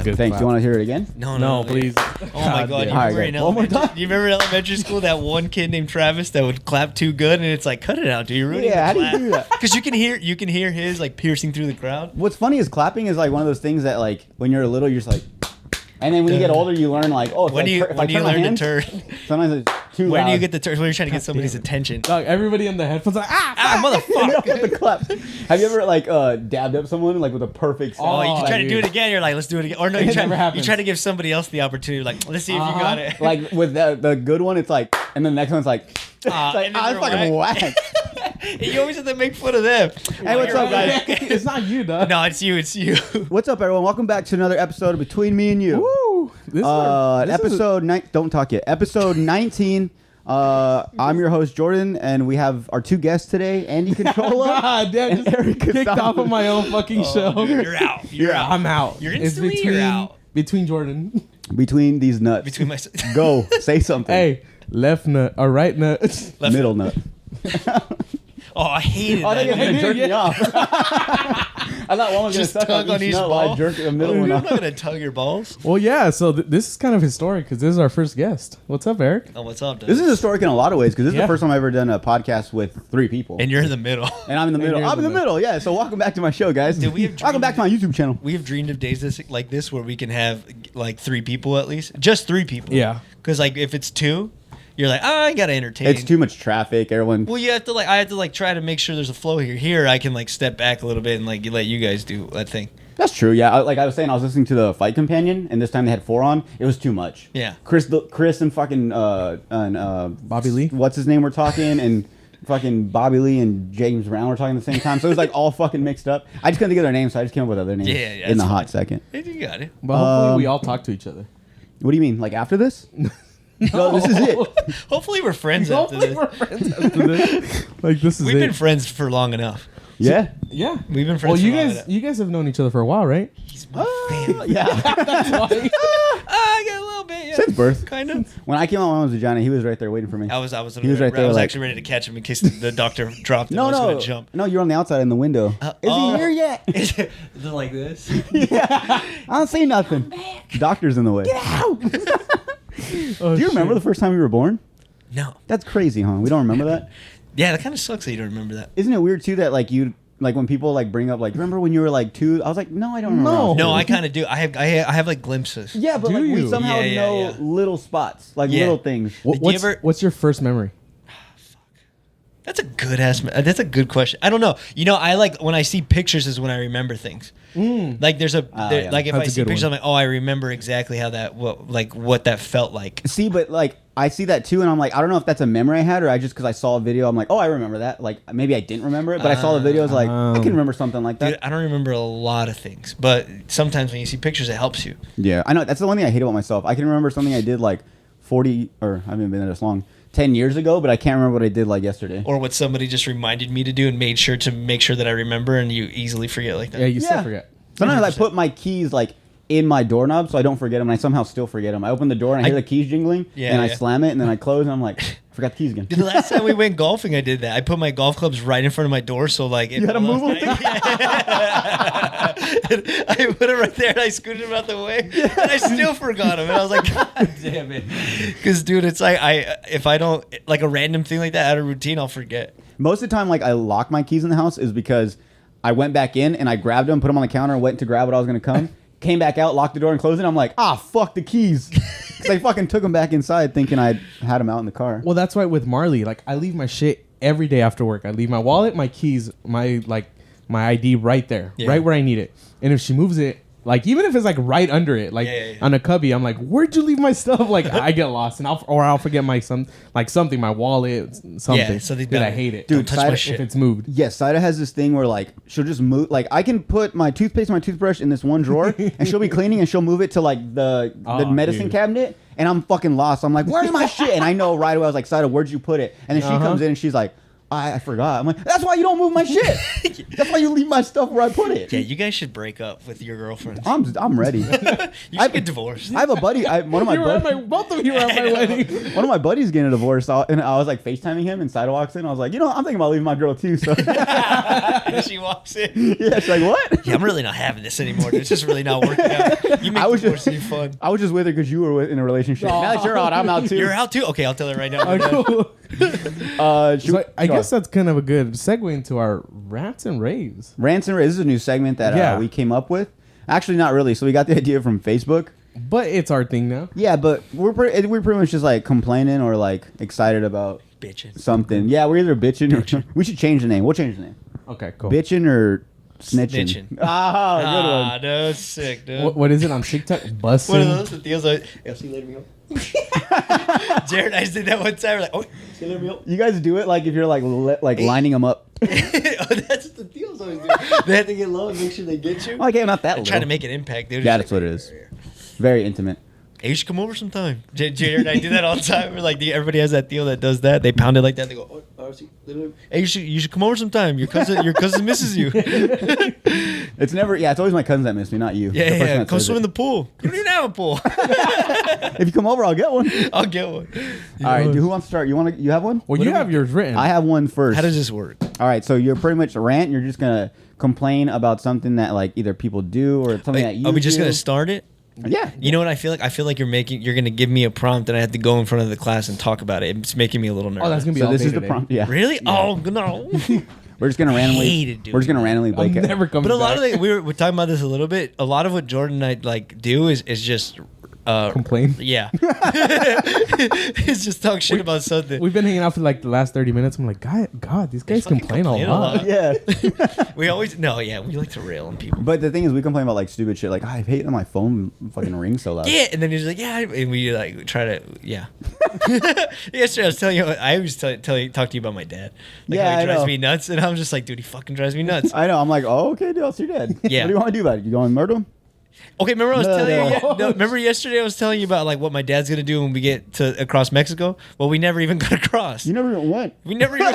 good. Thanks. You want to hear it again? No, please. Oh my God! One more time. Do you remember in elementary school that one kid named Travis that would clap too good, and it's like, cut it out, dude. You're ruining the How do clap. you do that? Because you can hear his like piercing through the crowd. What's funny is clapping is like one of those things that like when you're little, you're just like, and then when you get older, you learn like, oh, When do you learn to turn? Sometimes it's too When loud. do you get the turn? When you're trying to get somebody's attention. Dog, everybody in the headphones like, Motherfucker! With the claps. Have you ever like dabbed up someone like with a perfect sound? Oh, you can try to dude. do it again. You're like, let's do it again. Or no, It you never try happens. to give somebody else the opportunity. Like, let's see if you got it. Like with the good one, it's like, and then the next one's like, it's like, and then it's they're fucking whack. You always have to make fun of them. Hey, what's up, guys? it's not you, dog. No, it's you. It's you. What's up, everyone? Welcome back to another episode of Between Me and You. Woo! Episode 19. I'm your host Jordan, and we have our two guests today, Andy Controlla God damn, and just Eric kicked Castaños. off of my own fucking show. You're out. You're out. I'm out. You're It's instantly you're out. Between Jordan. Between these nuts. Between my Go, say something. Hey, left nut or right nut. Middle nut. Oh, I hated Oh, that. they're gonna jerk me off. I thought one was gonna Just suck tug on on each each nut while I ball. jerk the middle You're one not off. gonna tug your balls. Well, yeah. So this is kind of historic because this is our first guest. What's up, Eric? Oh, what's up, dude? This is historic in a lot of ways because this is Yeah. the first time I've ever done a podcast with three people. And you're in the middle. And I'm in the middle. you're in I'm in the the middle, yeah. So welcome back to my show, guys. Dude, we have welcome back to my YouTube channel. We have dreamed of days like this where we can have like three people at least, just three people. Yeah. Because like if it's two, you're like, I gotta entertain. It's too much traffic. Everyone. Well, you have to like, I have to like try to make sure there's a flow here. Here, I can like step back a little bit and like let you guys do that thing. That's true. Yeah. Like I was saying, I was listening to the Fight Companion, and this time they had four on. It was too much. Yeah. Chris and fucking Bobby Lee. What's his name? We're talking and. Fucking Bobby Lee and James Brown were talking at the same time, so it was like all fucking mixed up. I just couldn't think of their names, so I just came up with other names. Yeah, in the that's hot fine. second. Hey, you got it. But hopefully we all talk to each other. What do you mean? Like after this? No, this is it. Hopefully we're friends after Hopefully this. we're friends after this. Like this is We've it. been friends for long enough. Yeah. Yeah. We've been friends Well, for you long guys, enough. you guys have known each other for a while, right? He's my fan. Yeah. That's why. I got a little bit, yeah. Since birth. Kind of. When I came out of my mom's vagina, he was right there waiting for me. He was He was right there, I was like- actually ready to catch him in case the doctor dropped him. I No, was no, gonna jump. no. You're on the outside in the window. Is he here yet? Is it like this? Yeah. I don't see nothing. Doctor's in the way. Oh, Do you remember the first time you were born? No. That's crazy, huh? We don't remember that. Yeah, that kind of sucks that you don't remember that. Isn't it weird too that like you like when people like bring up like remember when you were like 2? I was like, no, I don't remember. No. No, I kind of do. I have like glimpses. Yeah, but Do like we you? somehow Yeah, know yeah. little spots, like Yeah. little things. What- Did you what's, ever- what's your first memory? That's a good ass. That's a good question. I don't know. You know, I like when I see pictures is when I remember things. Like there's a yeah. like if That's I a see good pictures, one. I'm like, oh, I remember exactly how that what that felt like. See, but like I see that too, and I'm like, I don't know if that's a memory I had or I just because I saw a video, I'm like, oh, I remember that. Like maybe I didn't remember it, but I saw the video, I was like, I can remember something like that. Dude, I don't remember a lot of things, but sometimes when you see pictures, it helps you. Yeah, I know. That's the one thing I hate about myself. I can remember something I did like 40 or I haven't been there this long, 10 years ago, but I can't remember what I did like yesterday. Or what somebody just reminded me to do and made sure that I remember, and you easily forget like that. Yeah, you still forget. Sometimes I put my keys like in my doorknob so I don't forget them, and I somehow still forget them. I open the door and I hear the keys jingling, and I slam it, and then I close, and I'm like, I forgot the keys again. Dude, the last time we went golfing, I did that. I put my golf clubs right in front of my door, so like You had to move them? I put it right there, and I scooted them out the way, and I still forgot them. And I was like, God damn it! Because dude, it's like if I don't like a random thing like that out of routine, I'll forget. Most of the time, like I lock my keys in the house is because I went back in and I grabbed them, put them on the counter, went to grab what I was going to come, came back out, locked the door and closed it. I'm like, fuck the keys. Because I fucking took them back inside thinking I had them out in the car. Well, that's why with Marley, like I leave my shit every day after work. I leave my wallet, my keys, my ID right there, right where I need it. And if she moves it, like even if it's like right under it, like on a cubby, I'm like, where'd you leave my stuff? Like I get lost and I'll forget my something, my wallet, something. Yeah, so they that I hate it. Dude, touch my Saida- shit. If it's moved. Yes, Saida has this thing where like she'll just move. Like I can put my toothpaste and my toothbrush in this one drawer, and she'll be cleaning, and she'll move it to like the medicine dude. cabinet, and I'm fucking lost. I'm like, where's my shit? And I know right away. I was like, Saida, where'd you put it? And then she comes in and she's like, I forgot. I'm like, that's why you don't move my shit. That's why you leave my stuff where I put it. Yeah, you guys should break up with your girlfriends. I'm ready. You should get divorced. I have a buddy. One of my buddies. Both of you were at my wedding. One of my buddies getting a divorce, and I was like FaceTiming him, and Sida walks in. I was like, I'm thinking about leaving my girl too. So she walks in. yeah, she's like, what? Yeah, I'm really not having this anymore. It's just really not working out. You make divorce seem fun. I was just with her because you were in a relationship. Now that you're out, I'm out too. You're out too? Okay, I'll tell her right now. So I guess that's kind of a good segue into our Rants and Raves. Rants and Raves. This is a new segment that we came up with. Actually, not really. So we got the idea from Facebook. But it's our thing now. Yeah, but we're pretty much just like complaining or like excited about bitching. Something. Yeah, we're either bitching or we should change the name. We'll change the name. Okay, cool. Bitching or snitching. Good one. No, sick, dude. What is it on TikTok? Bussin'. What are those? The deals like, see, let me go. Jared and I did that one time. We're like, oh, see, let me go. You guys do it like if you're like lining them up. That's what the deals always do. They have to get low and make sure they get you. Oh, okay, I'm not that low. Trying to make an impact, dude. Yeah, that's what it is. Very intimate. Hey, you should come over sometime. Jared and I do that all the time. We're like, everybody has that deal that does that. They pound it like that. They go, oh, see, hey, you should come over sometime. Your cousin misses you. It's never. Yeah, it's always my cousins that miss me, not you. Yeah. Come swim in the pool. You don't even have a pool. If you come over, I'll get one. I'll get one. All right, who wants to start? You have one? Well, you have yours written. I have one first. How does this work? All right, so you're pretty much a rant. You're just gonna complain about something that like either people do or something that you. Are we just do. gonna start it? Yeah. You know what I feel like? I feel like you're gonna give me a prompt and I have to go in front of the class and talk about it. It's making me a little nervous. Oh, that's gonna be so all this day is the today. prompt. Yeah. Really? Yeah. Oh no. We're just gonna randomly. We're just gonna randomly I'm blank it. never coming But a lot back. of we're talking about this a little bit. A lot of what Jordan and I like do is just complain. Yeah. It's just talk shit about something. We've been hanging out for like the last 30 minutes. I'm like, God, these guys complain a lot. Yeah. We always we like to rail on people. But the thing is, we complain about like stupid shit. Like, I hate that my phone fucking rings so loud. Yeah, and then he's like, yeah, and we like try to, yeah. Yesterday I was telling you, I always talk to you about my dad. Like, Yeah, how he I drives know. me nuts, and I'm just like, dude, he fucking drives me nuts. I know. I'm like, oh, okay, dude, I'll see your dad. Yeah. What do you want to do about it? You going to murder him? Okay, remember I was telling No. you? No, remember yesterday I was telling you about like what my dad's gonna do when we get to across Mexico? Well, we never even got across. You never even went. We never even.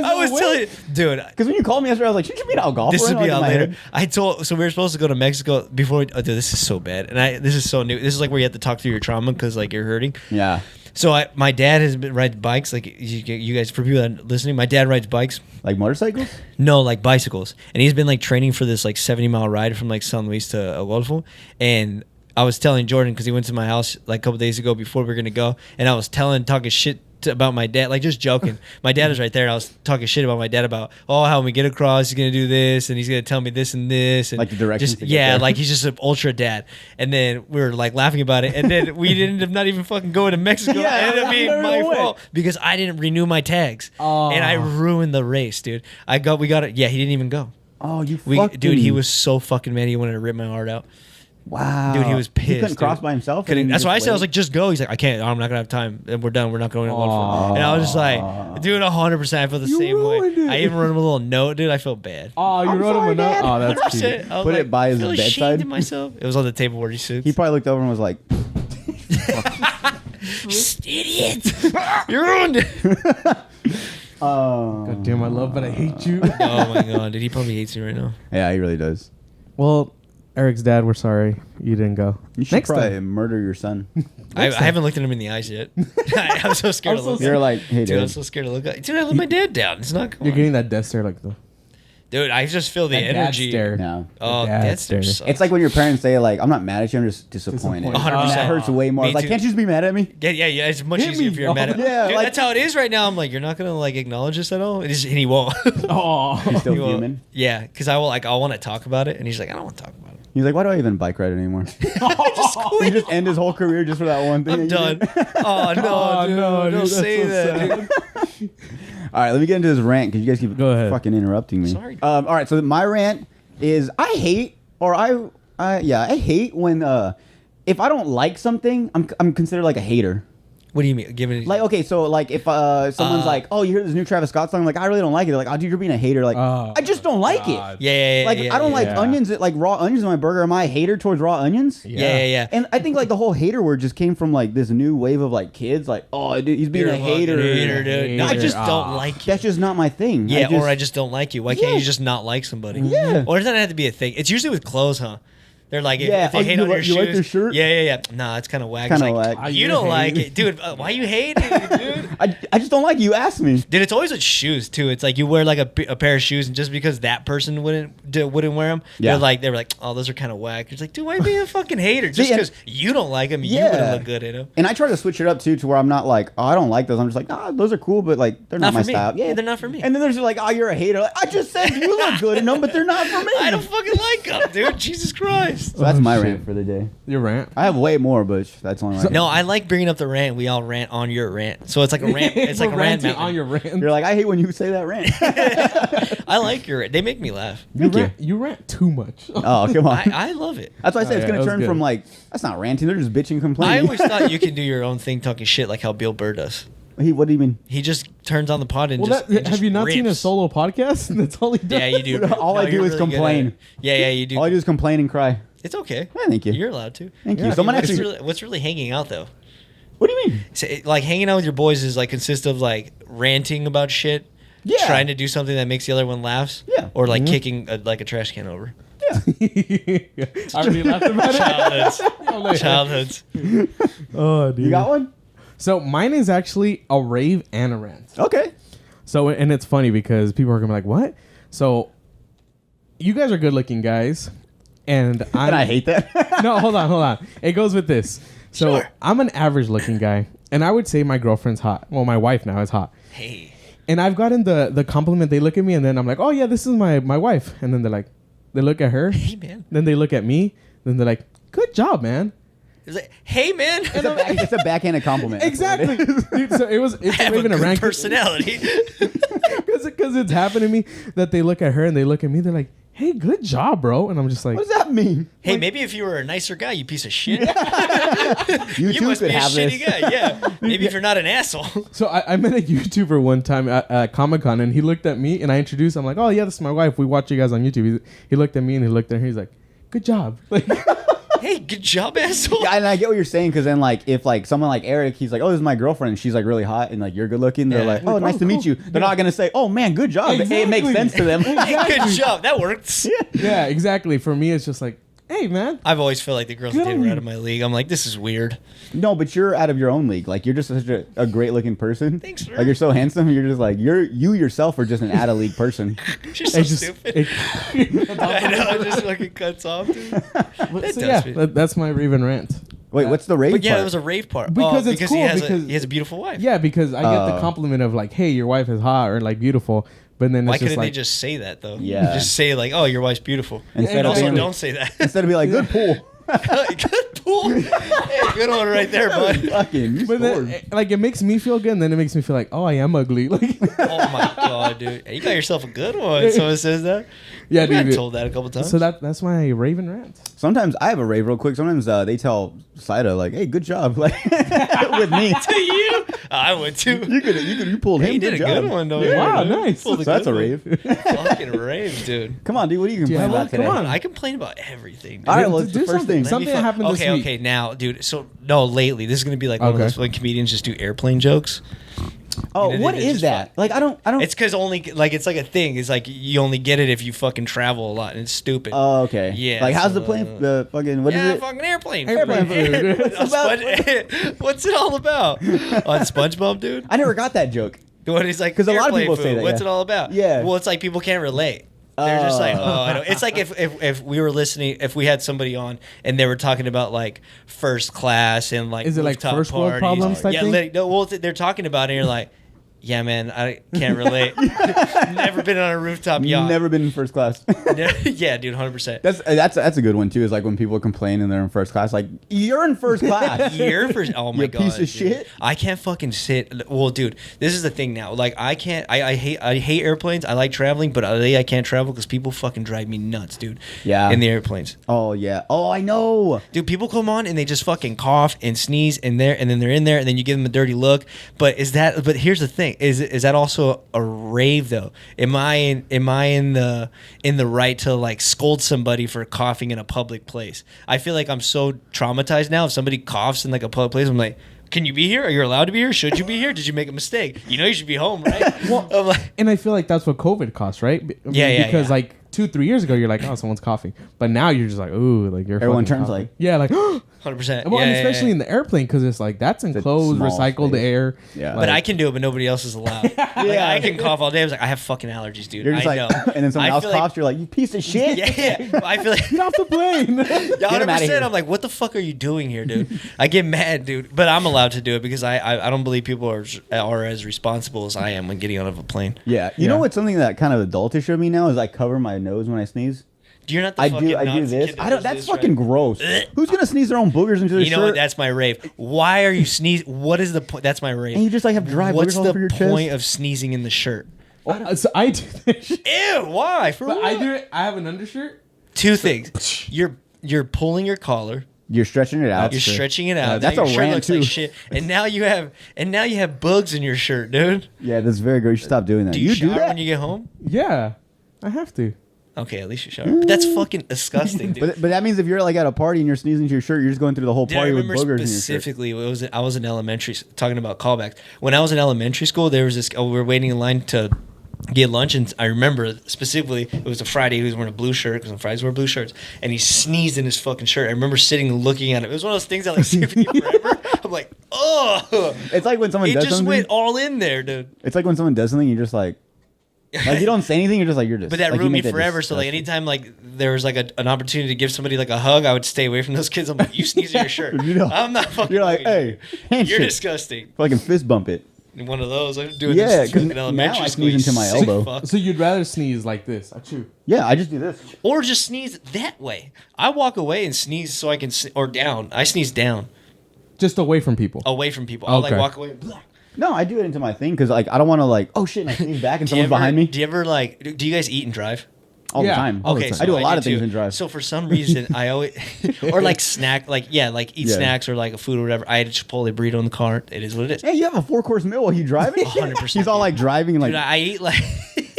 I was telling you, dude. Because when you called me yesterday, I was like, should you be out golfing? This would be Like, in out my later. head. So we were supposed to go to Mexico before. Oh, dude, this is so bad, and this is so new. This is like where you have to talk through your trauma because like you're hurting. Yeah. So my dad has been riding bikes. Like you guys, for people that are listening, my dad rides bikes. Like motorcycles? No, like bicycles, and he's been like training for this like 70-mile ride from like San Luis to Golfo. And I was telling Jordan because he went to my house like a couple days ago before we were gonna go, and I was talking shit about my dad, like just joking. My dad is right there, and I was talking shit about my dad about how when we get across, he's gonna do this, and he's gonna tell me this and this, and Like the directions to get yeah, there. like he's just an ultra dad. And then we were like laughing about it, and then we ended up not even fucking going to Mexico. Yeah, it ended up being never my went. fault because I didn't renew my tags, Oh. and I ruined the race, dude. We got it. Yeah, he didn't even go. Oh, you Dude, he was so fucking mad. He wanted to rip my heart out. Wow. Dude, he was pissed. He couldn't dude. cross by himself? Couldn't- and he That's just why I said, I was waited? like, just go. He's like, I can't. I'm not going to have time. And we're done. We're not going to Golfo. And I was just like, dude, 100%. I feel the You same way. ruined it. I even wrote him a little note, dude. I felt bad. Oh, you I'm wrote him sorry, a note? Dad. Oh, that's cute. Shit. I was Put it by his I feel bedside? ashamed of myself. It was on the table where he sits. He probably looked over and was like, Idiot. You ruined it. oh. God damn, I love, but I hate you. Oh, my God. Dude, he probably hates me right now. Yeah, he really does. Well, Eric's dad, we're sorry you didn't go. You should Next probably time. murder your son. I haven't looked at him in the eyes yet. I'm so scared to look You're at him. like, hey, Dude, I'm dude. so scared to look at. Dude, I let my dad down. It's not cool. You're getting that death stare like the Dude, I just feel the that dad energy. stare. Yeah. Oh, Dad that's stare. It's like when your parents say, like, I'm not mad at you, I'm just disappointed. Disappointed. 100%. That hurts way more. Me It's like, too. can't you just be mad at me? Yeah. It's much Hit easier me. if you're mad at Yeah, Dude, like- that's how it is right now. I'm like, you're not gonna like acknowledge this at all, and he won't. Oh. He's still He won't. human. Yeah, because I want to talk about it, and he's like, I don't want to talk about it. He's like, why do I even bike ride anymore? He just end his whole career just for that one thing. I'm that you done. did. Oh no, Oh, dude, no, dude, don't that's say so that. sad. Dude. All right, let me get into this rant because you guys keep Go ahead. fucking interrupting me. Sorry. All right, so my rant is I hate when if I don't like something, I'm considered like a hater. What do you mean? Give it. Like, okay, so like if someone's like, "Oh, you hear this new Travis Scott song?" Like, I really don't like it. They're like, "Oh, dude, you're being a hater." Like, I just don't like it. Yeah. Like, I don't like onions, like raw onions in my burger. Am I a hater towards raw onions? Yeah. And I think like the whole hater word just came from like this new wave of like kids. Like, oh, dude, he's being a hater. Dude. No, I just don't like you. That's just not my thing. Yeah, or I just don't like you. Why can't you just not like somebody? Yeah. Or it doesn't have to be a thing. It's usually with clothes, huh? They're like, if they hate on your shoes. You like their shirt? Yeah. Nah, it's kind of whack. Kind of like, whack. You don't like it. Dude, why you hate it, dude? I just don't like it. You asked me. Dude, it's always with shoes, too. It's like you wear like a pair of shoes, and just because that person wouldn't wear them, they're like, oh, those are kind of whack. It's like, dude, why are you being a fucking hater? Just because you don't like them, you wouldn't look good in them. And I try to switch it up, too, to where I'm not like, oh, I don't like those. I'm just like, those are cool, but like, they're not my style. Yeah, they're not for me. And then there's like, oh, you're a hater. Like, I just said you look good in them, but they're not for me. I don't fucking like them, dude. Jesus Christ. So that's my rant for the day. Your rant? I have way more, but that's only No, I like bringing up the rant. We all rant on your rant. So it's like a rant. It's like a rant mountain. On your rant. You're like, I hate when you say that rant. I like your rant. They make me laugh. You rant too much. Oh, come on. I love it. That's why I said it's going to turn good. from like, that's not ranting. They're just bitching, complaining. I always thought you can do your own thing talking shit like how Bill Burr does. What do you mean? He just turns on the pod and Well, just have you not seen a rips. solo podcast? That's all he does. Yeah, you do. All I do you're is really good complain. at it. Yeah, you do. All I do is complain and cry. It's okay. Yeah, thank you. You're allowed to. Thank you. I Someone mean, actually. what's really hanging out though? What do you mean? So, like hanging out with your boys is like consists of like ranting about shit. Yeah. Trying to do something that makes the other one laughs. Yeah. Or like kicking like a trash can over. I already laughed about it. Childhoods. Oh, dude. You got one? So mine is actually a rave and a rant. Okay. So, and it's funny because people are gonna be like, "What?" So, you guys are good-looking guys, and I hate that. No, hold on. It goes with this. So, Sure. I'm an average-looking guy, and I would say my girlfriend's hot. Well, my wife now is hot. Hey. And I've gotten the compliment. They look at me, and then I'm like, "Oh yeah, this is my wife." And then they're like, they look at her. Hey man. Then they look at me. Then they're like, "Good job, man." It's like, hey man. It's a backhanded compliment. Exactly. Dude, so it's I have even a a good rank personality. because it's happened to me that they look at her and they look at me. They're like, "Hey, good job, bro." And I'm just like, What does that mean? Hey, maybe if you were a nicer guy, you piece of shit. You You too must be could a have shitty this. guy. Yeah. Maybe if you're not an asshole. So I met a YouTuber one time at Comic-Con, and he looked at me, and I introduced him. I'm like, "Oh yeah, this is my wife. We watch you guys on YouTube." He looked at me and he looked at her. He's like, "Good job." Like, Hey, good job, asshole. Yeah, and I get what you're saying because then, like, if like someone like Eric, he's like, "Oh, this is my girlfriend," and she's like really hot and like you're good looking. They're Yeah. like, "Oh, nice to meet you." They're not gonna say, "Oh man, good job." It makes Exactly. sense to them. Hey, good job. That works. yeah, exactly. For me, it's just like, "Hey, man." I've always felt like the girls Good that on were you. out of my league. I'm like, this is weird. No, but you're out of your own league. Like you're just such a great looking person. Thanks, sir. Like you're so handsome. You're just like you yourself are just an out of league person. She's so It's just, stupid. I know, it just fucking cuts off, dude. That so does yeah, me. that's my Raven rant. Wait, what's the rave But yeah, part? it was a rave part. Because it's cool, he has because- he has a beautiful wife. Yeah, because I get the compliment of like, "Hey, your wife is hot," or like beautiful. But then Why it's just couldn't like, they just say that though? Yeah. Just say like, "Oh, your wife's beautiful." Instead And of also, being- don't say that. Instead of be like, "Good pool." Good pool. Hey, good one right there, bud. Fucking, you but scored. then like it makes me feel good, and then it makes me feel like, "Oh, I am ugly." Like, Oh my god, dude! Hey, you got yourself a good one. Someone says that. yeah, I've been dude. told that a couple times. So that's my Raven rant. Sometimes I have a rave real quick. Sometimes they tell Saida like, "Hey, good job," like with me. to you, I would too. You pulled him. He did a good one though. Yeah. Wow, dude. nice. Pulled So that's a good rave. one. Fucking rave, dude. Come on, dude. What are you Do you complaining have about one? today? Come on. I complain about everything. Dude. All right, Do- well, it's do the first something. thing. Something happened this week. Okay, now, dude. So no, lately this is gonna be like one of Okay. those when comedians just do airplane jokes. Oh, And what it's is just that? fun. Like, I don't. It's because only like it's like a thing. It's like you only get it if you fucking travel a lot, and it's stupid. Oh, okay. Yeah, Like, how's so, the plane? The fucking what is yeah, it? fucking airplane. Airplane food. What's it all about? On SpongeBob, dude. I never got that joke. What he's like? 'Cause a lot of airplane people say food. that, What's yeah. it all about? Yeah. Well, it's like people can't relate. They're just like, oh, I know. It's like if we were listening, if we had somebody on and they were talking about like first class and like Is it like rooftop first world parties. problems type yeah, thing? no, well, they're talking about it and you're like, Yeah, man, I can't relate. Never been on a rooftop yacht. Never been in first class. Yeah, dude, 100%. That's a good one too. Is like when people complain and they're in first class, like you're in first class. You're in first. Oh my god, piece of shit. I can't fucking sit. Well, dude, this is the thing now. Like I can't. I hate airplanes. I like traveling, but I can't travel because people fucking drive me nuts, dude. Yeah. In the airplanes. Oh yeah. Oh, I know. Dude, people come on and they just fucking cough and sneeze and then they're in there and then you give them a dirty look. But here's the thing. Is that also a rave though? Am I in the right to like scold somebody for coughing in a public place? I feel like I'm so traumatized now. If somebody coughs in like a public place, I'm like, can you be here? Are you allowed to be here? Should you be here? Did you make a mistake? You know you should be home, right? Well, and I feel like that's what COVID cost, right? Because like 2-3 years ago, you're like, oh, someone's coughing, but now you're just like, ooh, like you're. Everyone turns coughing. like, yeah, like 100%. Well, and especially in the airplane because it's like that's enclosed, recycled space. air. Yeah, but I can do it, but nobody else is allowed. Like, I can cough all day. I was like, I have fucking allergies, dude. You're just I like, know. and then someone else feel coughs, you're like, you piece of shit. Yeah. I feel like Get off the plane. Yeah, 100%. I'm like, what the fuck are you doing here, dude? I get mad, dude. But I'm allowed to do it because I don't believe people are as responsible as I am when getting out of a plane. Yeah. You know what's something that kind of adultish of me now is I cover my nose when I sneeze. You're not the I fucking do Nazi this. kid I don't. That's does fucking right? gross. Who's gonna sneeze their own boogers into their shirt? You know what? That's my rave. Why are you sneezing? What is the point? That's my rave. And you just like have dry What's boogers all over your the chest. point of sneezing in the shirt? So I do that shit. Ew! Why? For But what? I do it. I have an undershirt. Two things. You're pulling your collar. You're stretching it out. You're stretching it out. That's now a your shirt rant looks too. like shit. And now you have bugs in your shirt, dude. Yeah, that's very good. You should stop doing that. Do you shower that? when you get home? Yeah, I have to. Okay, at least you shower. But that's fucking disgusting, dude. But that means if you're like at a party and you're sneezing to your shirt, you're just going through the whole Dude, I party with remember boogers in your shirt. specifically, I was in elementary, talking about callbacks. When I was in elementary school, there was this, we were waiting in line to get lunch, and I remember specifically, it was a Friday, he was wearing a blue shirt, because on Fridays we wear blue shirts, and he sneezed in his fucking shirt. I remember sitting and looking at it. It was one of those things that like stayed with me forever. I'm like, oh. It's like when someone It does just something. went all in there, dude. It's like when someone does something, you're just like you don't say anything. You're just like you're just. But that like, you ruined me make that forever. So like anytime like there was like an opportunity to give somebody like a hug, I would stay away from those kids. I'm like, you sneeze in your shirt. You know, I'm not fucking. You're like, doing it. hey, handshake. You're disgusting. Fucking fist bump it. One of those. I'm doing Yeah, this 'cause in now elementary I school. sneeze into my you sick elbow. fuck. So you'd rather sneeze like this? Achoo. Yeah, I just do this. Or just sneeze that way. I walk away and sneeze so I can, or down. I sneeze down, Just away from people. away from people. I'll like Okay. walk away. Blah. No, I do it into my thing because like I don't want to like oh shit and I sneeze back and Do you someone's ever, behind me do you ever like? Do you guys eat and drive? all the Yeah. time. All the Okay, time. so I do a lot of things too. in drive. So for some reason, I always or like snack, like like eat Yeah. snacks or like a food or whatever. I had a Chipotle burrito in the car. It is what it is. Hey, you have a 4-course meal while you driving? 100%. He's all like driving and like Dude, I eat like,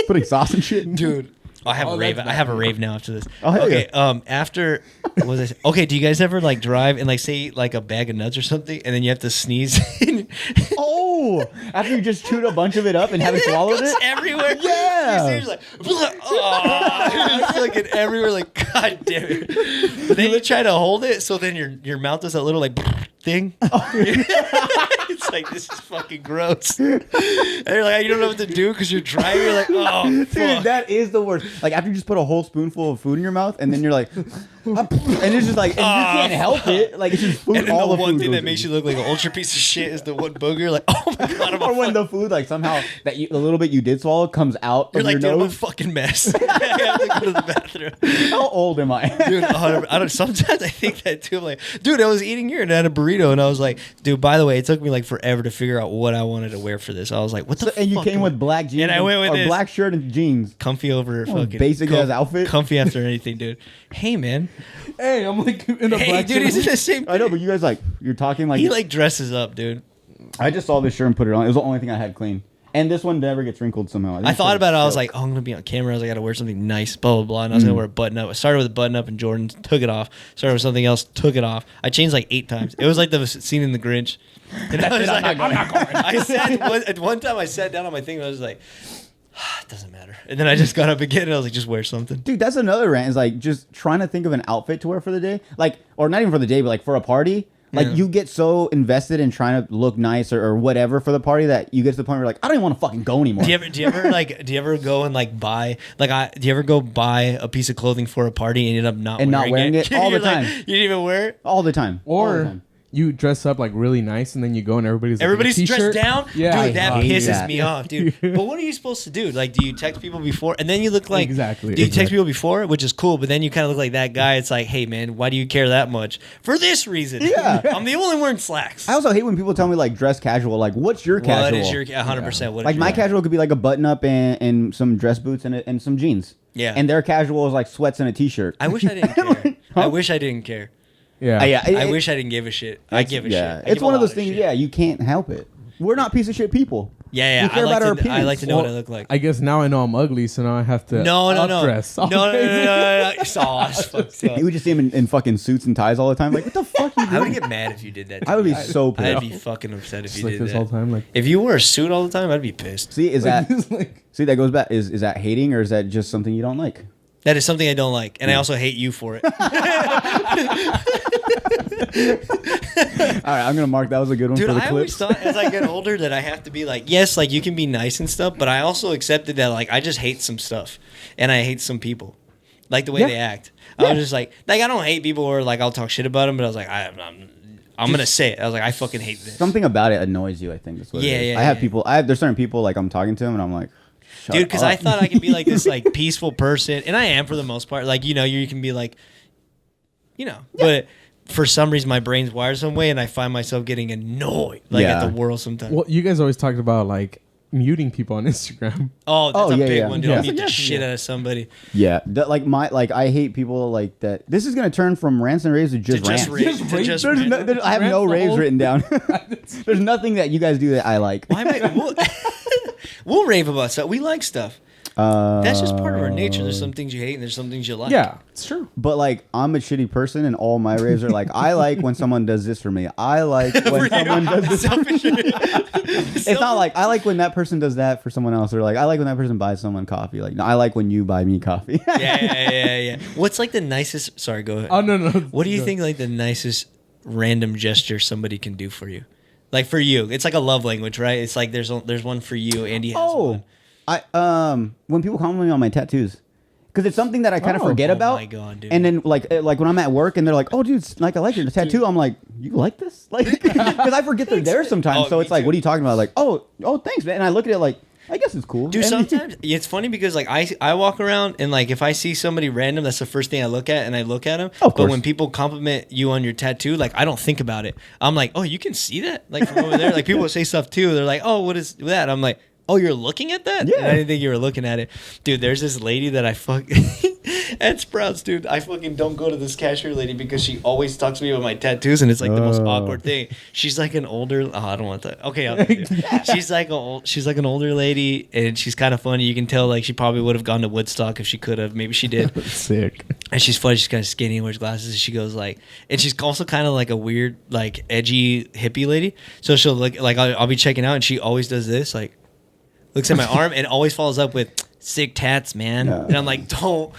putting sauce and shit. dude. I have Oh, a rave. that's I have a rave now after this. Oh, hell okay. After what was I say? Okay. Do you guys ever like drive and like say like a bag of nuts or something, and then you have to sneeze? Oh, after you just chewed a bunch of it up and haven't swallowed It's it? everywhere. Yeah. You're like, oh, it's like everywhere. Like, god damn it. But then you try to hold it, so then your mouth does that little like thing. It's like, this is fucking gross. And you're like, you don't know what to do because you're driving. You're like, oh, Dude, fuck. that is the worst. Like after you just put a whole spoonful of food in your mouth and then you're like, and it's just like, and you can't help it. Like it's just food. And then all the the one food thing goes that makes in. you look like an ultra piece of shit is the one booger. Like, oh my god, I'm Or a when fuck. the food like somehow that you, the little bit you did swallow comes out You're of like, your dude, I'm a nose. fucking mess. I have to go to the bathroom. How old am I? Dude, 100%. I don't. Sometimes I think that too. I'm like, dude, I was eating here and I had a burrito, and I was like, dude. By the way, it took me like forever to figure out what I wanted to wear for this. I was like, what the? And you fuck came am I- with black jeans And I went with or this. black shirt and jeans. comfy over fucking basic ass outfit. Comfy after anything, dude. Hey, man. Hey, I'm like in a Hey, black dude, shirt. he's in the same. I know, but you guys like you're talking like He like dresses up, dude. I just saw this shirt and put it on. It was the only thing I had clean. And this one never gets wrinkled somehow. I thought about it. I was like, oh, I'm gonna be on camera. I was like, I gotta wear something nice, blah blah blah. And I was gonna wear a button up. I started with a button up, and Jordan took it off. Started with something else, took it off. I changed like 8 times. It was like the scene in The Grinch. And I was like, I'm not going. I said at one time I sat down on my thing. And I was like, it doesn't matter. And then I just got up again, and I was like, just wear something. dude, that's another rant. Is like just trying to think of an outfit to wear for the day, like, or not even for the day, but like for a party. Like Yeah. you get so invested in trying to look nice or whatever for the party that you get to the point where you're like, I don't even want to fucking go anymore. Do you ever go and like buy do you ever go buy a piece of clothing for a party and end up not And not wearing wearing it all the You're like, time. you didn't even wear it. All the time. All the Or time. you dress up like really nice and then you go and everybody's like, dressed down. Yeah, dude, that pisses that. me off, dude. But what are you supposed to do? Like, do you text people before and then you look like exactly? Do you text people before, which is cool, but then you kind of look like that guy? It's like, hey man, why do you care that much? For this reason, Yeah. I'm the only one wearing slacks. I also hate when people tell me like dress casual. Like, what's your casual? What is your 100%? What Like is my your, casual could be like a button up and some dress boots and some jeans. Yeah. And their casual is like sweats and a t-shirt. I wish I didn't care. I wish I didn't care. Yeah, I wish I didn't give a shit. I give a shit. I It's give one a of those lot things. shit. Yeah, you can't help it. We're not piece of shit people. Yeah. We care about our appearance. I like to know Well, what I look like. I guess now I know I'm ugly, so now I have to No. updress. No. Sauce. Fucked up. You would just see him in fucking suits and ties all the time. Like, what the fuck you I would doing? get mad if you did that. To I would me. be so I'd pissed. be fucking upset if Just you like did this that. whole time, like If you wore a suit all the time, I'd be pissed. See, is that like, see that goes back? Is that hating or is that just something you don't like? That is something I don't like, and I also hate you for it. All right, I'm gonna mark that was a good one Dude, for the I always clips. thought as I get older that I have to be like, yes, like you can be nice and stuff, but I also accepted that like I just hate some stuff, and I hate some people, like the way Yeah. they act. I was just like I don't hate people or like I'll talk shit about them, but I was like I'm gonna say it. I was like I fucking hate this. Something about it annoys you. I think that's what. Yeah, it is. yeah, I have yeah. people. there's certain people like I'm talking to them and I'm like, shut Dude, because up. I thought I could be like this like peaceful person, and I am for the most part. Like you can be like, but for some reason my brain's wired some way, and I find myself getting annoyed like at the world sometimes. well, you guys always talked about like muting people on Instagram. Oh, that's a yeah, big yeah. one, dude. Yeah. I'll mute the shit out of somebody. Yeah, I hate people like that. This is gonna turn from rants and raves to just rants. I have no raves written down. There's nothing that you guys do that I like. Why am I? We'll rave about stuff. We like stuff. That's just part of our nature. There's some things you hate and there's some things you like. Yeah, it's true. But like, I'm a shitty person, and all my raves are like, I like when someone does this for me. I like when someone does this. It's not like I like when that person does that for someone else, or like I like when that person buys someone coffee. Like, no, I like when you buy me coffee. Yeah. What's like the nicest? Sorry, go ahead. Oh no. What do you think like the nicest random gesture somebody can do for you? Like for you, it's like a love language, right? It's like there's one for you. Andy has one. When people compliment me on my tattoos, because it's something that I kind of forget Oh about. my God, dude. And then like when I'm at work and they're like, "Oh, dude, like I like your tattoo," I'm like, "You like this?" Like, because I forget they're there sometimes. Oh, so me it's like, too. "What are you talking about?" Like, "Oh, thanks, man." And I look at it like, I guess it's cool. Dude, And- sometimes it's funny because like I walk around and like if I see somebody random, that's the first thing I look at, and I look at them. Of But course. when people compliment you on your tattoo, like I don't think about it. I'm like, oh, you can see that, like from over there. Like people say stuff too. They're like, oh, what is that? I'm like, oh, you're looking at that? Yeah. And I didn't think you were looking at it, dude. There's this lady that I fuck at Sprouts, dude. I fucking don't go to this cashier lady because she always talks to me about my tattoos, and it's like the most awkward thing. She's like an older. Oh, I don't want that. Okay, I'll do it. She's like an older lady, and she's kind of funny. You can tell like she probably would have gone to Woodstock if she could have. Maybe she did. Sick. And she's funny. She's kind of skinny and wears glasses. And she goes like, and she's also kind of like a weird, like edgy hippie lady. So she'll look like I'll be checking out, and she always does this, like looks at my arm and always follows up with sick tats, man. Yeah. And I'm like, don't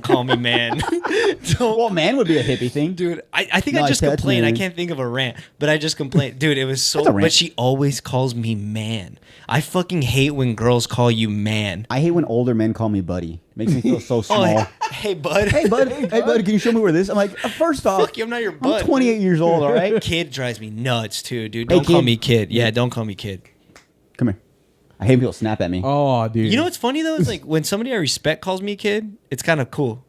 call me man. Don't. well, man would be a hippie thing, Dude, I think No, I just tats, complained. I man. can't think of a rant, but I just complained. Dude, it was so. That's a rant. But she always calls me man. I fucking hate when girls call you man. I hate when older men call me buddy. Makes me feel so small. Oh, hey bud. Hey bud, can you show me where this? I'm like, first off, Fuck you, I'm not your bud. I'm 28 years old, all right? Kid drives me nuts too, dude. Hey, Don't call kid. me kid. Yeah, don't call me kid. Come here. I hate people snap at me. Oh, dude. You know what's funny though? It's like when somebody I respect calls me kid, it's kind of cool.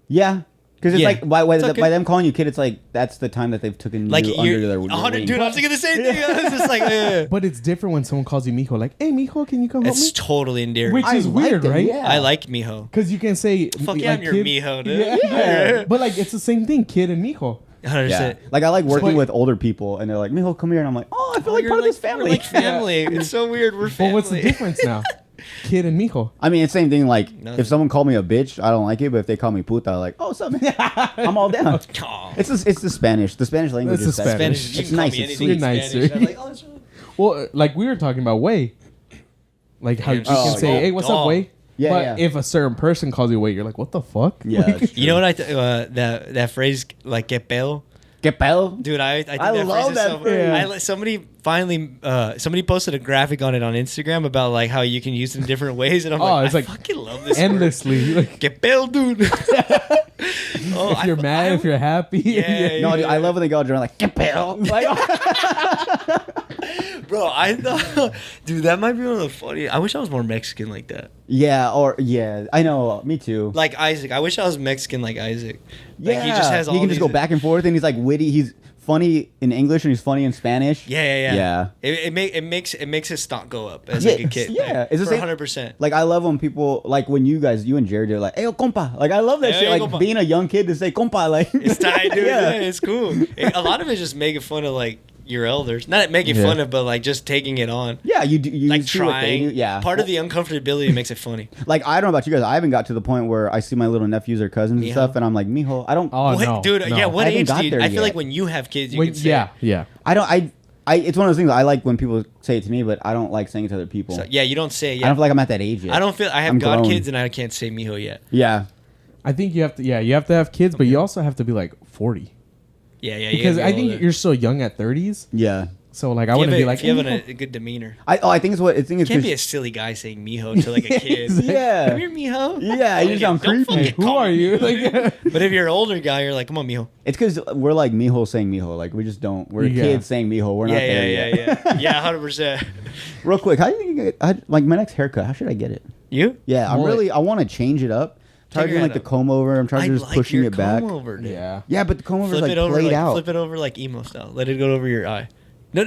Yeah. Because it's Yeah. like, by It's okay. them calling you kid, it's like, that's the time that they've taken Like you you're under their 100, wing. dude. I was thinking the same thing. I was just like, But it's different when someone calls you mijo. Like, hey, mijo, can you come help it's me? totally endearing. Which I is like weird, it, right? yeah. I like mijo. Because you can say, Fuck yeah, I'm your mijo, dude. Yeah. But like, it's the same thing, kid and mijo. 100%. Yeah. Like, I like working But- with older people, and they're like, Mijo, come here. And I'm like, oh, I feel like part of this family. We're like family. It's so weird. We're But family. what's the difference now? Kid and mijo. I mean, it's the same thing. Like, Nothing. if someone called me a bitch, I don't like it. But if they call me puta, I'm like, oh, what's up, man? I'm all down. Aw. It's the Spanish. The Spanish language It's is the that. Spanish. Spanish. You It's can call nice. me It's anything in sweet. Nice, Spanish. sir. I'm like, oh, that's really... Well, like we were talking about way. Like how you Yeah, can oh, say, yeah. hey, what's Oh. up, way? Yeah, But yeah. if a certain person calls you way, you're like, what the fuck? Yeah. Like, it's You know true. what that phrase like que pedo? Que pedo? Dude, I think I that love phrase is that so phrase. somebody posted a graphic on it on Instagram about like how you can use it in different ways, and I'm Oh, like, it's I like fucking love this endlessly. word. Like, Que pedo, dude. if you're mad, if you're happy. Yeah. No, dude, I love when they go out like, "Qué pedo?" Like, Bro, I thought, dude, that might be one of the funny. I wish I was more Mexican like that. yeah, I know, me too. Like Isaac. I wish I was Mexican like Isaac. Yeah, Like, he just has all he can just these- go back and forth, and he's like witty. He's funny in English and he's funny in Spanish. Yeah. It makes his stock go up as Yeah, like a kid. yeah. Like, It's the for same- 100%. Like I love when people like when you and Jared are like, "Hey, compa!" Like I love that Hey, shit. Like compa. being a young kid to say "compa," like It's tight, dude. Yeah. Yeah, it's cool. A lot of it's just making fun of like your elders, not making fun of, but like just taking it on. Yeah, you do. You Like see what they trying. do. Yeah, Part of the uncomfortability makes it funny. like I don't know about you guys. I haven't got to the point where I see my little nephews or cousins and Mijo. stuff, and I'm like, "Mijo, I don't." Oh, What, no, dude? no. Yeah, what I haven't age got do you? there I feel yet. like when you have kids, you When- can say. yeah. I don't. I. It's one of those things I like when people say it to me, but I don't like saying it to other people. So, yeah, you don't say. I Yeah, don't feel like I'm at that age yet. I don't feel. I have I'm grown. godkids and I can't say mijo yet. Yeah. I think you have to. Yeah, you have to have kids, but you also have to be like 40 Yeah. You because gotta I be think older. you're so young at 30s. Yeah. So like I If you wouldn't have be a- like if you have "Mijo." a good demeanor. I think it's what I think You it's can't be 'cause- a silly guy saying mijo to like a kid. Yeah. Come here, mijo. Yeah, you sound Don't creepy. fucking Who call are me you? mijo. Like, But if you're an older guy, you're like, come on, mijo. It's because we're like Mijo saying Mijo. Like we just don't. We're Yeah. kids saying Mijo. We're not there yet. Yeah, 100%. Real quick, how do you think? Like my next haircut. How should I get it? You? Yeah, Mullet. I want to change it up. I'm tired of your doing like head the up. comb over. I'm tired I of just like pushing your it back. comb over, dude. yeah. Yeah, but the comb over is Flip like it over, played like out. flip it over like emo style. Let it go over your eye. No,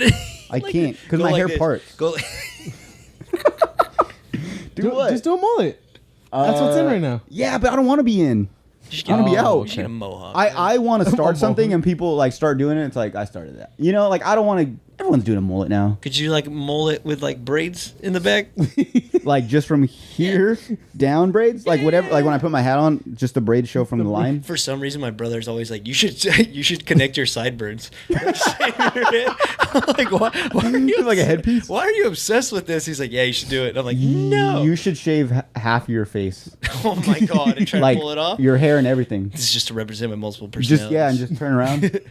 I can't because go my like hair this. parts. Go. Just do a mullet. That's what's in right now. Yeah, but I don't want to be in. I want to be Oh, out. You should get a mohawk. I want to start A something mohawk. and people like start doing it. It's like I started that. You know, like I don't want to. Everyone's doing a mullet now. Could you like mullet with like braids in the back? Like just from here down braids, like whatever. Like when I put my hat on, just the braids show from the line. For some reason, my brother's always like, "You should connect your sideburns." I'm like, why are you Like a headpiece? Why are you obsessed with this? He's like, "Yeah, you should do it." And I'm like, "No." You should shave half your face, Oh my god! And try like to pull it off. your hair and everything. This is just to represent my multiple personalities. Just yeah, and just turn around.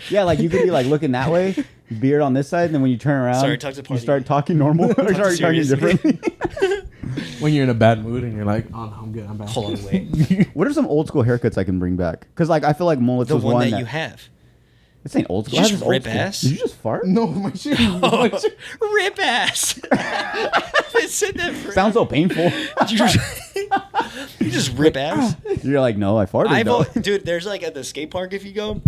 Yeah, like you could be like looking that way, beard on this side, and then when you turn around, Sorry, talk to you party. start talking normal or start talking seriously. different. When you're in a bad mood and you're like, oh no, I'm good, I'm back. Hold on, wait. What are some old school haircuts I can bring back? Because like I feel like mullets The was one that you have. This ain't old Did school. you I have just this old rip school. ass? Did you just fart? No, my shit. Oh, rip ass. I've been saying that for. Sounds so painful. You just rip ass. You're like, no, I farted. though. Dude, there's like at the skate park if you go,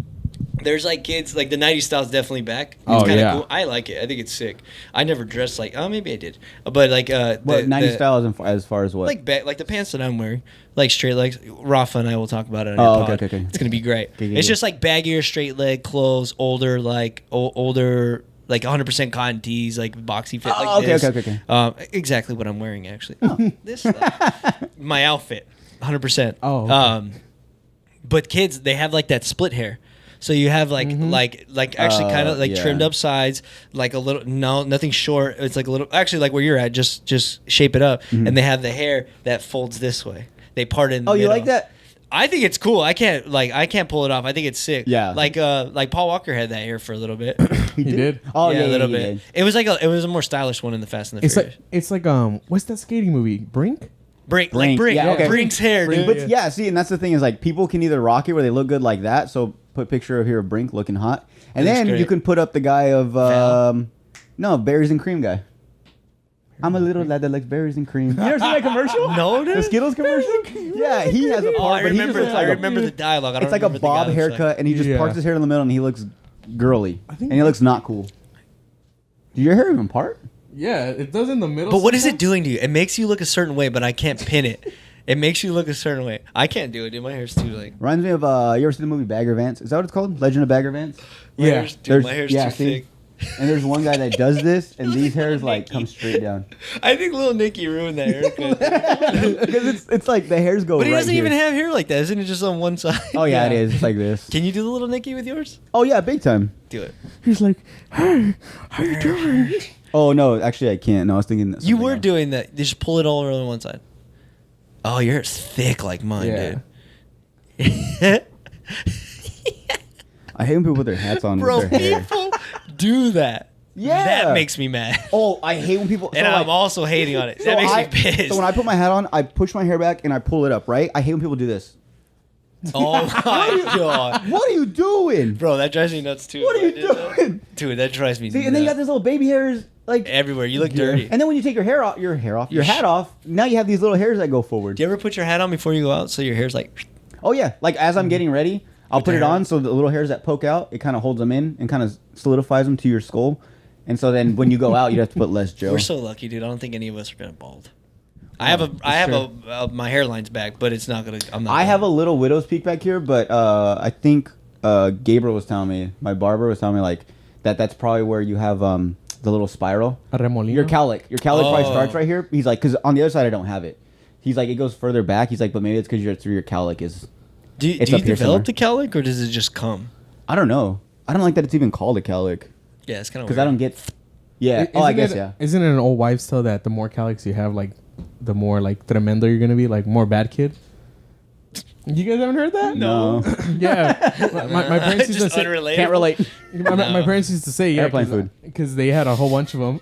there's like kids like the 90s style's definitely back. It's Oh, kinda yeah. cool. I like it. I think it's sick. I never dressed like maybe I did, but like What 90s style as far as what? like like the pants that I'm wearing, like straight legs. Rafa and I will talk about it on Oh, your okay, pod. okay. It's gonna be great. Okay, It's yeah. just like baggier straight leg clothes, older like older like 100% cotton tees, like boxy fit. Oh, like okay, this. okay. Exactly what I'm wearing actually. This stuff. My outfit, 100%. Oh, okay. But kids, they have like that split hair. So you have like actually kind of like yeah. trimmed up sides, like a little nothing short. It's like a little actually like where you're at, just shape it up, and they have the hair that folds this way. They part it in the Oh, you middle. like that? I think it's cool. I can't pull it off. I think it's sick. Yeah. Like Paul Walker had that hair for a little bit. He did. Oh yeah, a little he bit. did. It was like it was a more stylish one in the Fast and the It's Furious. like what's that skating movie? Brink? Brink. Yeah, okay. Brink's hair, dude. But yeah, see, and that's the thing is like people can either rock it where they look good like that. So put picture of here of Brink looking hot, and That looks then great. you can put up the guy of Val? no berries and cream guy. I'm a little lad that likes berries and cream. You ever seen that commercial? No, dude. The Skittles commercial? Yeah, he has a Oh, part, I but he just remember. looks like I remember the dialogue. I don't it's like a remember the guy bob looks haircut, like. and he just Yeah. parts his hair in the middle, and he looks girly, I think- and he looks not cool. Do your hair even part? Yeah, it does in the middle. But what is it sometimes. doing to you? It makes you look a certain way, but I can't pin it. It makes you look a certain way. I can't do it, dude. My hair's too like. Reminds me of you ever seen the movie Bagger Vance? Is that what it's called? Legend of Bagger Vance? My Yeah. hair's, dude, There's- my hair's yeah, too see? thick. And there's one guy that does this, and these Little hairs like Nicky. come straight down. I think Lil Nicky ruined that haircut. Because it's like the hairs go. But he right doesn't here. even have hair like that. Isn't it just on one side? Oh yeah, it is. It's like this. Can you do the Little Nicky with yours? Oh yeah, big time. Do it. He's like, hey, how you doing? Oh no, actually I can't. No, I was thinking. You were else. doing that. You just pull it all over on one side. Oh, your hair's thick like mine, Yeah. dude. I hate when people put their hats on Bro, with their hair. people do that. Yeah. That makes me mad. Oh, I hate when people. And so, I'm like, also hating on it. so That makes I- me pissed. So when I put my hat on, I push my hair back and I pull it up. Right? I hate when people do this. Oh my god, What are you doing? bro, that drives me nuts too. What are you doing? Dude, that drives me See, nuts. and then you got this little baby hairs like Everywhere. You look dirty. And then when you take your hat off, now you have these little hairs that go forward. Do you ever put your hat on before you go out so your hair's like... Oh yeah, like as I'm getting ready, I'll With put the it hair on so the little hairs that poke out, it kind of holds them in and kind of solidifies them to your skull. And so then when you go out, you have to put less Joe. We're so lucky, dude. I don't think any of us are gonna bald. I have my hairline's back, but it's not gonna. I have a little widow's peak back here, but I think Gabriel was telling me, my barber was telling me like that's probably where you have the little spiral. A remolino? Your cowlick probably starts right here. He's like, because on the other side I don't have it. He's like, it goes further back. He's like, but maybe it's because your cowlick is. Do you develop the cowlick or does it just come? I don't know. I don't like that it's even called a cowlick. Yeah, it's kind of because I don't get. Yeah. I guess yeah. Isn't it an old wives' tale that the more cowlicks you have, like, the more like tremendo you're gonna be, like more bad kid? You guys haven't heard that? No. Yeah. My parents used to say. Can't relate. My parents used to say, yeah, Airplane food. Because they had a whole bunch of them.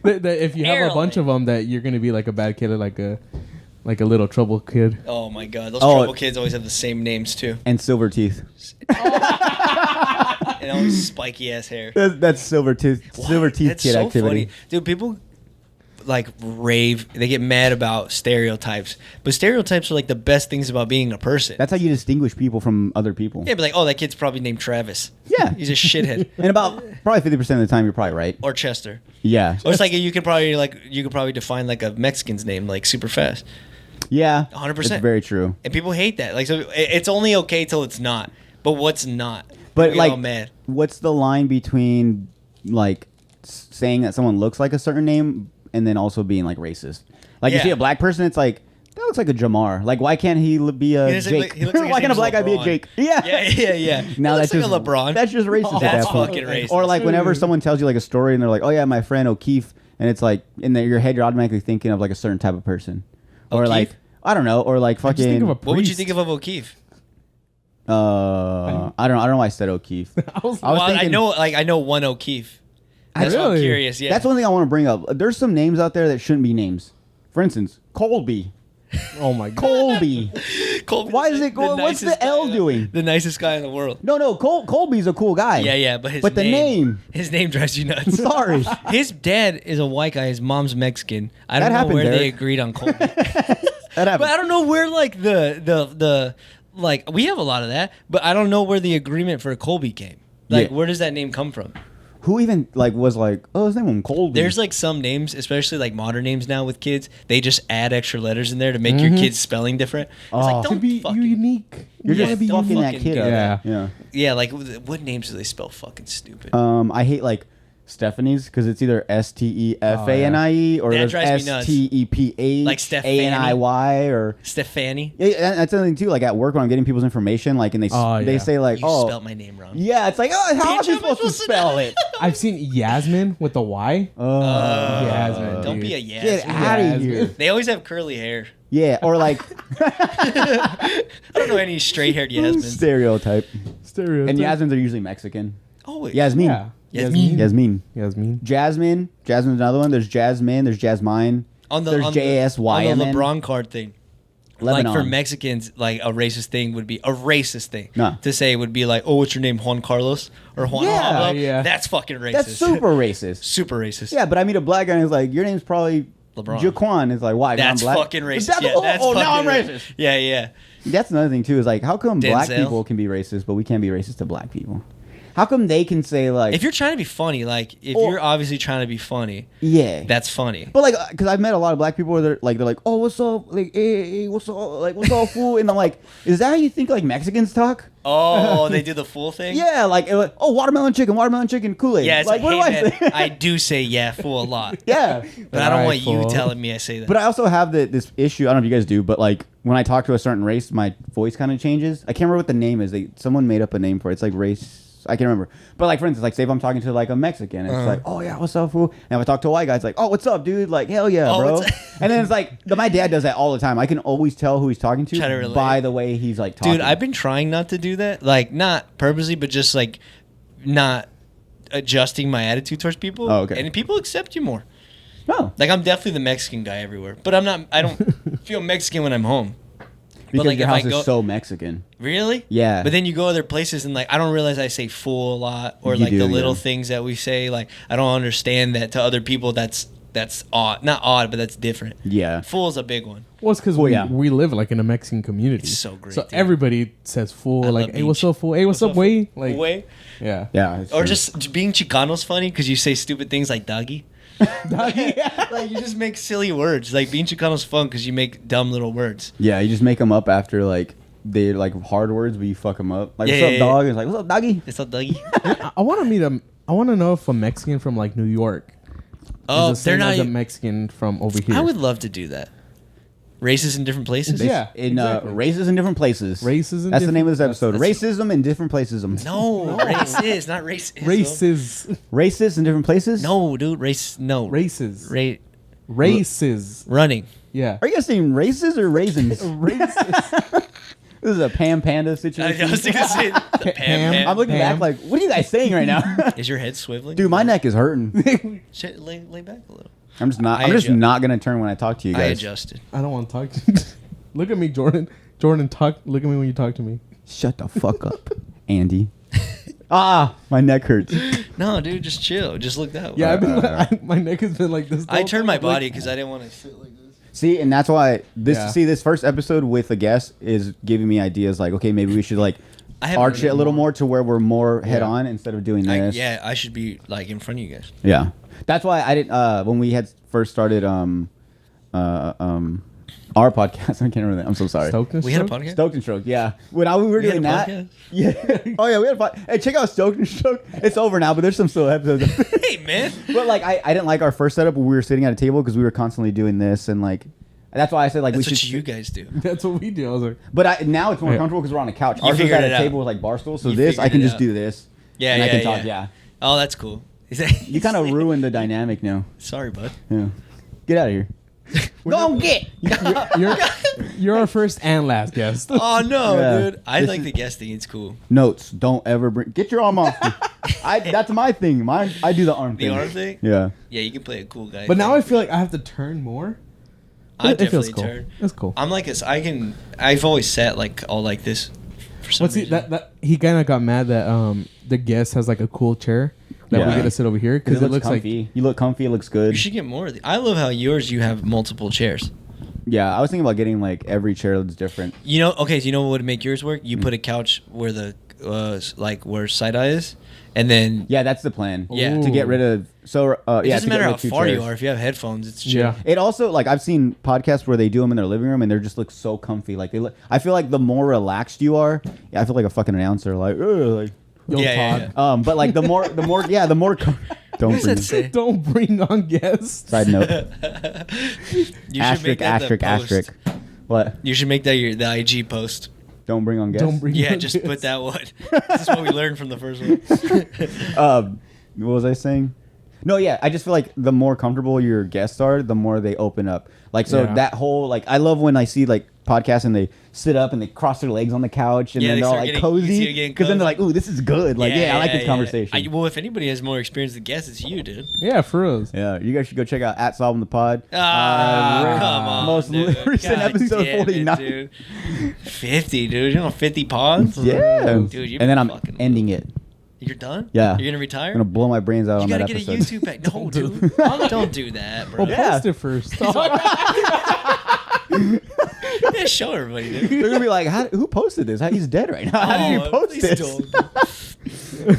that if you have a bunch of them, that you're gonna be like a bad kid or like a little trouble kid. Oh my god, those trouble kids always have the same names too. And silver teeth. And always spiky ass hair. That's silver teeth That's kid so activity. Funny. Dude, people like rave. They get mad about stereotypes, but stereotypes are like the best things about being a person. That's how you distinguish people from other people. Yeah, but like, oh, that kid's probably named Travis. Yeah. He's a shithead. And about probably 50% of the time, you're probably right. Or Chester. Yeah. Or it's like you could probably define like a Mexican's name like super fast. Yeah. 100%. It's very true. And people hate that. Like, so it's only okay till it's not. But what's not? But People get like, all mad. what's the line between like saying that someone looks like a certain name and then also being like racist? Like you see a black person, it's like that looks like a Jamar. Like why can't he be a Jake? He looks like why can't a black guy be a Jake? Yeah. Yeah. Now that's that's like just a LeBron. That's just racist. That's at that point. fucking racist. Or like whenever someone tells you like a story and they're like, oh yeah, my friend O'Keefe, and it's like in your head you're automatically thinking of like a certain type of person. Or O'Keefe? like I don't know, or like fucking. What would you think of O'Keefe? I don't know why I said O'Keefe. I know one O'Keefe. That's why I'm curious. Yeah, That's one thing I want to bring up. There's some names out there that shouldn't be names. For instance, Colby. Oh my god. Colby. Colby's Why is it? What's the L doing? The nicest guy in the world. No. Colby's a cool guy. Yeah, but the name. His name drives you nuts. Sorry. His dad is a white guy. His mom's Mexican. I don't know where they agreed on Colby. That happened. But I don't know where like the like we have a lot of that, but I don't know where the agreement for Colby came. Like where does that name come from? Who even like was like, oh, his name was Colby? There's like some names, especially like modern names now with kids, they just add extra letters in there to make your kid's spelling different. It's like, to be unique. You're just be fucking that kid up. Yeah. Yeah, like what names do they spell fucking stupid? I hate like Stephanie's because it's either Stefanie or That drives me nuts. Stepah Like Stephanie. Aniy or Stefani. Yeah, that's another thing too. Like at work when I'm getting people's information, like and they say like, You spelled my name wrong. Yeah, it's like, oh, how am I supposed to spell it? I've seen Yasmin with the Y. Yasmin. Don't dude. be a Yasmin. Get out of here. They always have curly hair. Yeah, or like I don't know any straight haired Yasmin. stereotype. And Yasmins are usually Mexican. Always. Yasmin. Yeah. Yasmin. Jasmine's another one. There's Jasmine. There's Jasmine. There's JSYM. On the LeBron card thing. Lebanon. Like for Mexicans, like a racist thing would be a racist thing. No. To say would be like, oh, what's your name, Juan Carlos or Juan Pablo? Yeah. That's fucking racist. That's super racist. Super racist. Yeah, but I meet a black guy and he's like, your name's probably LeBron. Jaquan. It's like, why? That's I'm black? fucking racist. That's, now I'm racist. Yeah. That's another thing too. Is like, how come black Denzel. people can be racist, but we can't be racist to black people? How come they can say like, If you're trying to be funny, like if you're obviously trying to be funny, yeah, that's funny. But like, because I've met a lot of black people where they're like, oh, what's up, like, hey, what's up, like, what's up, fool? And I'm like, is that how you think like Mexicans talk? Oh, they do the fool thing? Yeah, like, oh, watermelon chicken, Kool-Aid. Yeah, it's like, like, what hey, do I man, say? I do say yeah, fool a lot. Yeah, But I don't want fool. you telling me I say that. but I also have this issue. I don't know if you guys do, but like when I talk to a certain race, my voice kind of changes. I can't remember what the name is. Someone made up a name for it. It's like race. I can't remember. But like for instance, like say if I'm talking to like a Mexican, it's like, oh yeah, what's up, fool? And if I talk to a white guy, it's like, oh, what's up, dude? Like, hell yeah, bro. And then it's like, my dad does that all the time. I can always tell who he's talking to by the way he's like talking. Dude, I've been trying not to do that. Like, not purposely, but just like not adjusting my attitude towards people. Oh, okay. And people accept you more. No. Like, I'm definitely the Mexican guy everywhere. But I don't feel Mexican when I'm home. Because like your if house I go, is so Mexican. really? Yeah. But then you go other places and like I don't realize I say fool a lot or You like do, the little yeah. things that we say. Like I don't understand that to other people. That's odd, not odd, but that's different. Yeah. Fool's a big one. Well, it's because we live like in a Mexican community. It's so great, So dude. everybody says fool. I Like, love hey, what's being up, fool? Hey, what's up, way? Like, Way. yeah. Yeah. it's Or true. just being Chicano's funny because you say stupid things like doggy. Like you just make silly words. Like being Chicano's fun because you make dumb little words. Yeah, you just make them up after like they're like hard words, but you fuck them up. Like, what's up, dog? It's like, what's up, doggy? It's not doggy. I want to meet a. I want to know if a Mexican from like New York Oh, is the they're same not. as a Mexican from over here. I would love to do that. Races in different places. Yeah. In exactly. races in different places. Races in That's the name of this different- episode. Racism in different places. No, races, not racism. Races. Racist in different places. No, dude, race. No, Races. Races. running. Yeah. Are you guys saying races or raisins? Races. This is a Pam Panda I situation. was gonna say the Pam. I'm looking Pam. back like, what are you guys saying right now? Is your head swiveling? Dude, my neck is hurting. Shit, lay back a little. I'm just not. I I'm just adjust. not gonna turn when I talk to you I guys. adjusted. I don't want to talk to you. Look at me, Jordan. Jordan, talk. Look at me when you talk to me. Shut the fuck up, Andy. My neck hurts. No, dude, just chill. Just look that way. Yeah, I've been. Alright. My neck has been like this. the I whole turned time. my Like, body because I didn't want to sit like this. See, and that's why this. Yeah. See, this first episode with a guest is giving me ideas. Like, okay, maybe we should like I haven't arch it a little more to where we're more head Yeah. on instead of doing this. Yeah, I should be like in front of you guys. Yeah. That's why I didn't. When we had first started our podcast, I can't remember that. I'm so sorry. Stoked and We had a Stroke? podcast. Stoked and Stroke, yeah. When we were We had doing a that, podcast? yeah. Oh yeah, we had a podcast. Hey, check out Stoked and Stroke. It's over now, but there's some still episodes. Hey, man. But like, I didn't like our first setup. Where we were sitting at a table because we were constantly doing this, and like, that's why I said like That's we what should. you guys do. That's what we do. I was like, But now it's more Yeah. comfortable because we're on a couch. You Ours was figured at it a out. table with like bar stools, so You this I figured can it just out. do this. Yeah, and yeah, I can yeah. talk. Yeah. Oh, that's cool. Is that You kind of ruined the dynamic now. Sorry, bud. Yeah. Get out of here. Go get. you're our first and last guest. Oh no, Yeah. dude. I This like is- the guesting. It's cool. Notes. Don't ever bring. Get your arm off. That's my thing. I do the arm The thing. arm thing. Yeah. Yeah, you can play a cool guy. But now I thing. feel like I have to turn more. I It feels definitely cool. turn. It's cool. I'm like this. I've always sat like all like this. For some What's he? reason. That he kind of got mad that the guest has like a cool chair that we Yeah. get to sit over here because it looks like comfy. You look comfy. It looks good. You should get more. I love how you have multiple chairs. Yeah. I was thinking about getting like every chair that's different. You know, okay, so you know what would make yours work? You put a couch where the like where side eye is, and then Yeah, that's the plan. Yeah. To get rid of. So it yeah. doesn't to get matter rid how of two far chairs. you are. If you have headphones, it's chill. yeah. It also like I've seen podcasts where they do them in their living room and they just look so comfy. Like they look. I feel like the more relaxed you are, I feel like a fucking announcer. Like, like. Yo, Yeah, Todd. But like the more don't What does bring. that say? Don't bring on guests. Side note. You should make Asterisk. that the Asterisk. post. Asterisk. What? You should make that the IG post. Don't bring on guests. Don't bring. Yeah, on just guests. put that one. This is what we learned from the first one. What was I saying? No, yeah. I just feel like the more comfortable your guests are, the more they open up. Like so Yeah. that whole like I love when I see like podcasts and they sit up and they cross their legs on the couch and Yeah, then they they're all start like getting- you see cozy it getting because then they're cozy. like, ooh, this is good. Like yeah, I like this conversation. Well, if anybody has more experience than guests, it's you, dude. Yeah, for real. Yeah, you guys should go check out at Solving the Pod. Ah, come on, most dude. recent God episode damn it, 49. dude. 50, dude. You know 50 pods? Yeah, Dude, you're and then I'm fucking- ending it. You're done? Yeah. You're gonna retire? I'm gonna blow my brains out You on gotta that get a episode. YouTube back. No, dude. Don't do that, bro. Well, Yeah. post it first. Yeah, show everybody, dude. They're gonna be like, who posted this? He's dead right now. How did you post please this? don't.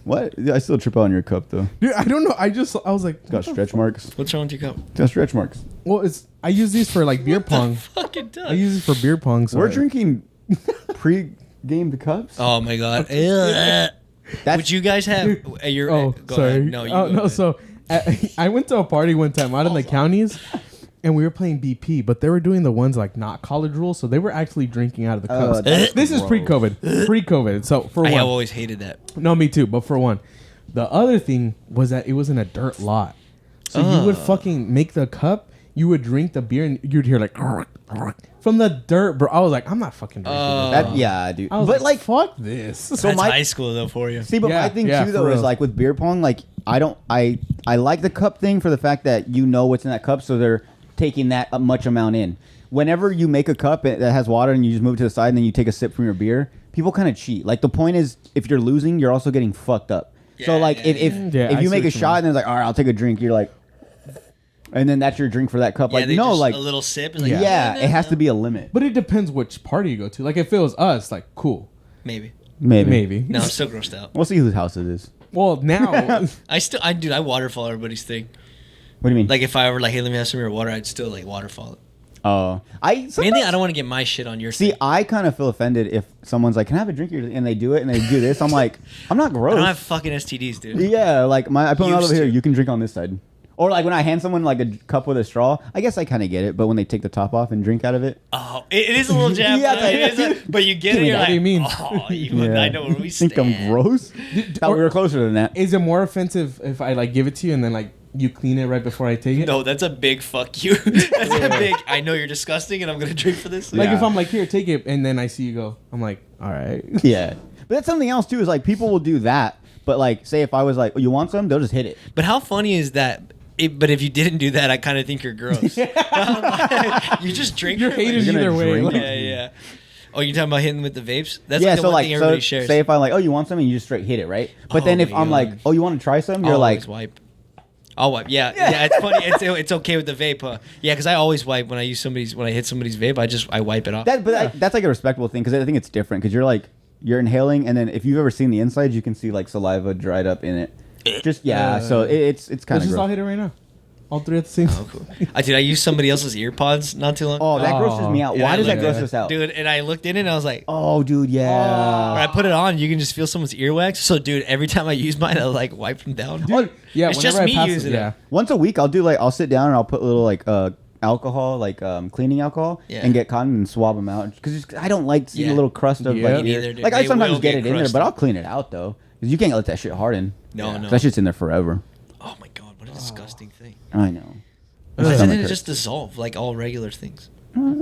What? I still trip out on your cup though. Dude, I don't know. I was like, It's got stretch marks. What's wrong with your cup? It's got stretch marks. well, I use these for like beer pong. Fucking I does. use it for beer pong. So We're drinking pre-game cups. Oh my god. Ugh. That's Would you guys have your Oh, go sorry. ahead. No, you oh, go no. ahead. So I went to a party one time out in the counties, and we were playing BP, but they were doing the ones like not college rules, so they were actually drinking out of the Oh, cups. that's This is gross. pre-COVID. Pre-COVID. So for I have one, always hated that. no, me too. But for one, the other thing was that it was in a dirt lot, so you would fucking make the cup. You would drink the beer, and you'd hear like from the dirt, bro. I was like, I'm not fucking drinking this. that. Yeah, dude. I was But like, fuck this. so That's my high school though for you. see, but Yeah, my thing yeah, too for though is real. like with beer pong, like I like the cup thing for the fact that you know what's in that cup, so they're taking that much amount in. whenever you make a cup that has water and you just move it to the side and then you take a sip from your beer, people kind of cheat. Like the point is, if you're losing, you're also getting fucked up. So like if you make a shot and then it's like, all right, I'll take a drink, you're like, and then that's your drink for that cup. Yeah, like no, like a little sip. Is like, yeah, it has to be a limit. But it depends which party you go to. Like if it was us, like cool, maybe. Maybe. No, I'm still grossed out. We'll see whose house it is. Well, now I waterfall everybody's thing. What do you mean? Like if I were like, hey, let me have some of your water, I'd still like waterfall it. Oh, mainly I don't want to get my shit on your. See, thing. I kind of feel offended if someone's like, "Can I have a drink?" And they do it, and they do this. I'm like, I'm not gross. I don't have fucking STDs, dude. Yeah, like I put them out over here. to. You can drink on this side. Or like when I hand someone like a cup with a straw, I guess I kind of get it. But when they take the top off and drink out of it, oh, it is a little jab. But you get it. You're like, what do you mean? Oh, I know where we stand. think I'm gross. Thought we were closer than that. is it more offensive if I like give it to you and then like you clean it right before I take it? No, that's a big fuck you. That's a big. I know you're disgusting, and I'm gonna drink for this. Like if I'm like, here, take it, and then I see you go, I'm like, all right. Yeah, but that's something else too. Is like people will do that, but like say if I was like, oh, you want some? They'll just hit it. But how funny is that? But if you didn't do that, I kind of think you're gross. You just drink. You're hated either way. Drink. Yeah. Oh, you're talking about hitting with the vapes? That's Yeah, like the so one like thing everybody so shares. say if I'm like, oh, you want some, and you just straight hit it, right? But Oh then if my I'm like, God. oh, you want to try some? You're always like, wipe. I'll wipe. Yeah. It's funny. It's okay with the vape. Yeah, because I always wipe when I hit somebody's vape. I wipe it off. That's like a respectable thing because I think it's different because you're inhaling, and then if you've ever seen the insides, you can see like saliva dried up in it. Just so it's kind Let's of just all gross. hit it right now. All three at the same time. Oh, cool. I used somebody else's ear pods not too long. Oh, that grosses me out. And Why I does that looked gross at us out? Dude, and I looked in it and I was like, Oh, dude, yeah. Or I put it on, you can just feel someone's earwax. So, dude, every time I use mine, I like wipe them down. Dude, yeah, it's just whenever me I pass using it. Yeah. Once a week, I'll sit down and I'll put a little like alcohol, like cleaning alcohol, and get cotton and swab them out because I don't like seeing a little crust of like neither, dude. like I They sometimes will get get it in there, but crusty. I'll clean it out though because you can't let that shit harden. No. That shit's in there forever. Oh, my God. What a disgusting thing. I know. Doesn't it just dissolve like all regular things? I don't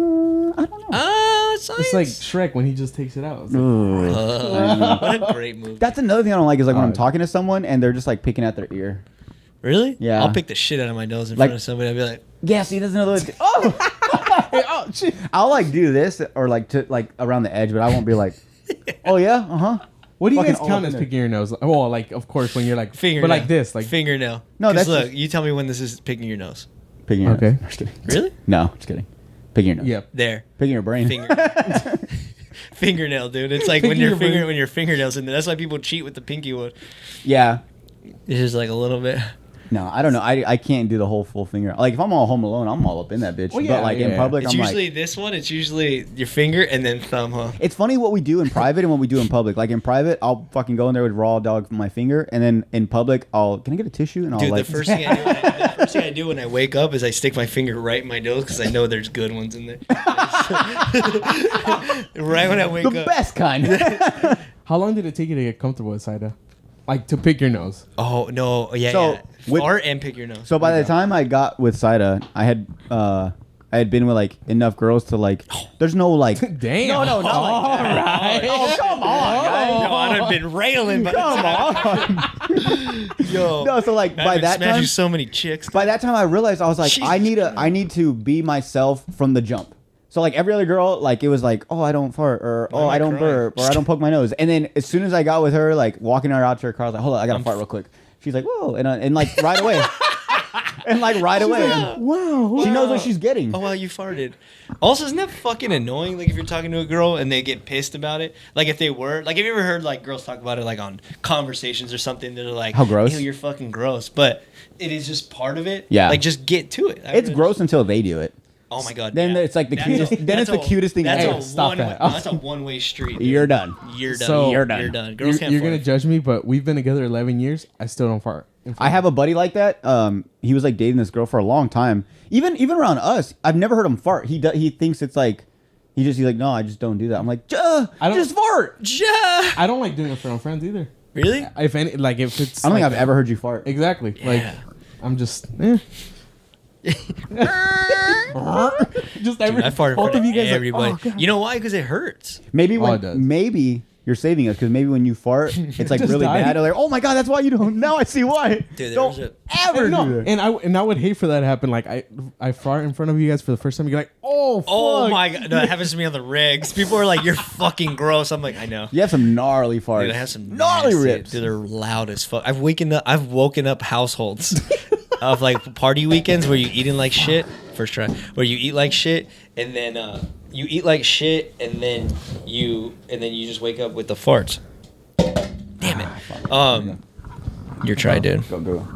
know. Science. It's like Shrek when he just takes it out. It's like, What a great movie. That's another thing I don't like is like when I'm talking to someone and they're just like picking at their ear. Really? Yeah. I'll pick the shit out of my nose in Like- front of somebody. I'll be like, Yeah, see, there's another. Oh, shit. I'll like do this or like to like around the edge, but I won't be like, oh yeah, what do you Fucking guys all count up as in picking your nose? Well, like of course when you're like fingernail. but like this, like fingernail. No, 'Cause that's look. just- You tell me when this is picking your nose. Picking your Okay. nose. Just kidding. Really? No, just kidding. Picking your nose. Yep. There. Picking your brain. Fingernail, dude. It's like when Picking your your brain. when your fingernails in there. That's why people cheat with the pinky one. Yeah. It's just like a little bit. No, I don't know. I can't do the whole full finger. Like if I'm all home alone, I'm all up in that bitch. Well, yeah, but like in yeah. public, It's I'm usually like. this one. It's usually your finger and then thumb, huh? It's funny what we do in private and what we do in public. Like in private, I'll fucking go in there with raw dog from my finger, and then in public, can I get a tissue? And I'll Dude, like. the first thing I do when I wake up is I stick my finger right in my nose because I know there's good ones in there. Right when I wake the up. best kind. how long did it take you to get comfortable with Saida? Like to pick your nose. Oh no! Yeah, So, yeah. with- Fart and pick your nose. So by the time I got with Saida, I had been with like enough girls to like. There's no like. Damn. No, not like All that. right. Oh come on, guys. Yo, I've been railing, but Come on. yo, No, so like by that smashed time, you so many chicks. by that time I realized I was like, Jesus I need to be myself from the jump. So like every other girl, like it was like, oh I don't fart or Why am oh I I don't crying? burp or I don't poke my nose. And then as soon as I got with her, like walking her out to her car, I was like, hold on, I gotta fart real quick. She's like, whoa, and like right away, and like right away, Wow. she knows what she's getting. Oh wow, you farted. Also, isn't that fucking annoying? Like if you're talking to a girl and they get pissed about it. Like if they were, like have you ever heard like girls talk about it like on conversations or something? They're like, How gross? Ew, you're fucking gross. But it is just part of it. Yeah. Like just get to it. It's gross until they do it. Oh my god. Then yeah. it's like the That's cutest. Then it's the cutest thing That's ever. a Stop one. that. That's a one-way street. dude. You're done. You're done. So- You're done. You're done. Girls can't You're fart. gonna judge me, but we've been together 11 years. I still don't fart. I have a buddy like that. He was like dating this girl for a long time. Even around us, I've never heard him fart. He thinks it's like he's like, no, I just don't do that. I'm like, I don't- just fart. Yeah. I don't like doing it for my friends either. Really? If any, like if it's. I don't like, think I've ever heard you fart. Exactly. Yeah. Like I'm just. Just every. Dude, I farted both for of you guys. everybody. Like, oh, God. You know why? Because it hurts. Maybe Oh, when it does. maybe you're saving us because maybe when you fart, it's like really bad. They're like, oh my god, that's why you don't. Now I see why. Dude, don't ever do that. And I would hate for that to happen. Like I fart in front of you guys for the first time. You're like, oh, fuck. Oh my god, no, that happens to me on the regs. People are like, you're fucking gross. I'm like, I know. You have some gnarly farts. Dude, I have some gnarly rips. Dude, they're loud as fuck. I've woken up households of like party weekends where you eating like shit. First try. Where you eat like shit and then you eat like shit and then you just wake up with the farts. Damn it. Your try, dude. Go.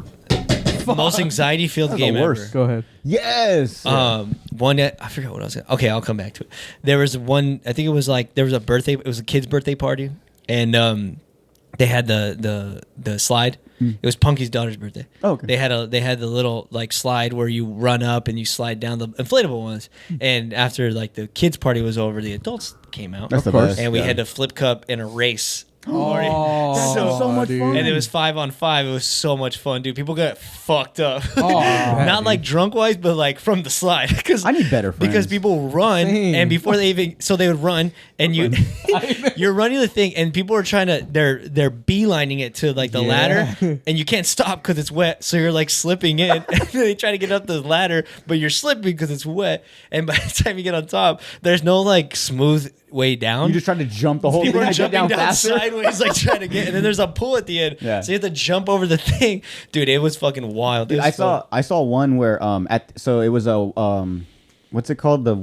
Most anxiety filled game ever. Go ahead. Yes. One I forgot what I was gonna. Okay, I'll come back to it. There was one. I think it was like there was a birthday. It was a kid's birthday party, and they had the slide. It was Punky's daughter's birthday. Oh, okay. They had the little like slide where you run up and you slide down, the inflatable ones. And after like the kids' party was over, the adults came out. That's the best. And we had a flip cup and a race. Oh, that's so much fun. And it was 5-on-5. It was so much fun, dude. People got fucked up. Oh, not like drunk wise, but like from the slide. Because I need better friends. Because people run, and before they even, so they would run, and you're running the thing, and people are trying to, they're beelining it to like the ladder, and you can't stop because it's wet. So you're like slipping in, and they try to get up the ladder, but you're slipping because it's wet. And by the time you get on top, there's no like smooth way down. You just try to jump the whole People thing. are jumping down faster. sideways, like trying to get, and then there's a pull at the end, so you have to jump over the thing, dude. It was fucking wild. Dude, I saw one where so it was a what's it called, the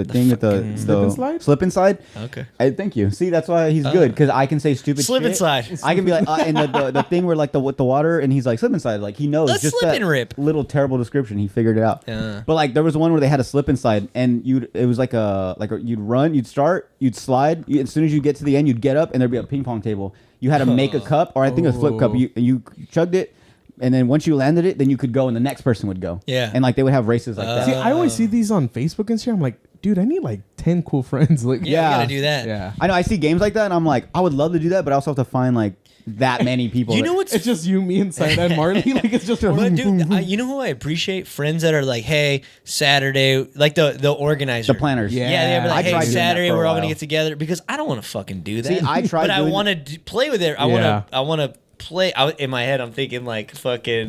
thing with the slip and slide. Okay. Thank you. See, that's why he's good, because I can say stupid slip shit. and slide. I can be like, and the thing where like with the water, and he's like slip and slide, like he knows. Let's just slip that and rip. little terrible description. He figured it out. Yeah. But like there was one where they had a slip and slide, and it was like you'd run, you'd start, you'd slide. As soon as you get to the end, you'd get up, and there'd be a ping pong table. You had to make a cup, or I think it was flip cup. You chugged it. And then once you landed it, then you could go, and the next person would go. Yeah. And like they would have races like that. See, I always see these on Facebook and shit. I'm like, dude, I need like 10 cool friends. Like, Yeah, you gotta do that. Yeah. I know. I see games like that, and I'm like, I would love to do that, but I also have to find like that many people. You know what's It's just you, me, and Saida and Marley. Like it's just. But dude, you know who I appreciate? Friends that are like, hey, Saturday, like the organizer, the planners. Yeah, they're like, I tried hey, doing Saturday that for a we're all while. gonna get together, because I don't want to fucking do that. See, I tried, but I want to play with it. I want to play. In my head, I'm thinking like fucking.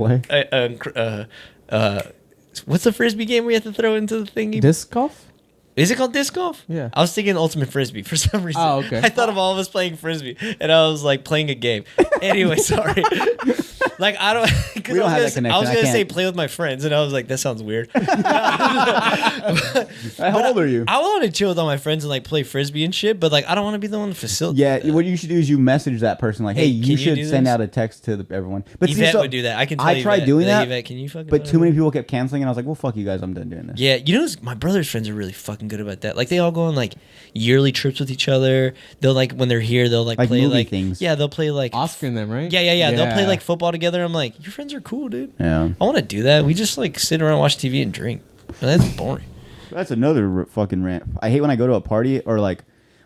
What's the frisbee game we have to throw into the thing? Disc golf? Is it called disc golf? Yeah. I was thinking ultimate frisbee for some reason. Oh, okay. I thought of all of us playing frisbee, and I was like playing a game. Anyway, sorry. Like I don't. We don't have that connection. I was gonna say play with my friends, and I was like, that sounds weird. How old are you? I want to chill with all my friends and like play frisbee and shit, but like I don't want to be the one to facilitate. Yeah, that. what you should do is you message that person like, hey, you should send out a text to everyone. But Yvette would do that. I can tell I tried doing that. Yvette, can you fucking? But too many people kept canceling, and I was like, well, fuck you guys, I'm done doing this. Yeah, you know, my brother's friends are really fucking good about that. Like they all go on like yearly trips with each other. They'll like when they're here, they'll like play movie like things. Yeah, they'll play like Oscar and them, right? Yeah. They'll play like football together. I'm like, your friends are cool, dude. Yeah. I want to do that. We just like sit around, watch TV, and drink. That's boring. That's another fucking rant. I hate when I go to a party or like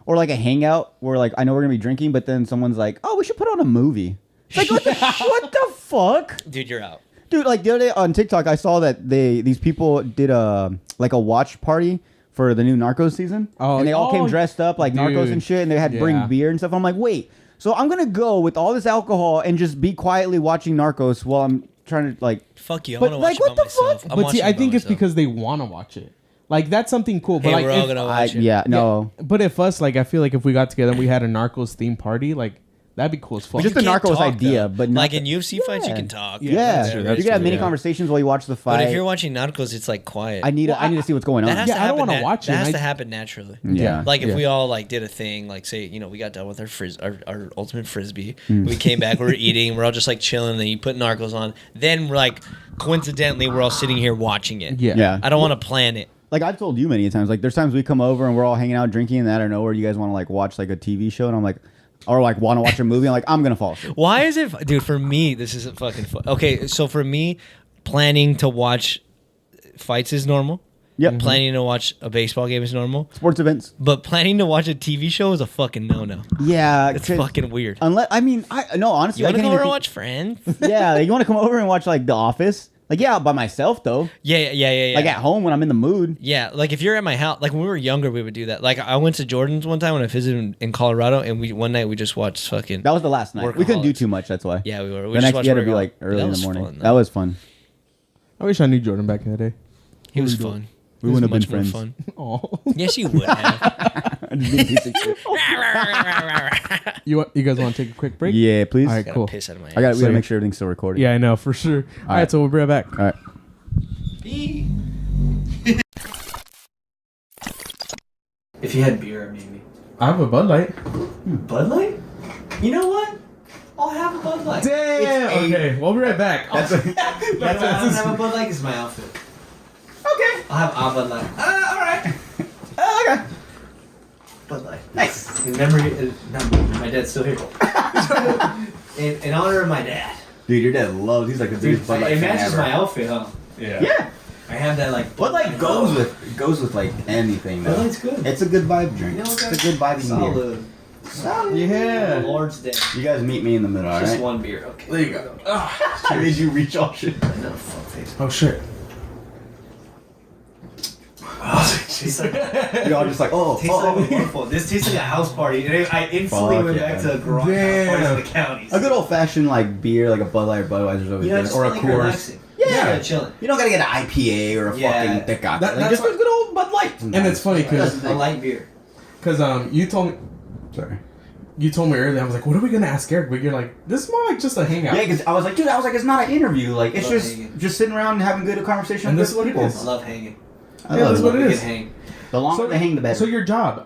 a hangout where like I know we're gonna be drinking, but then someone's like, "Oh, we should put on a movie." It's like, what the fuck, Dude, you're out. dude? Like the other day on TikTok, I saw that these people did a watch party for the new Narcos season, and they all came dressed up like Narcos and shit, and they had to bring beer and stuff. I'm like, wait, so I'm gonna go with all this alcohol and just be quietly watching Narcos while I'm trying to like. Fuck you. I But, want to like, watch it what by the fuck? myself. I'm But see, watching I it by think it's myself. because they want to watch it. Like that's something cool. But Hey, like, we're all gonna watch it. Yeah, no. But if us, like, I feel like if we got together and we had a Narcos themed party, like that'd be cool as fuck. Just the You can't Narcos talk, idea, though. but not like in UFC fights, you can talk. Yeah, that's true, you that's can have true, many yeah. conversations while you watch the fight. But if you're watching Narcos, it's like quiet. I need to see what's going that on. has to I don't happen wanna nat- watch it. That has I- to happen naturally. Yeah. Like if Yeah. we all like did a thing, like say, you know, we got done with our ultimate frisbee. We came back, we were eating, we're all just like chilling, and then you put Narcos on. Then we're like coincidentally we're all sitting here watching it. Yeah. I don't want to plan it. Like I've told you many times, like there's times we come over and we're all hanging out drinking, and out of nowhere you guys want to like watch like a TV show, and I'm like, or like want to watch a movie. I'm like, I'm gonna fall asleep. Why is it, dude? For me, this isn't fucking fun. Okay, so for me, planning to watch fights is normal. Yep. Planning to watch a baseball game is normal. Sports events. But planning to watch a TV show is a fucking no-no. Yeah, It's fucking weird. Unless I mean, I no honestly, You want I to can't go over even and watch Friends? yeah, like, you want to come over and watch like The Office. Like, yeah, by myself, though. Yeah. Like, at home when I'm in the mood. Yeah, like if you're at my house, like when we were younger, we would do that. Like I went to Jordan's one time when I visited in Colorado, and one night we just watched fucking. That was the last night. We couldn't do too much, that's why. Yeah, we were. The next you had to be like early in the morning. That was fun. I wish I knew Jordan back in the day. He was fun. We wouldn't have been friends. Fun. Oh. Yes, you would have. You guys want to take a quick break? Yeah, please. All right, cool. Piss out of my We gotta make sure everything's still recorded. Yeah, I know for sure. All right, so we'll be right back. All right. If you had beer, maybe. I have a Bud Light. Bud Light? You know what? I'll have a Bud Light. Damn. Okay, we'll be right back. I don't have a Bud Light because my outfit. Okay. I'll have a Bud Light. All right. Okay. Bud Light. Nice. In memory, my dad's still here. in honor of my dad. Dude, your dad loves. He's like the biggest Bud Light It fan matches ever. my outfit, huh? Yeah. I have that like. Bud Light goes with like anything. Bud Though. Light's good. It's a good vibe drink. You know what, it's a good vibing beer. Solid. Yeah. The Lord's Day. You guys meet me in the middle, Just alright? one beer. Okay. There you go. I made you reach all shit. No, fuck face. Oh shit. Tastes like, You're all just like, tastes like wonderful. This tastes like a house party. And I instantly Fuck went yeah. back to the garage house parties in the counties. A good old fashioned like beer, like a Bud Light or Budweiser's always You know, good, just or a like Coors. relaxing. Yeah, chilling. You don't gotta get an IPA or a Yeah. fucking thick cocktail. That's Just a what- good old Bud Light. And it's funny because A light beer. you told me Sorry. earlier. I was like, what are we gonna ask Eric? But you're like, this is more like just a hangout. Yeah, because I was like, dude, it's not an interview. Like, it's Love just hanging. sitting around and having good conversation And with this is what it people. is. I love hanging. I Yeah, love that's what it We is. can hang. The longer they hang, the better. So your job.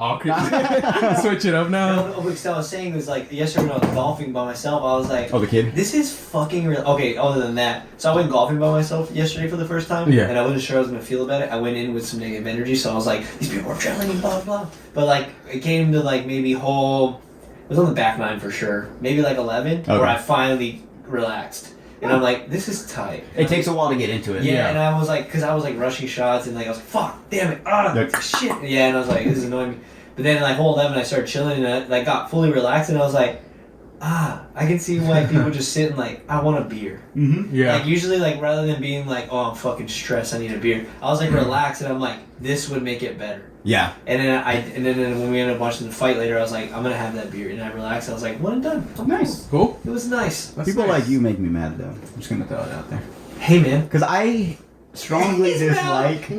Switch it up now. No, what I was saying was like yesterday when I was golfing by myself, I was like, Oh, the kid? this is fucking real. Okay, other than that, so I went golfing by myself yesterday for the first time, Yeah. and I wasn't sure I was gonna feel about it. I went in with some negative energy, so I was like, these people are drilling and blah blah. But like, it came to like maybe hole. It was on the back nine for sure, maybe like 11, Okay. where I finally relaxed, and I'm like, this is tight. It takes a while to get into it. Yeah, and I was like, because I was like rushing shots, and like I was like, fuck, damn it, shit. Yeah, and I was like, this is annoying me. But then like hole 11, I started chilling, and I like got fully relaxed, and I was like, I can see why people just sit and like, I want a beer. Mm-hmm. Yeah. Like usually, like rather than being like, oh, I'm fucking stressed, I need a beer. I was like relaxed, and I'm like, this would make it better. Yeah. And then when we ended up watching the fight later, I was like, I'm gonna have that beer, and I relaxed. I was like, one and done. Nice. Cool. It was nice. That's People nice. like you make me mad, though. I'm just going to throw it out there. Hey man. Because I strongly dislike...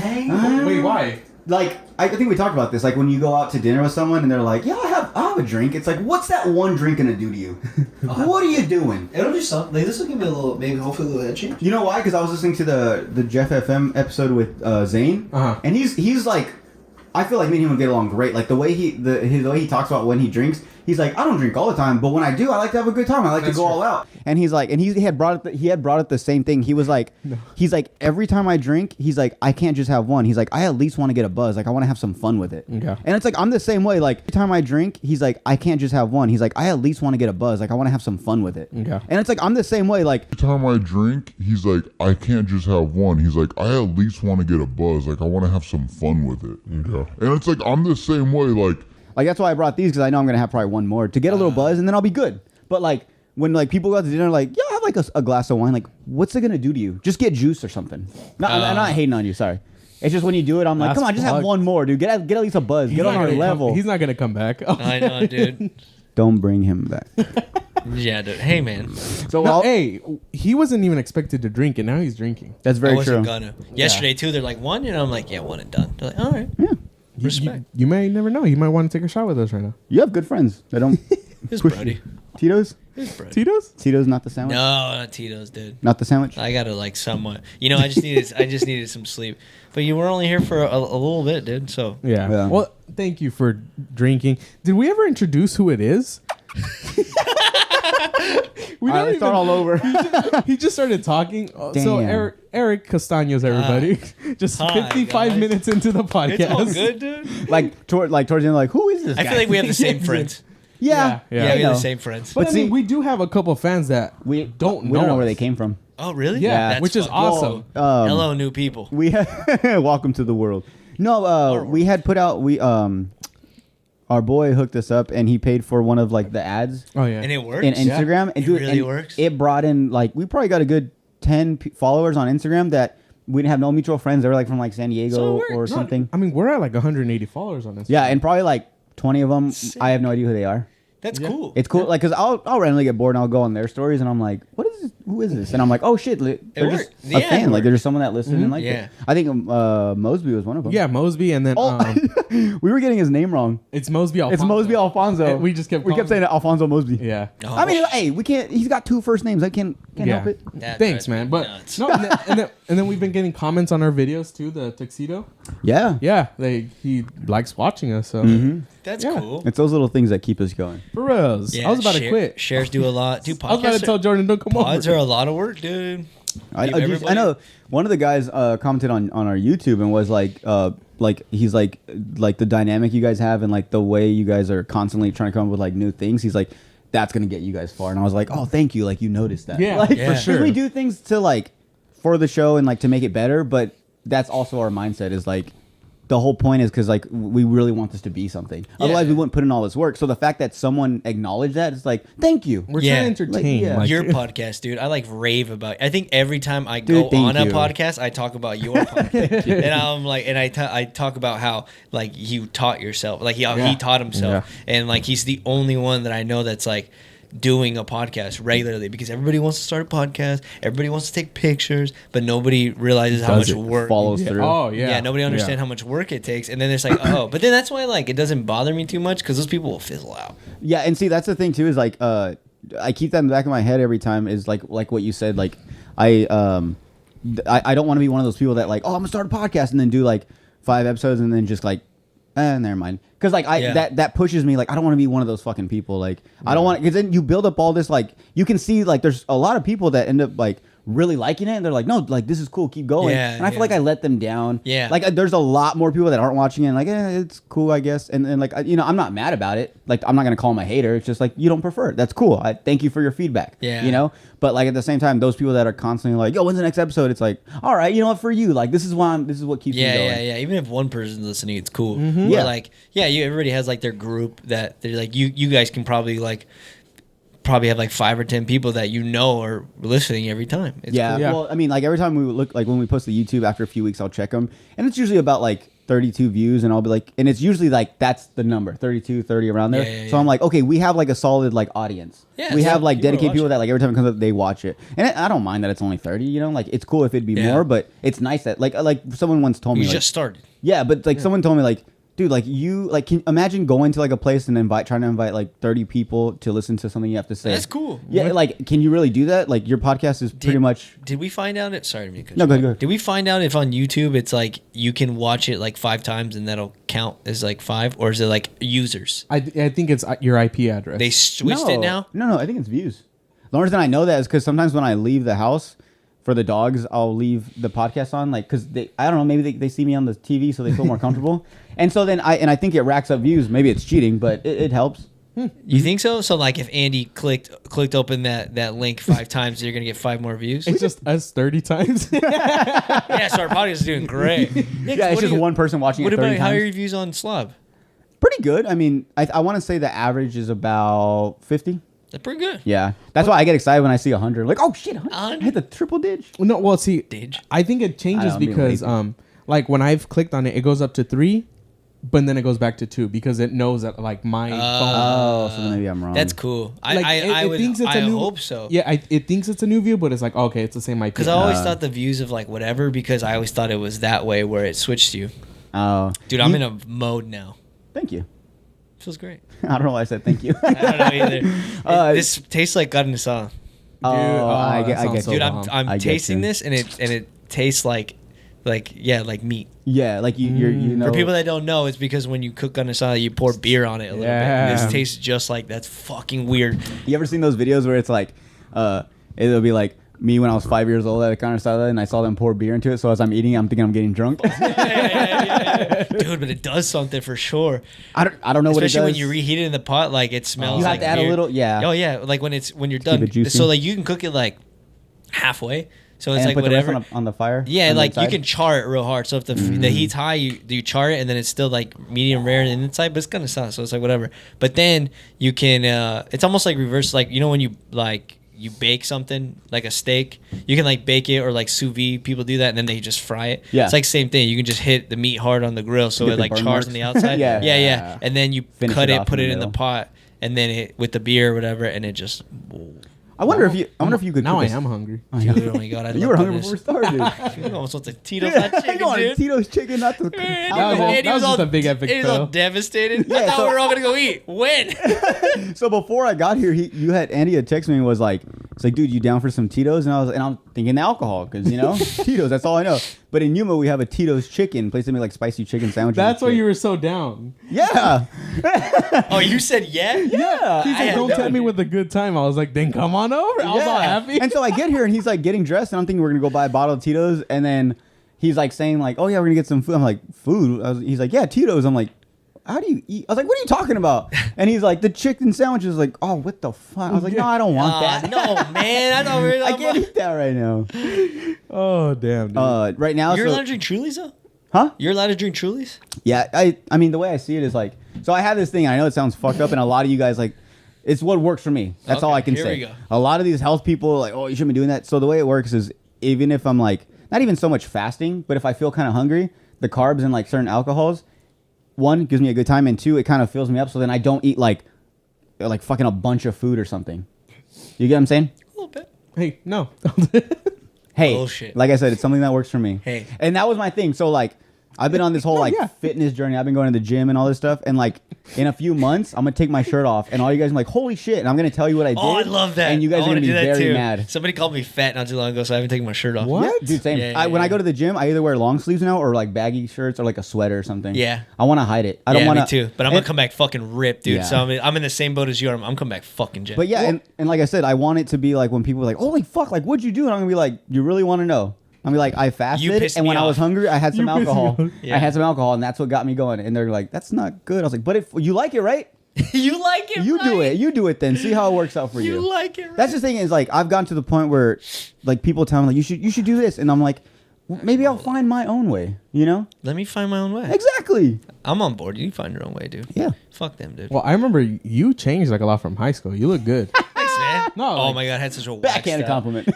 Wait, why? Like, I think we talked about this. Like, when you go out to dinner with someone and they're like, yeah, I'll have a drink. It's like, what's that one drink gonna do to you? What are you doing? It'll do something. Like, this will give me a little, maybe hopefully a little head change. You know why? Because I was listening to the Jeff FM episode with Zane, and he's like, I feel like me and him would get along great. Like the way the way he talks about when he drinks, he's like, I don't drink all the time, but when I do, I like to have a good time. I like to go all out. And he's like, and he had brought up the same thing. He was like, he's like, every time I drink, he's like, I can't just have one. He's like, I at least want to get a buzz. Like I want to have some fun with it. Okay. And it's like I'm the same way. Like every time I drink, he's like, I can't just have one. He's like, I at least want to get a buzz. Like I want to have some fun with it. Okay. And it's like I'm the same way. Like Every time I drink, he's like, I can't just have one. He's like, I at least want to get a buzz. Like, I want to have some fun with it. Okay. And it's like, I'm the same way. Like that's why I brought these because I know I'm gonna have probably one more to get a little buzz and then I'll be good. But like when like people go out to dinner, like yeah, I have like a glass of wine. Like what's it gonna do to you? Just get juice or something. I'm not hating on you. Sorry. It's just when you do it, I'm like, That's come on, just have fucked. one more, dude. Get at least a buzz. Get on our level. He's not gonna come back. I know, dude. Don't bring him back. Yeah, dude. Hey, man. So No, hey, he wasn't even expected to drink, and now he's drinking. that's I very wasn't true. gonna. Yesterday, too, they're like, one, and I'm like, yeah, one and done. They're like, all right. Yeah. Respect. You may never know. You might want to take a shot with us right now. You have good friends. They don't It's push Brody. you. Tito's? It's Brody. Tito's? Tito's, not the sandwich. No, not Tito's, dude. Not the sandwich. I gotta like somewhat. You know, I just needed some sleep. But you were only here for a little bit, dude. So Yeah. Yeah. Well, thank you for drinking. Did we ever introduce who it is? We All right, let's start all over. He just started talking. So Damn. Eric Castaños, everybody. Just Hi, 55 guys. minutes into the podcast. it's all good, dude. like towards the end, like who is this I guy? feel like we have the same friends. Yeah. Yeah. Yeah, I we have know. the same friends. But But I mean, see- we do have a couple of fans that We don't know where us. they came from. Oh, really? Yeah, That's which is fucking awesome. cool. Hello, new people. We welcome to the world. No, we had put out our boy hooked us up and he paid for one of like the ads Oh yeah. And it works. in Instagram and It really works? It brought in like we probably got a good 10 followers on Instagram that we didn't have no mutual friends. They were like from like San Diego or something. I mean, we're at like 180 followers on Instagram. Yeah, and probably like 20 of them, Sick. I have no idea who they are. That's cool. It's cool, like, because I'll randomly get bored and I'll go on their stories and I'm like, what is this? Who is this? And I'm like, oh shit, they're just a fan. Like, there's just someone that listened and liked it. I think Mosby was one of them. Yeah, Mosby, and then we were getting his name wrong. it's Mosby Alfonso. It's Mosby Alfonso. And we kept saying Alfonso Mosby. Yeah. Oh, I mean, hey, we can't. He's got 2 first names. I can't help it. that Thanks, drives man. me But nuts. no, and then we've been getting comments on our videos too. The tuxedo. Yeah, Yeah, he likes watching us. So That's Yeah. cool. it's those little things that keep us going. for reals. I was about to quit. Shares do a lot. Dude, I was about to tell podcasts Jordan, don't come pods over. are a lot of work, dude. I know one of the guys commented on our YouTube and was like he's like the dynamic you guys have and like the way you guys are constantly trying to come up with like new things. He's like, that's gonna get you guys far. And I was like, oh, thank you. Like, you noticed that. Yeah, like, for sure. 'cause we do things to like for the show and like to make it better, but that's also our mindset is like. The whole point is because like we really want this to be something. Otherwise, we wouldn't put in all this work. So the fact that someone acknowledged that, it's like, thank you. We're trying to entertain. Like, yeah. Like, Your podcast, dude. I like rave about. I think every time I go thank on a you. podcast, I talk about your podcast, and I'm like, and I talk about how like you taught yourself, like he taught himself, and like he's the only one that I know that's like doing a podcast regularly because everybody wants to start a podcast, everybody wants to take pictures, but nobody realizes how much work follows through. Oh yeah. yeah, nobody understands how much work it takes, and then it's like, oh, but then that's why like it doesn't bother me too much because those people will fizzle out. Yeah, and see that's the thing too is like I keep that in the back of my head every time is like what you said, like I don't want to be one of those people that like, oh, I'm gonna start a podcast and then do like 5 episodes and then just like never mind. Because like that pushes me. Like I don't want to be one of those fucking people. Like I don't want, because then you build up all this. Like you can see like there's a lot of people that end up like really liking it and they're like, no, like this is cool, keep going. And I feel like I let them down. Like there's a lot more people that aren't watching it and like, it's cool, I guess. And like, you know, I'm not mad about it. Like I'm not gonna call them a hater. It's just like, you don't prefer it. That's cool. I thank you for your feedback. You know. But like at the same time, those people that are constantly like, yo, when's the next episode? It's like, all right, you know what, for you, like this is what keeps me going. Yeah. Even if one person's listening, it's cool. Yeah. Like, everybody has like their group that they're like, you guys can probably have like 5 or 10 people that you know are listening every time. It's cool. Well, I mean, like every time we look, like when we post the YouTube, after a few weeks, I'll check them, and it's usually about like 32 views, and I'll be like, and it's usually like that's the number, 32, 30 around there. So I'm like, okay, we have like a solid like audience. We have like dedicated people that like every time it comes up, they watch it, and I don't mind that it's only 30. You know, like it's cool if it'd be more, but it's nice that like someone once told me, you like, just started. Yeah, but like someone told me like, dude, like you like can imagine going to like a place and trying to invite like 30 people to listen to something you have to say. That's cool. Yeah, like can you really do that? Like your podcast is pretty much. Did we find out it? Sorry, no, go ahead. Did we find out if on YouTube it's like you can watch it like 5 times and that'll count as like 5, or is it like users? I think it's your IP address. They switched it now. No, I think it's views. The only reason I know that is because sometimes when I leave the house for the dogs, I'll leave the podcast on, like because I don't know, maybe they see me on the TV so they feel more comfortable. And so then I think it racks up views. Maybe it's cheating, but it helps. You think so? So like if Andy clicked open that link 5 times, you're gonna get 5 more views. It's just us 30 times. Yeah, so our podcast is doing great. Yeah, it's just one person watching it 30 times. What about higher reviews on Slob? Pretty good. I mean, I want to say the average is about 50. That's pretty good. Yeah, that's why I get excited when I see 100. Like, oh shit, 100. I hit the triple dig. No, well, see, I think it changes because like when I've clicked on it, it goes up to 3. But then it goes back to 2 because it knows that like my phone. Oh, so maybe I'm wrong. That's cool. Like, I hope so. Yeah, it thinks it's a new view, but it's like, okay, it's the same IP. Because I always thought the views of like whatever, because I always thought it was that way where it switched you. Oh, dude, I'm in a mode now. Thank you. Feels great. I don't know why I said thank you. I don't know either. This tastes like carne asada. I get. Dude, I'm tasting this and it tastes like meat. Yeah, like you know. For people that don't know, it's because when you cook carne asada, you pour beer on it a little bit. And this tastes just like that's fucking weird. You ever seen those videos where it's like, it'll be like me when I was 5 years old at a carne asada and I saw them pour beer into it. So as I'm eating, I'm thinking I'm getting drunk. Yeah. Dude, but it does something for sure. I don't know what it does. Especially when you reheat it in the pot, like it smells. You have like to add beer. a little, yeah. Oh yeah, like when you're done. So like you can cook it like halfway. So it's and like put whatever the rest on the fire. Yeah, like you can char it real hard. So if the heat's high, you char it, and then it's still like medium rare in the inside, but it's kind of soft. So it's like whatever. But then you can. It's almost like reverse. Like you know when you like you bake something like a steak, you can like bake it or like sous vide. People do that and then they just fry it. Yeah. It's like same thing. You can just hit the meat hard on the grill so it like chars on the outside. yeah. And then you cut it, put it in the pot, and then it with the beer or whatever, and it just. I wonder if you could. Now I am hungry. Dude, oh my god, you were hungry before we started. You almost want the Tito's hot chicken, you dude. Tito's chicken, not the. That was just a big epic He was all devastated. Yeah, I thought we were all gonna go eat. When? So before I got here, Andy had texted me and was like, "It's like, dude, you down for some Tito's?" And I'm thinking alcohol because Tito's. That's all I know. But in Yuma, we have a Tito's chicken place. They make like spicy chicken sandwiches. That's why you were so down. Yeah. Oh, you said yeah? Yeah. He said, "Don't tempt me with a good time." I was like, "Then come on over." I was all happy. And so I get here and he's like getting dressed, and I'm thinking we're gonna go buy a bottle of Tito's, and then he's like saying like, "Oh yeah, we're gonna get some food." I'm like, "Food?" He's like, "Yeah, Tito's." I'm like, "How do you eat?" I was like, "What are you talking about?" And he's like, "The chicken sandwiches." Like, "Oh, what the fuck?" I was like, "No, I don't want that." No, man, I thought we were. I can't eat that right now. Oh damn, dude. Right now, You're allowed to drink Trulies though? Huh? You're allowed to drink Trulies? Yeah, I mean the way I see it is like, so I have this thing. I know it sounds fucked up, and a lot of you guys like, it's what works for me. That's all I can here say. we go. A lot of these health people are like, "Oh, you shouldn't be doing that." So the way it works is, even if I'm like, not even so much fasting, but if I feel kind of hungry, the carbs and like certain alcohols, one, gives me a good time, and two, it kind of fills me up. So then I don't eat like fucking a bunch of food or something. You get what I'm saying? A little bit. Hey, no. Hey, Bullshit. like I said, it's something that works for me. Hey. And that was my thing. So like, I've been on this whole fitness journey. I've been going to the gym and all this stuff. And like, in a few months, I'm gonna take my shirt off, and all you guys are like, "Holy shit!" And I'm gonna tell you what I did. Oh, I love that. And you guys are gonna be very mad. Somebody called me fat not too long ago, so I haven't taken my shirt off. What? Yeah, dude, same. Yeah, When I go to the gym, I either wear long sleeves now or like baggy shirts or like a sweater or something. Yeah. I want to hide it. I don't want me too. But I'm gonna come back fucking ripped, dude. Yeah. So I'm in the same boat as you are. I'm coming back fucking jacked. But yeah, and like I said, I want it to be like when people are like, "Holy fuck, like what'd you do?" And I'm gonna be like, "You really want to know?" I'm gonna be like, "I fasted, pissed and me when I was off. hungry, I had some alcohol. Yeah. I had some alcohol, and that's what got me going." And they're like, "That's not good." I was like, "But if you like it, right? you like it, You right? do it. You do it. Then see how it works out for you." You like it, right? That's the thing is like I've gotten to the point where like people tell me like you should do this, and I'm like, well, maybe I'll find my own way. You know? Let me find my own way. Exactly. I'm on board. You find your own way, dude. Yeah. Fuck them, dude. Well, I remember you changed like a lot from high school. You look good. Thanks, man. No, Oh like- my god, I had such a Backhanded compliment.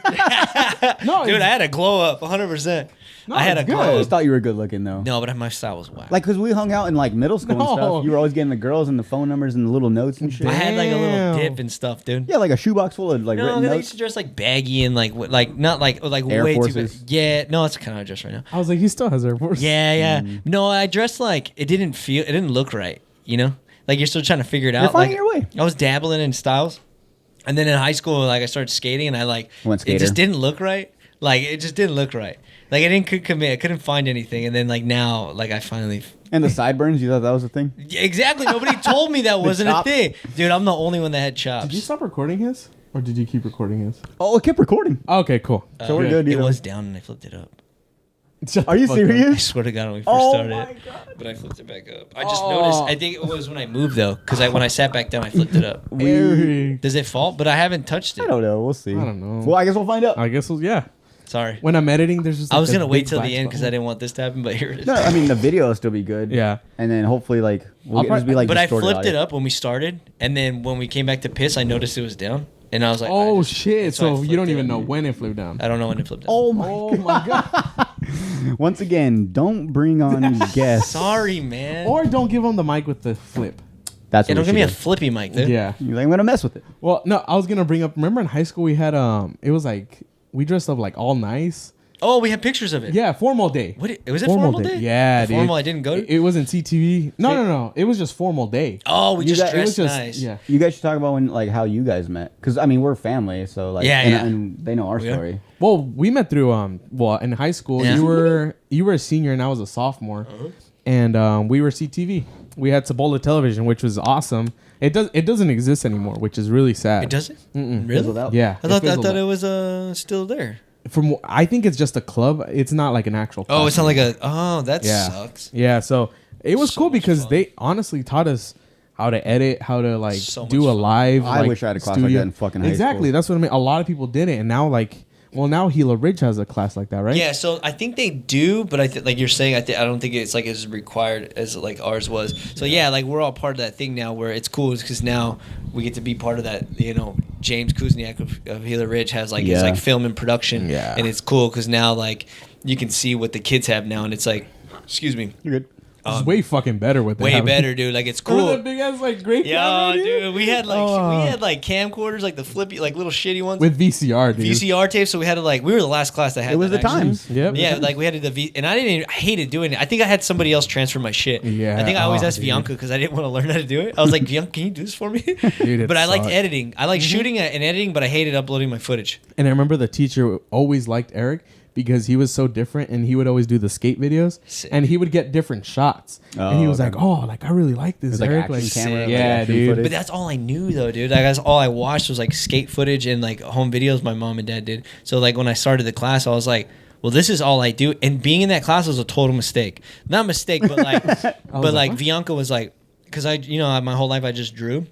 No, Dude, I had a glow up, 100%. No, I had a it's I glow always up. thought you were good looking though. No, but my style was whack. Like, cause we hung out in like middle school and No. stuff. You were always getting the girls and the phone numbers and the little notes and shit. I had like a little Damn. dip and stuff, dude. Yeah, like a shoebox full of like No, written they used notes. to dress like baggy and like not like Air way Forces. too big. Yeah, no, that's kind of dress right now. I was like, he still has Air Force. Yeah. No, I dressed like it didn't look right, you know? Like you're still trying to figure it out. You're finding like, your way. I was dabbling in styles. And then in high school, like I started skating and I like Went it skater. just didn't look right. Like it just didn't look right. Like I didn't commit. I couldn't find anything. And then like now, like I finally And the sideburns, you thought that was a thing? Yeah, exactly. Nobody told me that wasn't a chops. thing. Dude, I'm the only one that had chops. Did you stop recording his? Or did you keep recording his? Oh, it kept recording. Okay, cool. So we're good. It either was way. down and I flipped it up. Are you I serious? swear to God when we first Oh started. my God. But I flipped it back up. I just noticed. I think it was when I moved though, because when I sat back down, I flipped it up. Eric. Does it fall? But I haven't touched I it. don't know. We'll see. I don't know. Well, I guess we'll find out. I guess, yeah. Sorry. When I'm editing, there's just I like, was a gonna wait big till black the end because spot. I didn't want this to happen, but here it is. No, I mean the video will still be good. Yeah. And then hopefully like we'll I'll just be like. But I distorted flipped audio. it up when we started, and then when we came back to piss, I noticed it was down, and I was like, Oh, shit. so I So you don't flipped even it. know when it flew down. I don't know when it flipped down. Oh my. Oh, my God. Once again, don't bring on guests. Sorry, man. Or don't give him the mic with the flip. That's Yeah, what don't we give me a should flippy mic, dude. Yeah. do. You're like, I'm gonna mess with it. Well, no, I was going to bring up, remember in high school we had, it was like, we dressed up like all nice. Oh, we have pictures of it. Yeah, formal day. What? Was it formal day? Yeah, dude. Formal. I didn't go to. It wasn't CTV. No. It was just formal day. Oh, we You just got- it was dressed just, nice. yeah. You guys should talk about when like how you guys met, because I mean we're family, so like Yeah, and, yeah. and they know our We are. story. Well, we met through in high school Yeah. you were a senior and I was a sophomore, and we were CTV. We had Cibola Television, which was awesome. It doesn't exist anymore, which is really sad. It doesn't. Mm-mm. Really? Fizzled out. Yeah, I thought fizzled out. it was still there. I think it's just a club. It's not like an actual. Oh, it's not platform. like a. Oh, that Yeah. sucks. Yeah, so it was So cool much because fun. they honestly taught us how to edit, how to like So much do a fun. live. I like, wish I had a class like that in fucking high Exactly, school. that's what I mean. A lot of people did it, and now like Well, now Gila Ridge has a class like that, right? Yeah, so I think they do, but like you're saying, I don't think it's like as required as like ours was. So yeah, like we're all part of that thing now, where it's cool because now we get to be part of that. You know, James Kuzniak of Gila Ridge has like his like film and production, and it's cool because now like you can see what the kids have now, and it's like, excuse me, you're good. It's way fucking better with that. Way better, dude. Like it's cool. That big ass like great camera, camera, dude. We had like camcorders, like the flippy, like little shitty ones with VCR, dude. VCR tapes. So we had to we were the last class that had. It was that, the times. Yep. Yeah, like we had to and I hated doing it. I think I had somebody else transfer my shit. Yeah. I think I always asked Bianca because I didn't want to learn how to do it. I was like, Bianca, can you do this for me? Dude, but I liked editing. I liked shooting and editing, but I hated uploading my footage. And I remember the teacher always liked Eric because he was so different, and he would always do the skate videos. Sick. And he would get different shots. And he was like, "Oh, like I really like this, Eric." Like action camera, yeah, dude. footage. But that's all I knew though, dude. Like that's all I watched was like skate footage and like home videos my mom and dad did. So like when I started the class, I was like, well, this is all I do. And being in that class was a total mistake. Not a mistake, but like, Bianca was like, because my whole life I just drew.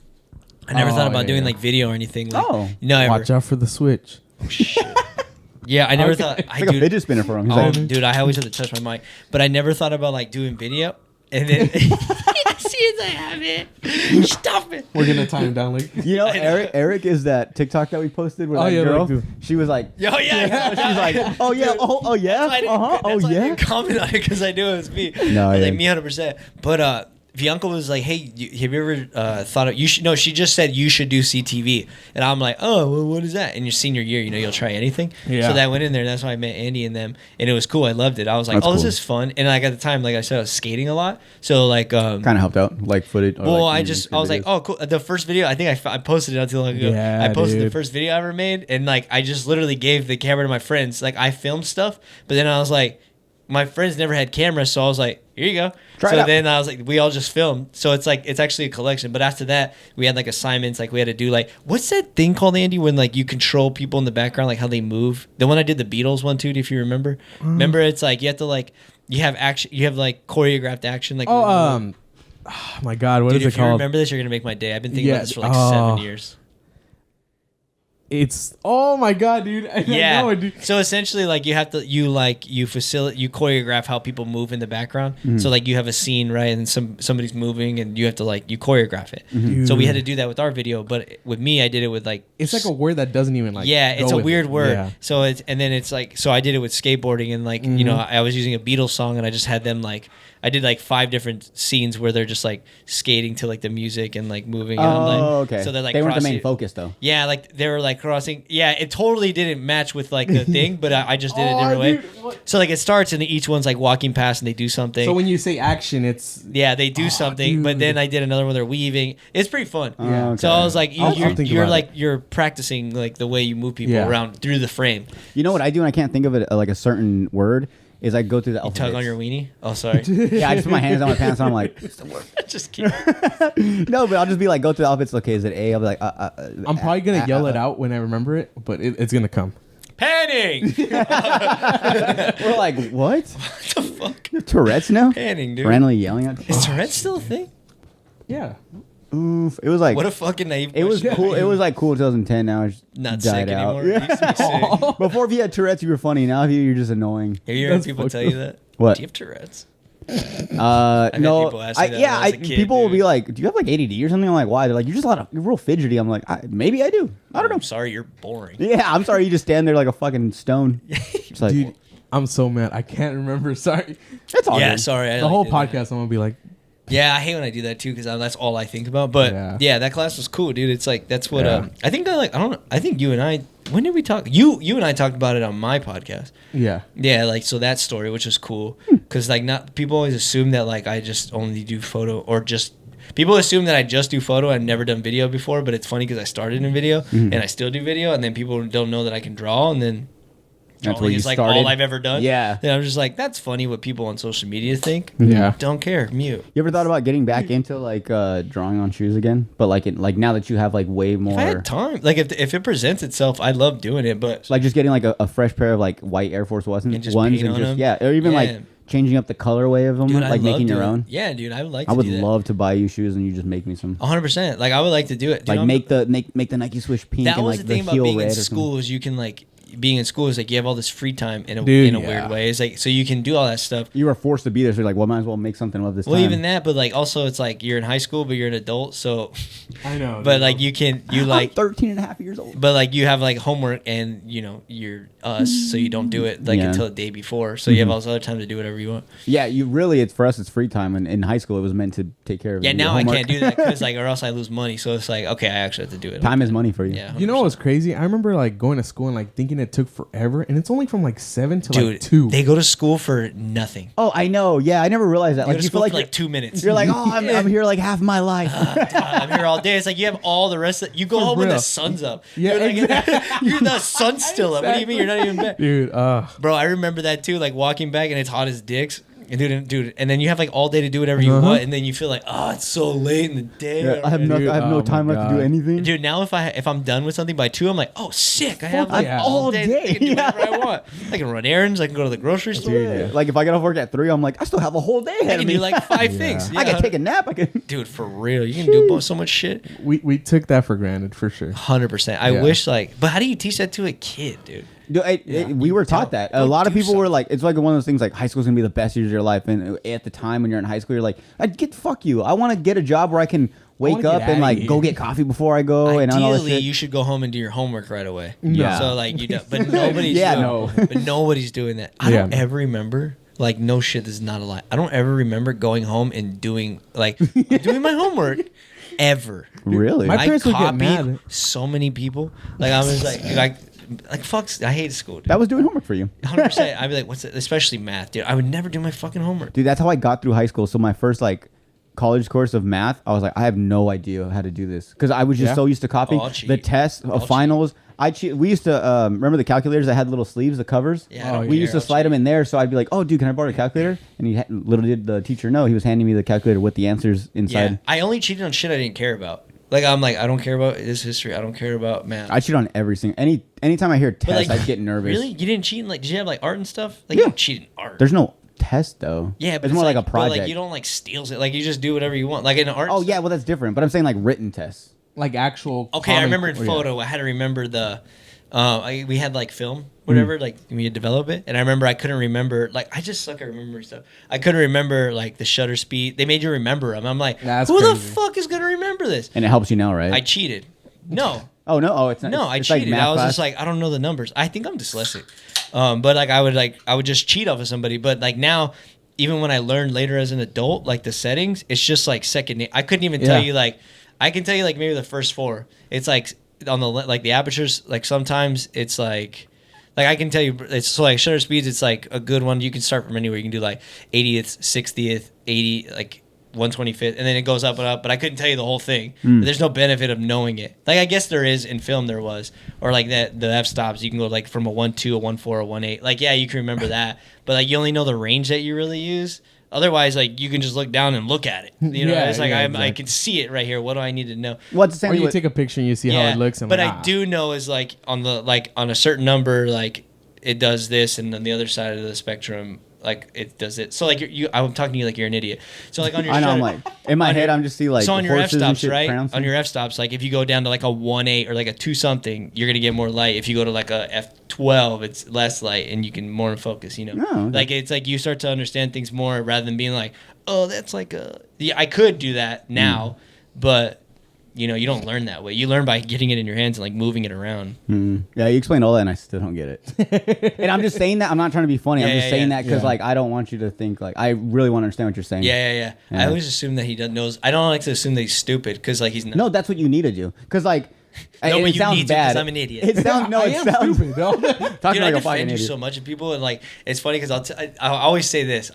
I never thought about doing like video or anything. Like, Watch out for the switch. Oh, shit. Yeah, I never thought. It's like a fidget spinner for him. Dude, I always had to touch my mic, but I never thought about like doing video. And then, as soon as I have it, stop it. We're gonna time down, like Eric is that TikTok that we posted with that girl. Like, she was like, yeah. She's like, oh yeah, oh yeah, I didn't comment on it because I knew it was me. No, like me 100%. But Bianca was like, "Hey, have you ever thought of you should?" No, she just said you should do CTV, and I'm like, "Oh, well, what is that?" In your senior year, you'll try anything. Yeah. So that I went in there, and that's how I met Andy and them, and it was cool. I loved it. I was like, "Oh, this is fun." And like at the time, like I said, I was skating a lot, so like kind of helped out, like footage. Well, I was like, "Oh, cool." The first video, I think I posted it not too long ago. Yeah, I posted dude. the first video I ever made, and like I just literally gave the camera to my friends. Like I filmed stuff, but then I was like, my friends never had cameras, so I was like, here you go. So then I was like, we all just filmed. So it's like, it's actually a collection. But after that, we had like assignments. Like we had to do like, what's that thing called, Andy, when like you control people in the background, like how they move? The one I did the Beatles one too, if you remember. Remember, it's like you have to like, you have action, you have like choreographed action. Like oh my God, what is it called? If you remember this, you're gonna make my day. I've been thinking about this for like 7 years. It's oh my God, dude. Yeah. I know it, dude. So essentially, like you have to you choreograph how people move in the background. So like you have a scene, right, and somebody's moving, and you have to like you choreograph it. So we had to do that with our video, but with me, I did it with like it's like a word that doesn't even like it's a weird word. Yeah. So it's like so I did it with skateboarding and like I was using a Beatles song and I just had them like. I did like 5 different scenes where they're just like skating to like the music and like moving. Okay. So they're like they weren't the main focus though. Yeah, like they were like crossing. Yeah, it totally didn't match with like the thing, but I just did it a different way. So like it starts and each one's like walking past and they do something. So when you say action, it's they do something. Dude. But then I did another one. They're weaving. It's pretty fun. Yeah. So I was like, you're practicing like the way you move people around through the frame. You know what I do, and I can't think of it like a certain word. Is I go through the alphabet. Tug on your weenie? Oh, sorry. Yeah, I just put my hands on my pants and I'm like, what's the word? Just kidding. No, but I'll just be like, go through the alphabets. Okay, is it A? I'll be like, I'm probably going to yell it out when I remember it, but it's going to come. Panning! We're like, what? What the fuck? You have Tourette's now? Panning, dude. Randomly yelling at Is Tourette's still a thing? Yeah. Oof. It was like what a fucking naive. It was cool. It was like cool in 2010. Now it's not died sick out. anymore. It used to be sick. Before, if you had Tourette's, you were funny. Now, if you're just annoying. Have you heard people tell you that? What? Do you have Tourette's? No. People ask me that when I was a kid, people will be like, "Do you have like ADD or something?" I'm like, "Why?" They're like, "You're real fidgety." I'm like, "Maybe I do. I don't know." I'm sorry, you're boring. Yeah, I'm sorry. You just stand there like a fucking stone. It's like, dude, I'm so mad. I can't remember. Sorry. It's all yeah, good. sorry. The whole podcast, I'm gonna be like. Yeah, I hate when I do that too because that's all I think about. But yeah, that class was cool, dude. It's like that's what I think. I don't know. I think you and I. When did we talk? You and I talked about it on my podcast. Yeah. Yeah, like so that story, which was cool, because like not people always assume that like I just only do photo or just. People assume that I just do photo. I've never done video before, but it's funny because I started in video and I still do video, and then people don't know that I can draw, and then. That's where you like started. all I've ever done. Yeah. Then I'm just like, that's funny what people on social media think. Yeah. Don't care. Mute. You ever thought about getting back into like drawing on shoes again? But like now that you have like way more. If I had time, like if it presents itself, I love doing it. But like just getting like a fresh pair of like white Air Force Ones and just paint on them. Yeah, or even like changing up the colorway of them, dude, like making your own. Yeah, dude, I would like. I would love to buy you shoes and you just make me some. 100%. Like I would like to do it. Dude, like make the Nike Swoosh pink. That and was like the thing about heel being in red school is you can like. being in school is like you have all this free time in a weird way. It's like so you can do all that stuff. You were forced to be there, so you're like, well, might as well make something of this. Well, time. even that, but like also it's like you're in high school, but you're an adult, so I know. But like you like I'm 13 and a half years old. But like you have like homework, and you're us, so you don't do it like until the day before. So you have all this other time to do whatever you want. Yeah, it's for us. It's free time, and in high school it was meant to take care of. Yeah, now I can't do that because like or else I lose money. So it's like okay, I actually have to do it. Time is money for you. Yeah, 100%. You know what was crazy? I remember like going to school and like thinking it took forever, and it's only from like 7 to like 2. They go to school for nothing. Oh, I know. Yeah, I never realized that. Like Like you you feel feel like 2 minutes. You're like, oh, I'm here like half my life. I'm here all day. It's like you have all the rest of you go home when the sun's up. Yeah, you're the sun's still up. What do you mean you're not even back? Dude, Bro, I remember that too, like walking back and it's hot as dicks. And dude, and then you have like all day to do whatever you want, and then you feel like, oh, it's so late in the day. Yeah, I have no time left to do anything. Dude, now if I'm done with something by 2, I'm like, oh, sick. I have like all day. I can do whatever I want. I can run errands. I can go to the grocery store. Yeah. Like if I get off work at 3, I'm like, I still have a whole day ahead I of can me. do like 5 things. Yeah, I can take a nap. Dude, for real, you can do so much shit. we took that for granted for sure. 100%. I wish but how do you teach that to a kid, dude? We were taught that. A lot of people were like, it's like one of those things like high school's gonna be the best years of your life. And at the time when you're in high school, you're like, fuck you. I want to get a job where I can wake up and like go get coffee before I go. And all that Ideally, shit. you should go home and do your homework right away. Yeah. So like you don't, but nobody's but nobody's doing that. I don't ever remember. Like no shit, this is not a lie. I don't ever remember going home and doing doing my homework ever. Really? My parents would get copied mad. so many people. Like I was like fuck. I hate school. Dude. That was doing homework for you. 100%. I'd be like, what's it? Especially math, dude. I would never do my fucking homework. Dude, that's how I got through high school. So my first college course of math, I was like, I have no idea how to do this because I was just so used to copying the tests, finals. We used to remember the calculators that had little sleeves, the covers. Yeah, we used to slide them in there. So I'd be like, "Oh, dude, can I borrow a calculator?" And little did the teacher know, he was handing me the calculator with the answers inside. Yeah, I only cheated on shit I didn't care about. Like I'm like, I don't care about this history. I don't care about math. I cheat on every single anytime I hear test, I get nervous. Really, you didn't cheat in did you have like art and stuff? Like you don't cheat in art. There's no test though. Yeah, but it's more like a project. But, like you don't like steals it. Like you just do whatever you want. Like in art. Oh yeah, well that's different. But I'm saying like written tests. Like actual. Okay, I remember in photo, I had to remember the. We had like film, whatever, like we had develop it, and I remember I couldn't remember. Like I just suck at remembering stuff. I couldn't remember like the shutter speed. They made you remember them. I'm like, That's who crazy. the fuck is gonna remember this? And it helps you now, right? I cheated. No. Oh no! Oh, it's not. No, I it's like cheated. math I was class. just like, I don't know the numbers. I think I'm dyslexic. But like I would just cheat off of somebody. But like now, even when I learned later as an adult, like the settings, it's just like second. I couldn't even tell you like. I can tell you like maybe the first 4. It's like on the like the apertures. Like sometimes it's like I can tell you it's so like shutter speeds. It's like a good one. You can start from anywhere. You can do like 80th, 60th, 80 like. 125th, and then it goes up and up, but I couldn't tell you the whole thing. There's no benefit of knowing it. Like I guess there is in film, there was, or like that the f stops. You can go like from a 1.2, a 1.4, a 1.8. Like yeah, you can remember that, but like you only know the range that you really use. Otherwise, like you can just look down and look at it. You know, it's like I can see it right here. What do I need to know? What's the same? Or you take a picture and you see how it looks. And but like, I do know is like on a certain number, like it does this, and on the other side of the spectrum. Like it does it. So like I'm talking to you like you're an idiot. So like on your I know. I'm like in my head. I'm just see like so on your f stops, right? Pronouncing. On your f stops, like if you go down to like a 1.8 or like a 2 something, you're gonna get more light. If you go to like a f12, it's less light and you can more focus. You know, like it's like you start to understand things more rather than being like, oh, that's like a I could do that now, but. You know, you don't learn that way. You learn by getting it in your hands and like moving it around. Yeah, you explained all that, and I still don't get it. And I'm just saying that. I'm not trying to be funny. I'm just saying that because like I don't want you to think like I really want to understand what you're saying. Yeah. I always assume that he knows. I don't like to assume that he's stupid because like he's not. No, that's what you need to do. Because like. No, but it you sounds need to bad. because I'm an idiot. It sounds no. I It am sounds stupid though. talking Dude, like I a fucking defend you idiot. so much of people, and like it's funny because I'll always say this.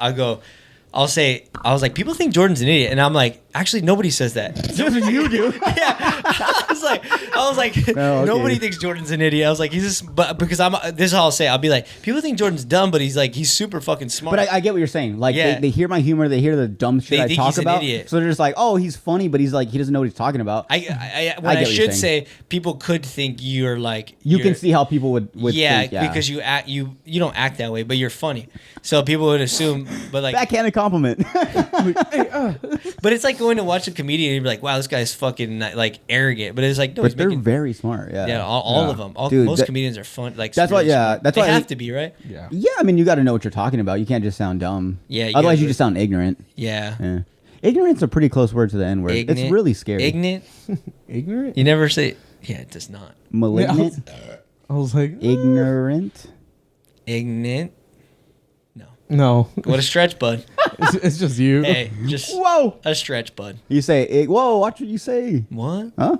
I'll say I was like, people think Jordan's an idiot, and I'm like, actually nobody says that. You do. Yeah, I was like, Oh, okay. nobody thinks Jordan's an idiot. I was like, he's just, but because this is how I'll say. I'll be like, people think Jordan's dumb, but he's super fucking smart. But I get what you're saying. Like they hear my humor, they hear the dumb shit They I think talk he's an about. idiot. So they're just like, oh, he's funny, but he's like he doesn't know what he's talking about. I get I what should you're say people could think you're like You can see how people would think. Yeah, because you act you don't act that way, but you're funny. So people would assume, but like backhanded compliment. But it's like going to watch a comedian and you'd be like, wow, this guy's fucking like arrogant. But it's like, no, but they're very smart. Yeah. Yeah, all of them. Dude, most comedians are fun. Like that's really why. Yeah, smart. that's they why have to be, right? Yeah. Yeah, I mean, you got to know what you're talking about. You can't just sound dumb. Yeah. Otherwise, you just sound ignorant. Yeah. Yeah. Ignorant's a pretty close word to the N word. It's really scary. Ignorant. Ignorant? You never say. Yeah, it does not. Malignant. I was like, Ignorant. Ignorant. no. What a stretch, bud. It's just you. Hey, just Whoa. a stretch, bud. You say, whoa, watch what you say. What? Huh?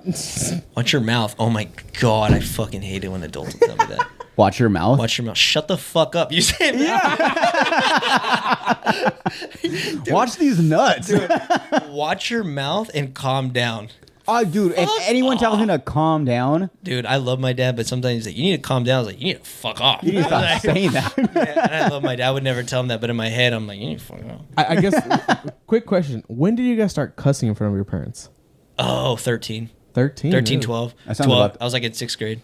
Watch your mouth. Oh my god, I fucking hate it when adults tell me that. Watch your mouth. Watch your mouth. Shut the fuck up. You say Watch these nuts. watch your mouth and calm down. Oh, dude, if anyone tells me to calm down, Dude, I love my dad, but sometimes he's like, you need to calm down. I was like, you need to fuck off. you need to stop saying that. Yeah, and I love my dad. I would never tell him that, but in my head, I'm like, you need to fuck off. I guess, quick question. When did you guys start cussing in front of your parents? Oh, 13. 13? 13, really? 12. That sounds 12. about- I was like in 6th grade.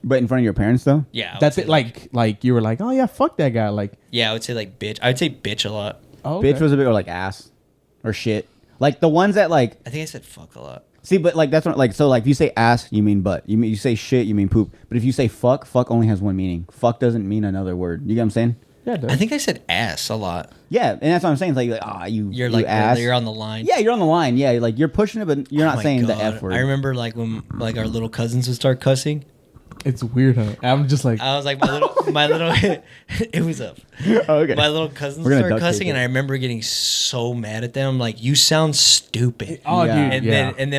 But in front of your parents, though? Yeah. I would That's say, it. Like you were like, oh yeah, fuck that guy. Like, Yeah, I would say like bitch. I would say bitch a lot. oh, okay. Bitch was a bit, or like ass or shit. Like the ones that like, I think I said fuck a lot. see, but like that's what, like, so like if you say ass, you mean butt. You say shit, you mean poop. But if you say fuck only has one meaning. Fuck doesn't mean another word. You get what I'm saying? Yeah, it does. I think I said ass a lot. Yeah, and that's what I'm saying. It's like You're you like, ass. you're on the line. Yeah, you're on the line. Yeah, like you're pushing it, but you're Oh not my saying the God. F word. I remember like when like our little cousins would start cussing. It's weird, huh? I'm just like, I was like my little it was up. Okay. My little cousins We're gonna started duct tape cussing, it. and I remember getting so mad at them. Like, you sound stupid. oh, Yeah. dude, And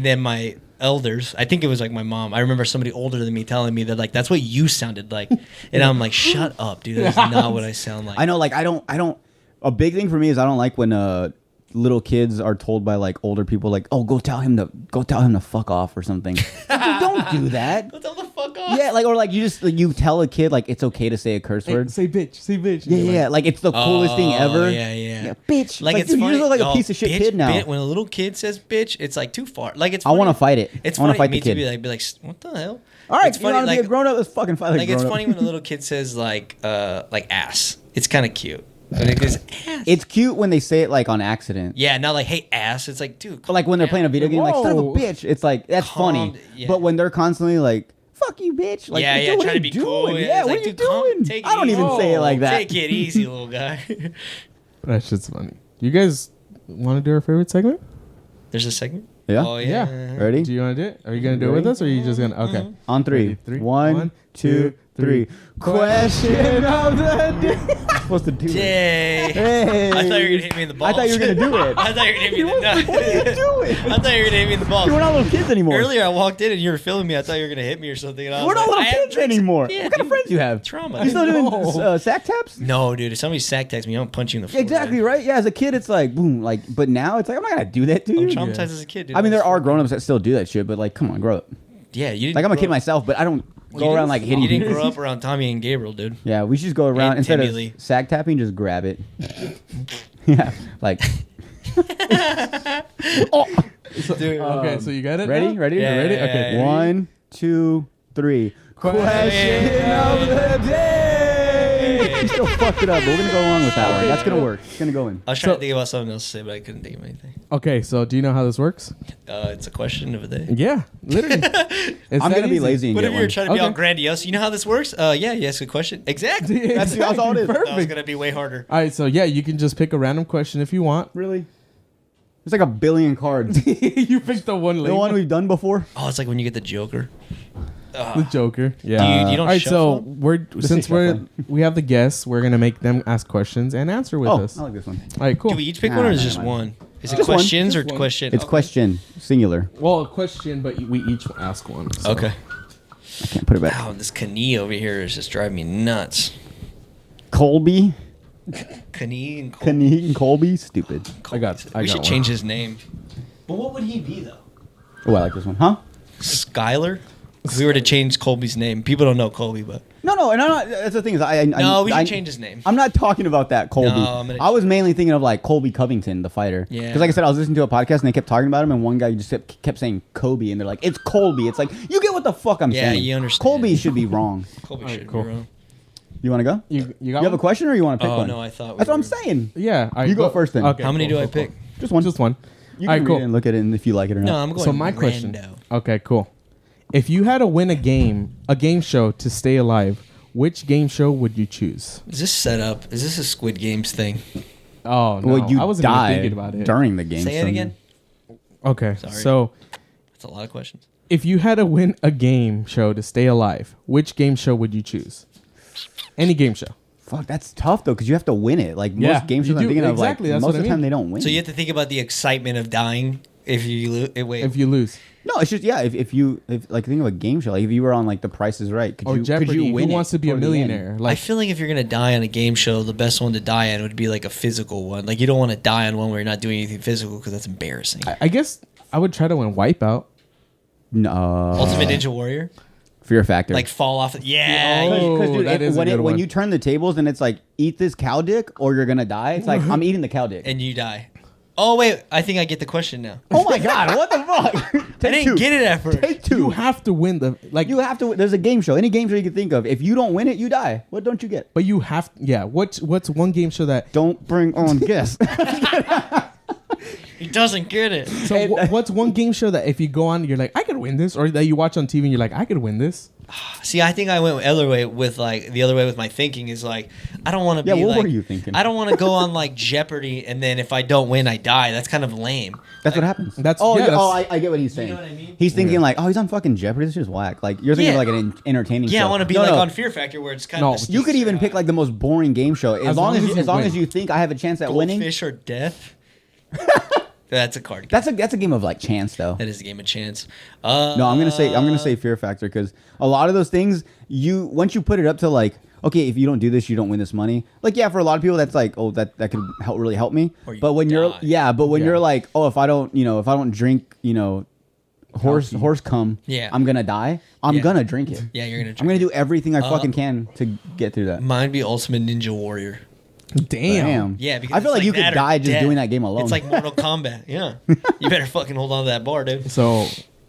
then my elders, I think it was like my mom. I remember somebody older than me telling me that like that's what you sounded like, and I'm like, shut up, dude. That's not what I sound like. I know, like I don't. A big thing for me is I don't like when little kids are told by like older people like, oh, go tell him to fuck off or something. Like, dude, don't do that. Go tell the fuck off. Yeah, like, or like you just like, you tell a kid like it's okay to say a curse hey, word. say bitch, say bitch. Yeah, yeah, like it's the coolest thing ever. Yeah. Bitch. Like, it's dude, funny. you just look like Yo, a piece of shit bitch, kid now. when a little kid says bitch, it's like too far. Like, it's I funny. want to fight it. It's I want funny to fight me the kid. to be like, what the hell? All right, it's you want to be a grown up? Let's fucking fight like a it's grown-up. funny when a little kid says like ass. It's kind of cute. But it goes ass. It's cute when they say it like on accident. Yeah, not like, hey, ass. It's like, dude. But like when they're playing a video game, like son of a Whoa. bitch. It's like that's funny. Yeah. But when they're constantly like, fuck you, bitch. Like, Yeah, dude, yeah, what trying are to you be cool. doing? Yeah, Yeah, it's what like, are you dude, calm- doing? take it I don't even easy. say it like that. Take it easy, little guy. That shit's funny. You guys want to do our favorite segment? There's a segment? Yeah. Oh, Yeah. yeah. Ready? Do you want to do it? Are you gonna do it with us, or are you just gonna? Okay. On three. Ready? One, two, three. Question of the day. I'm supposed to do it. Yay. Hey. I thought you were going to hit me in the balls. I thought you were gonna do it. I thought you were going to hit me in the nuts. What are you doing? I thought you were going to hit me in the balls. Dude, we're not little kids anymore. Earlier, I walked in and you were filming me. I thought you were going to hit me or something. And I was We're not like, little I have kids drinks. anymore. Yeah, What kind of dude. friends you have? Trauma. You still doing No. sack taps? No, dude. If somebody sack texts me, I'm going to punch you in the forehead. Exactly right. Yeah, as a kid, it's like boom. Like, but now it's like I'm not gonna do that to I'm you. traumatized as a kid, dude. I mean, there are grown-ups that still do that shit, but like, come on, grow up. Yeah, you didn't. Like, I'm a grow kid up- myself, but I don't you go around didn't- like hitting You didn't people. grow up around Tommy and Gabriel, dude. Yeah, we should just go around And instead Timmy of Lee. sack tapping, just grab it. Yeah, like Dude, Okay, so you got it. ready, now? ready, Yeah, ready. yeah, Okay, yeah. 1, 2, 3. Question Yeah. of the day. You still fucked it up, but we're gonna go along with that one. That's gonna work. It's gonna go in. I was trying So- to think about something else to say, but I couldn't think of anything. Okay, so do you know how this works? It's a question of a day. Yeah, literally. It's I'm that gonna be easy. lazy and What get if you were one. trying to be all Okay. grandiose? You know how this works? Yeah, yes, good question. Exactly. That's all it is. That was Perfect. gonna be way harder. All right, so yeah, you can just pick a random question if you want. Really? There's like a billion cards. You picked the one. The lame one we've done before. Oh, it's like when you get the Joker. The Joker. Yeah. Dude, you don't All right, shuffle? so since we have the guests, we're gonna make them ask questions and answer with Oh, us. I like this one. All right, cool. Do we each pick Nah, one or is it nah, just nah. one? Is it Just one. questions or Just one. question? It's question singular. Well, a question, but we each ask one. so. Okay. I can't put it back. Wow, this Kanye over here is just driving me nuts. Colby, Kanye and Kanye and Colby, stupid. I got We should one. change his name. But what would he be though? Oh, I like this one, huh? Skylar? If we were to change Colby's name, people don't know Colby, but No, and I'm not. That's the thing is, no, we should I- change his name. I'm not talking about that Colby. No, I'm gonna- I was mainly thinking of like Colby Covington, the fighter. Yeah. Because like I said, I was listening to a podcast and they kept talking about him, and one guy just kept saying Kobe, and they're like, "It's Colby." It's like you get what the fuck I'm Yeah, saying. you understand. Colby should be wrong. Colby Alright, should cool. be wrong. You want to go? You got You have a one? question, or you want to pick Oh one? no, I thought. That's we what I'm were- saying. Yeah. all right, You go first then. Okay. How many cool, do I cool, pick? cool. Just one. Just one. You All can right, read cool. it and look at it and if you like it or No, not. I'm going. So my question. rando. Okay, cool. If you had to win a game show to stay alive, which game show would you choose? Is this set up? Is this a Squid Games thing? Oh no, Well, you I wasn't even die thinking about it. during the game. Say it so- again. Okay, Sorry. so That's a lot of questions. if you had to win a game show to stay alive, which game show would you choose? Any game show. Fuck, that's tough though, because you have to win it. Like Yeah, most game you shows, I'm do. thinking of Exactly, like that's most what of I the time mean. they don't win. So you have to think about the excitement of dying if you wait. If you lose, No, it's just if you like think of a game show, like if you were on like The Price is Right, could or you Jeopardy, could you win Who it Wants to Be a toward the end? Millionaire? I Like, feel like if you're gonna die on a game show, the best one to die on would be like a physical one. Like you don't want to die on one where you're not doing anything physical because that's embarrassing. I guess I would try to win Wipeout. No, Ultimate Ninja Warrior, Fear Factor. like fall off. Yeah, Oh, Because dude, that is a when good when one. you turn the tables and it's like eat this cow dick or you're gonna die, it's like I'm eating the cow dick. and you die. Oh wait, I think I get the question now. Oh my god, what the fuck? I didn't get it at first. Take two. You have to win the like. You have to. There's a game show. Any game show you can think of. If you don't win it, you die. What don't you get? But you have. Yeah. What's one game show that? Don't bring on guests. He doesn't get it. So what's one game show that if you go on, you're like, I could win this, or that you watch on TV and you're like, I could win this. See, I think I went the other way with my thinking is like I don't want to Yeah, be what like were you thinking? I don't want to go on like Jeopardy and then if I don't win I die. That's kind of lame. That's what happens. That's- oh, yeah, yeah, that's- I get what he's saying. know what I mean? He's thinking like, oh, he's on fucking Jeopardy. This is just whack. Like you're thinking Yeah. of like an entertaining. Yeah, show. I want to be No, like no. on Fear Factor where it's kind No, of You could even pick like the most boring game show as long as you win. you think I have a chance at winning. Goldfish or death. That's a card game. That's a game of like chance though. That is a game of chance. No, I'm gonna say Fear Factor because a lot of those things once you put it up to like, okay, if you don't do this, you don't win this money. Like yeah, for a lot of people that's like, oh, that could really help me. Or you But when die. you're like, oh, if I don't drink, horse cum, Yeah. I'm gonna die. I'm Yeah. gonna drink it. Yeah, you're gonna. I'm gonna do everything I fucking can to get through that. Mine be Ultimate Ninja Warrior. Damn. Yeah, because I feel it's like you could that or die just death. doing that game alone. It's like Mortal Kombat. Yeah, you better fucking hold on to that bar, dude. So,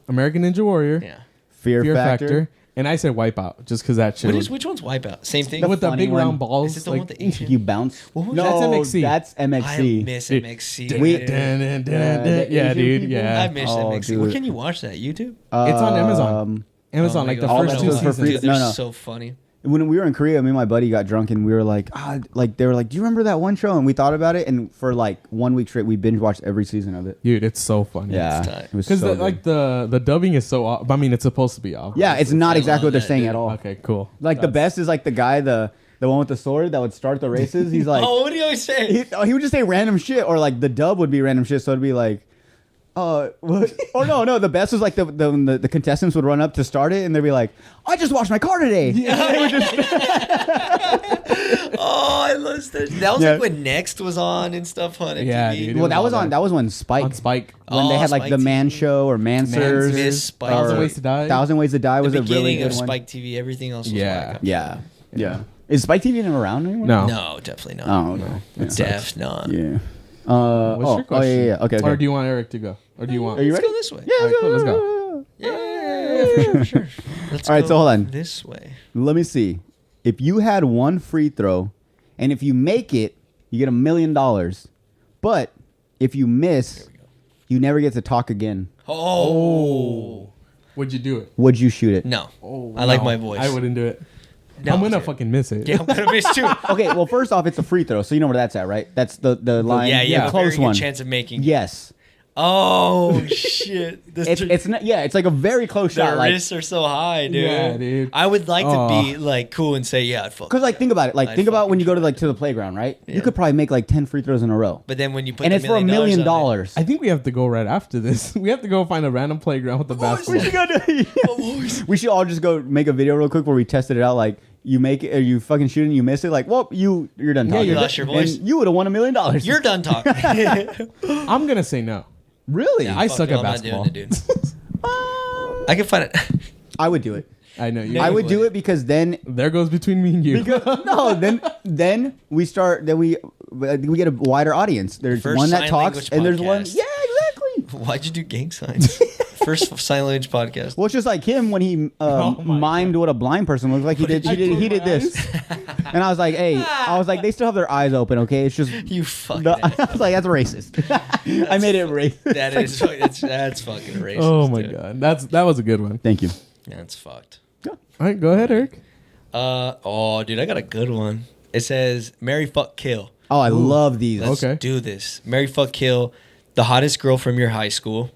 American Ninja Warrior, Yeah. Fear Factor. and I said Wipeout just because that shit. Which one's Wipeout? Same thing. The with the funny big one. round balls. Is it the one with the Asian? You bounce. What was No, that? That's MXC. That's I MXC. miss Dude. MXC. We- dude. the Yeah, Asian dude. people? I Yeah. miss Oh, MXC. dude. Where can you watch that? YouTube? It's on Amazon. Amazon, Oh my like the God. All first that two stuff for seasons. free. Dude, they're No. so funny. When we were in Korea, me and my buddy got drunk and we were like, like they were like, do you remember that one show? And we thought about it, and for like 1 week straight, we binge watched every season of it. Dude, it's so funny. Yeah, tight. it was Because so like the dubbing is so off. I mean, it's supposed to be off. yeah, it's not I exactly love what they're that, saying dude. at all. Okay, cool. Like the best is like the guy, the one with the sword that would start the races. He's like, Oh, what do you always say? he would just say random shit, or like the dub would be random shit. So it'd be like, what? Or no, the best was like the contestants would run up to start it, and they'd be like, I just washed my car today. They would just- Oh, I love that. That was Yeah. like when Next was on and stuff on MTV. Yeah, dude. well, that was all on. That was when Spike. on Spike. When they Oh, had like Spike the Man TV. Show or Mansers. Miss Spike. or 1,000 Ways to Die. 1,000 Ways to Die The was a beginning really good of one. Spike TV. Everything else was Yeah. whack. Yeah. Is Spike TV even around anymore? No. No, definitely not. Oh, no. It Def sucks. not. Yeah. What's your question? yeah. Okay. Or do you want Eric to go? Or do you want? Are you Let's ready? go this way. Yeah. All right, cool, let's go. Yeah, for sure. Let's All right, go so hold on. This way. Let me see. If you had one free throw, and if you make it, you get $1 million. But if you miss, you never get to talk again. Oh. Would you do it? Would you shoot it? No. Oh, I like no, my voice. I wouldn't do it. No, I'm gonna dude. fucking miss it. Yeah, I'm gonna miss too. Okay. Well, first off, it's a free throw, so you know where that's at, right? That's the line. Yeah, the a close very good one. chance of making. Yes. Oh shit! It's not. Yeah, it's like a very close the shot. Like, risks are so high, dude. Yeah, dude. I would like to Oh. be like cool and say, yeah, I'd fuck. Cause like think about it. Like I'd think about when you go to fucking like to the playground, right? Yeah. You could probably make like 10 free throws in a row, But then when you put and the it's for $1 million. on it- I think we have to go right after this. We have to go find a random playground with the basketball. We should go do. We should all just go make a video real quick where we tested it out. Like you make it, or you fucking shoot it and you miss it. Like, well, you're done talking. you lost your voice. And you would have won $1 million. You're done talking. I'm gonna say no. really? I Fuck suck it, at I'm not basketball. doing it, dude. I can find it. I would do it. I know you. No, I you would do wouldn't. it because then There goes between me and you. no, then we start. Then we get a wider audience. There's First one that sign talks, language and there's one. podcast. Yeah, exactly. Why'd you do gang signs? First sign language podcast. Well, it's just like him when he mimed what a blind person looks like. He did this, and I was like, "Hey," they still have their eyes open. Okay, it's just You fucking. I was like, "That's racist." I made it racist. That's fucking racist. Oh my dude. god, that was a good one. Thank you. Yeah, that's fucked. All right, go ahead, Eric. Dude, I got a good one. It says marry, fuck, kill. Oh, I love these. Let's Okay. do this. Marry, fuck, kill. The hottest girl from your high school.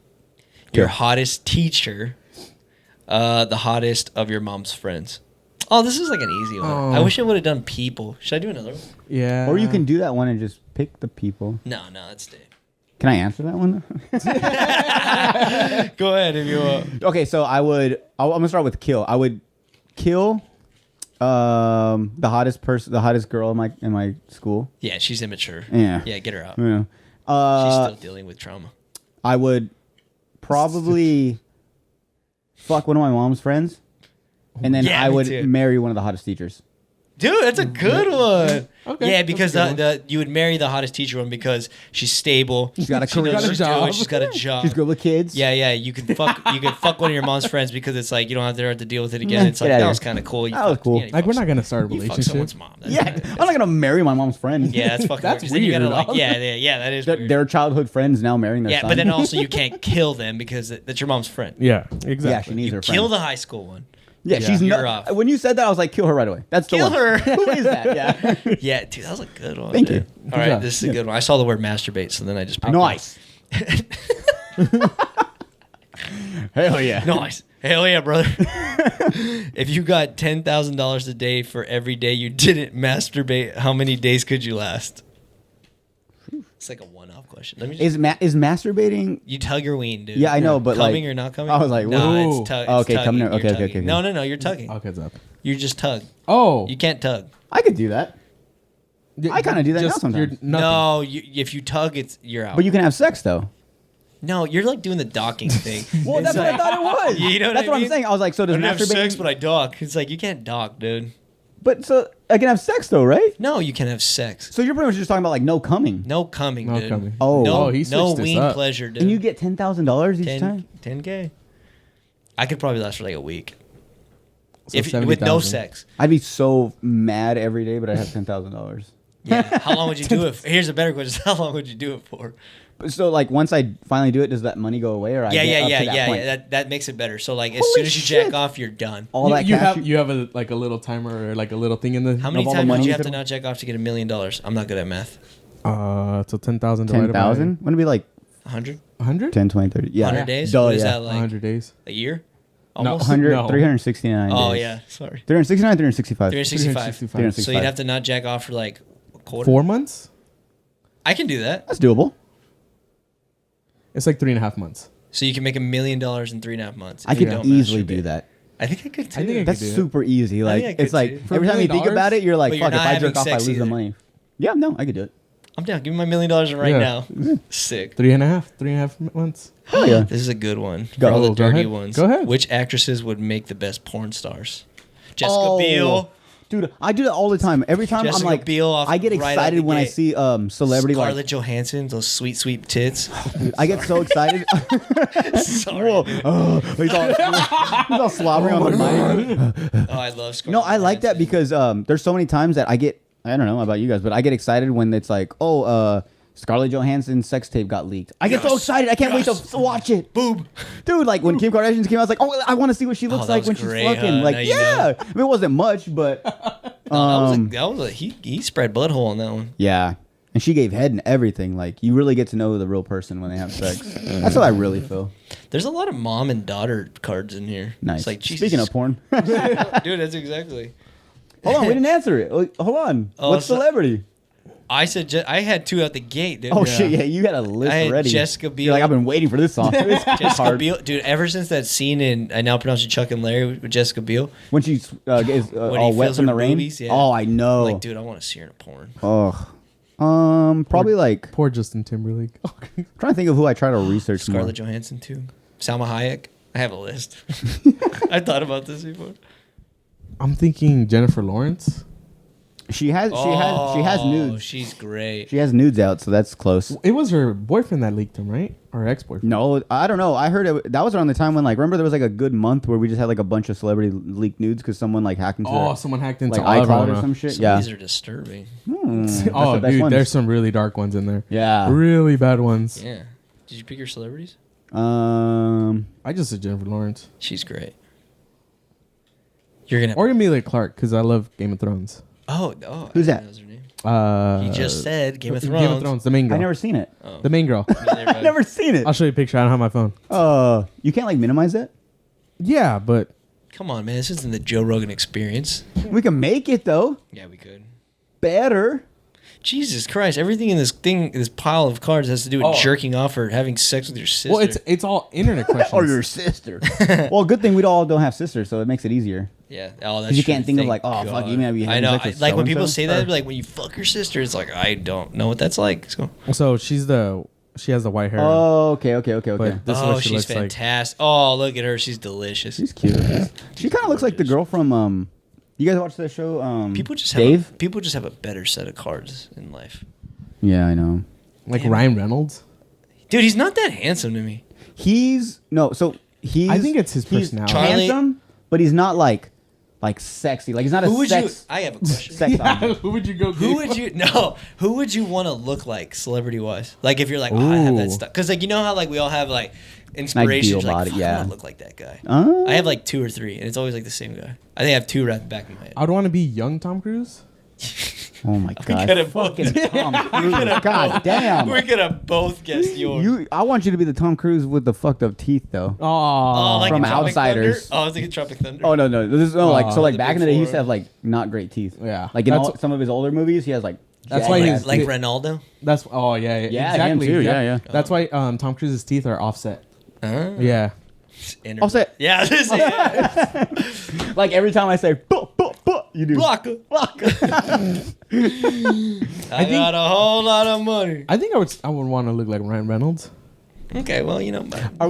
Your hottest teacher. The hottest of your mom's friends. Oh, this is like an easy one. Oh. I wish I would have done people. Should I do another one? Yeah. Or you can do that one and just pick the people. No, that's it. Can I answer that one? Go ahead if you want. Okay, so I'm gonna start with kill. I would kill the hottest person, the hottest girl in my school. Yeah, she's immature. Yeah. Yeah, get her out. Yeah. She's still dealing with trauma. I would probably fuck one of my mom's friends, and then Yeah, I me would too. marry one of the hottest teachers. Dude, that's a good one. Okay, Yeah, that's because a good you would marry the hottest teacher one because she's stable. She's got a She knows career. what she's job. doing. She's got a job. She's good with kids. Yeah. You can fuck one of your mom's friends because it's like you don't have to deal with it again. Nah, It's get like outta that here. was kind of cool. You That was fucked- cool. yeah, you Like, we're fucked not gonna start a You fuck relationship. someone's mom. That's Yeah, kinda- I'm not gonna marry my mom's friend. Yeah, that's fucking That's weird. 'Cause then you gotta weird, like, dog. yeah, that is weird. Their childhood friends now marrying their Yeah, son. but then also you can't kill them because that's your mom's friend. Yeah, exactly. yeah, she needs her friend. Kill the high school one. Yeah, she's You're not. off. When you said that, I was like, kill her right away. That's the Kill one. her. Who is that? Yeah. Yeah, dude, that was a good one. Thank dude. you. All right, job. this is a good one. I saw the word masturbate, so then I just picked Nice. Hell yeah. it. Nice. Hell yeah, brother. If you got $10,000 a day for every day you didn't masturbate, how many days could you last? It's like a one-off question. Let me just, Is masturbating? you tug your ween, dude. Yeah, I know, but coming like, or not coming? I was like, no, whoa. it's tug. Oh, It's okay, tugging. coming or- You're okay, tugging. okay. No, you're tugging. I'll heads up. You just tug. Oh, You can't tug. I could do that. I kinda do that now sometimes. you're nothing. No, if you tug, you're out. But you can have sex though. No, you're like doing the docking thing. Well, It's that's what I like- thought it was. You know what That's I what I'm mean? saying. I was like, so I does don't have masturbating? sex, but I dock. It's like you can't dock, dude. But so I can have sex though, right? No, you can have sex. So you're pretty much just talking about like no coming. No coming, No dude. coming. Oh. no, Oh, he no switched this ween up. pleasure, dude. And you get $10,000 each time. 10K. I could probably last for like a week. So If with no 70,000. sex. I'd be so mad every day, but I have $10,000. Yeah. How long would you do it? Here's a better question. How long would you do it for? So like once I finally do it, does that money go away or I Yeah. get up to that point? That makes it better. So like as Holy soon as you jack shit. off, you're done. All that you cash. have a like a little timer or like a little thing in the How many all the times money would you you have to could- not jack off to get $1 million? I'm not good at math. so 10,000 divided by 10,000? Wouldn't it be like 100? 100? 10, 20, 30? Yeah. 100 days? Duh, What is yeah. that like? 100 days. A year? No. Almost? 100, No. 369 Oh days. yeah. Sorry. 369, 365. 365. 365. So you'd have to not jack off for like a quarter. 4 months? I can do that. That's doable. It's like 3.5 months. So you can make $1 million in 3.5 months. I if you could don't easily masturbate. do that. I think I could too. I think I That's do it. super easy. Like think I it's could like too. For every time you $1 think million? about it, you're like, But you're fuck, if not I jerk having off, I sex lose the either. money. Yeah, no, I could do it. I'm down. Give me my $1 million right Yeah. now. Sick. 3.5 months. Oh yeah. This is a good one. Go. For all the Go dirty ahead. ones. Go ahead. Which actresses would make the best porn stars? Jessica Oh. Biel. Dude, I do that all the time. Every time Jessica I'm like, Biel off I get right out excited the when I gate. see celebrity Scarlett like. Johansson. Those sweet, sweet tits. I get so excited. Sorry. Whoa. dude. He's all slobbering on the mic. Oh, I love Scarlett No, I like that Johansson. because there's so many times that I get. I don't know about you guys, but I get excited when it's like, Scarlett Johansson's sex tape got leaked. I get so Yes. excited. I can't wait to watch it. Boob. Dude, like when Kim Kardashian came out, I was like, oh, I want to see what she looks that like was when she's great, fucking. huh? Like, Now you yeah. know. I mean, it wasn't much, but That was a he spread butthole on that one. yeah. And she gave head and everything. Like, you really get to know the real person when they have sex. That's what I really feel. There's a lot of mom and daughter cards in here. Nice. It's like, Speaking Jesus of porn. dude, that's exactly. Hold on, we didn't answer it. Hold on. Oh, What so- celebrity? I said I had 2 out the gate, dude. Oh, shit. Yeah, you had a list I had ready. Jessica Biel. You're like, I've been waiting for this song. It's Jessica hard. Biel, dude. Ever since that scene in I Now Pronounce You Chuck and Larry with Jessica Biel, When she's gets all he wet feels from her the rain. boobies, yeah. Oh, I know. like, dude, I want to see her in a porn. Oh. Probably like Poor Justin Timberlake. trying to think of who I try to research Scarlett more. Johansson too. Salma Hayek. I have a list. I thought about this before. I'm thinking Jennifer Lawrence. She has nudes. She's great. She has nudes out, so that's close. It was her boyfriend that leaked them, right? Or ex-boyfriend? No, I don't know. I heard that was around the time when, like, remember there was like a good month where we just had like a bunch of celebrity leaked nudes because someone like hacked into Someone hacked into like iCloud or Alabama. some shit. Some Yeah. of these are disturbing. That's Oh, the best dude, ones. there's some really dark ones in there. Yeah. Really bad ones. Yeah. Did you pick your celebrities? I just said Jennifer Lawrence. She's great. You're gonna. Or Emilia Clarke, because I love Game of Thrones. Oh. Who's I that? didn't know was her name. He just said Game of Thrones. Game of Thrones, the main girl. I never seen it. Oh. The main girl. I've never seen it. I'll show you a picture. I don't have my phone. You can't like minimize it. Yeah, but Come on, man. This isn't the Joe Rogan experience. We can make it though. Yeah, we could. Better. Jesus Christ! Everything in this pile of cards has to do with jerking off or having sex with your sister. well, it's all internet questions. Or your sister. Well, good thing we all don't have sisters, so it makes it easier. yeah. Oh, that's Because you true. can't think of Thank like, oh God. fuck, you may be I having know. sex with Like when so-and-so. people say that, like when you fuck your sister, it's like I don't know what that's like. So. So she has the white hair. Oh, okay. But this is Oh, what she she's looks like. fantastic. Oh, look at her. She's delicious. She's cute. She kind of looks like the girl from You guys watch that show? People just Dave. have a better set of cards in life. Yeah, I know. Like Ryan Reynolds. Dude, he's not that handsome to me. I think it's his personality. Charlie- handsome, but he's not like sexy. Like he's not Who a would sex. you? I have a question. sex Yeah, object. who would you go? Who would you? No, who would you want to look like celebrity wise? Like if you're like, oh, I have that Ooh. stuff. Because like you know how like we all have like inspirations. Beal Like, body, fuck, yeah. I want to look like that guy. Oh. I have like 2 or 3, and it's always like the same guy. I think I have 2 right at the back of my head. I'd want to be young Tom Cruise. Oh my god! could have both- Fucking Tom Cruise. God damn. We're gonna both guess yours. I want you to be the Tom Cruise with the fucked up teeth, though. Oh, like from in Tropic Outsiders. Thunder? Oh, I was thinking Tropic Thunder. Oh no! This is like back in the day, he used to before. have like not great teeth. Yeah. Like in That's- some of his older movies, he has like. That's why jagged he's- ass like teeth. Ronaldo. that's Yeah, him exactly. too, yeah. That's why Tom Cruise's teeth are offset. Yeah. Offset. Yeah, this is Like every time I say, you do. blocker. I got a whole lot of money. I think I would want to look like Ryan Reynolds. Okay, well, you know. Are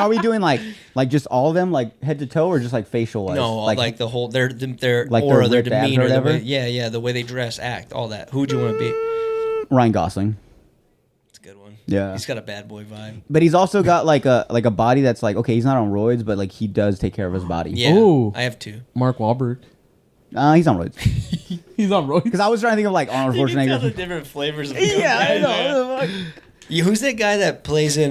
we doing like just all of them, like head to toe, or just like facial wise? No, like the whole their like aura, their ripped abs or demeanor, the whatever? way, the way they dress, act, all that. Who would you want to be? Ryan Gosling. It's a good one. Yeah. He's got a bad boy vibe. But he's also got like a body that's like, okay, he's not on roids, but like he does take care of his body. Yeah, Ooh. I have 2. Mark Wahlberg. He's on roids. He's on roids. Because I was trying to think of like Arnold You can tell the Schwarzenegger. different flavors. Of Yeah, I cocaine, know. man. Who's that guy that plays in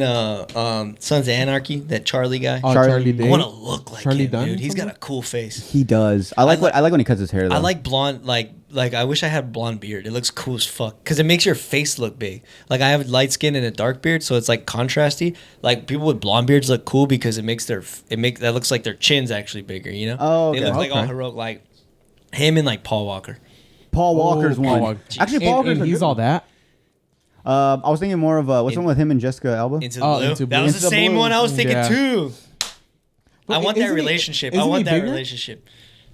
Sons of Anarchy? That Charlie guy. Oh, Charlie- Charlie I Day. want to look like Charlie him, Dunn dude. He's got something? a cool face. He does. I like when he cuts his hair though. I like blonde, like I wish I had blonde beard. It looks cool as fuck because it makes your face look big. Like I have light skin and a dark beard, so it's like contrasty. Like people with blonde beards look cool because it makes that looks like their chin's actually bigger. You know? Oh, They okay. look like all Okay. heroic, like him and like Paul Walker. Paul Walker's Paul one. Walker. Actually, Paul Walker's and a he's good all one. that. I was thinking more of what's the one with him and Jessica Alba? Into the Oh, blue. Into That Blue. was Into the the same Blue. one I was thinking Yeah. too. I want that Isn't he- relationship. I isn't want he that bigger? relationship.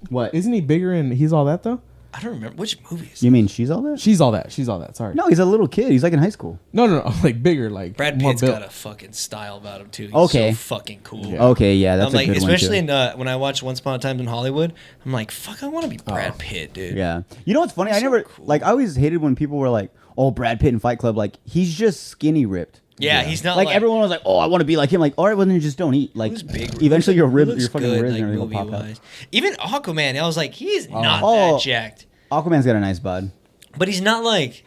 What? Isn't he bigger in He's All That though? I don't remember which movie is. You mean she's all that? She's all that. She's all that. Sorry. No, he's a little kid. He's like in high school. No. Like bigger. Like Brad more Pitt's built. got a fucking style about him too. He's Okay. so fucking cool. Yeah. Okay, yeah, that's I'm like, a good especially one too. in when I watch Once Upon a Time in Hollywood, I'm like, fuck, I want to be Brad Pitt, dude. Yeah. You know what's funny? I So never cool. like. I always hated when people were like, "Oh, Brad Pitt in Fight Club." Like he's just skinny ripped. Yeah, he's not Like, like everyone was like, "Oh, I want to be like him." Like, all right, well then just don't eat. Like, who's big. eventually your He ribs, looks your fucking good, ribs, like, and everything will pop out. movie-wise. Even Aquaman, I was like, he's not Oh. that jacked, Aquaman's got a nice bod. but he's not like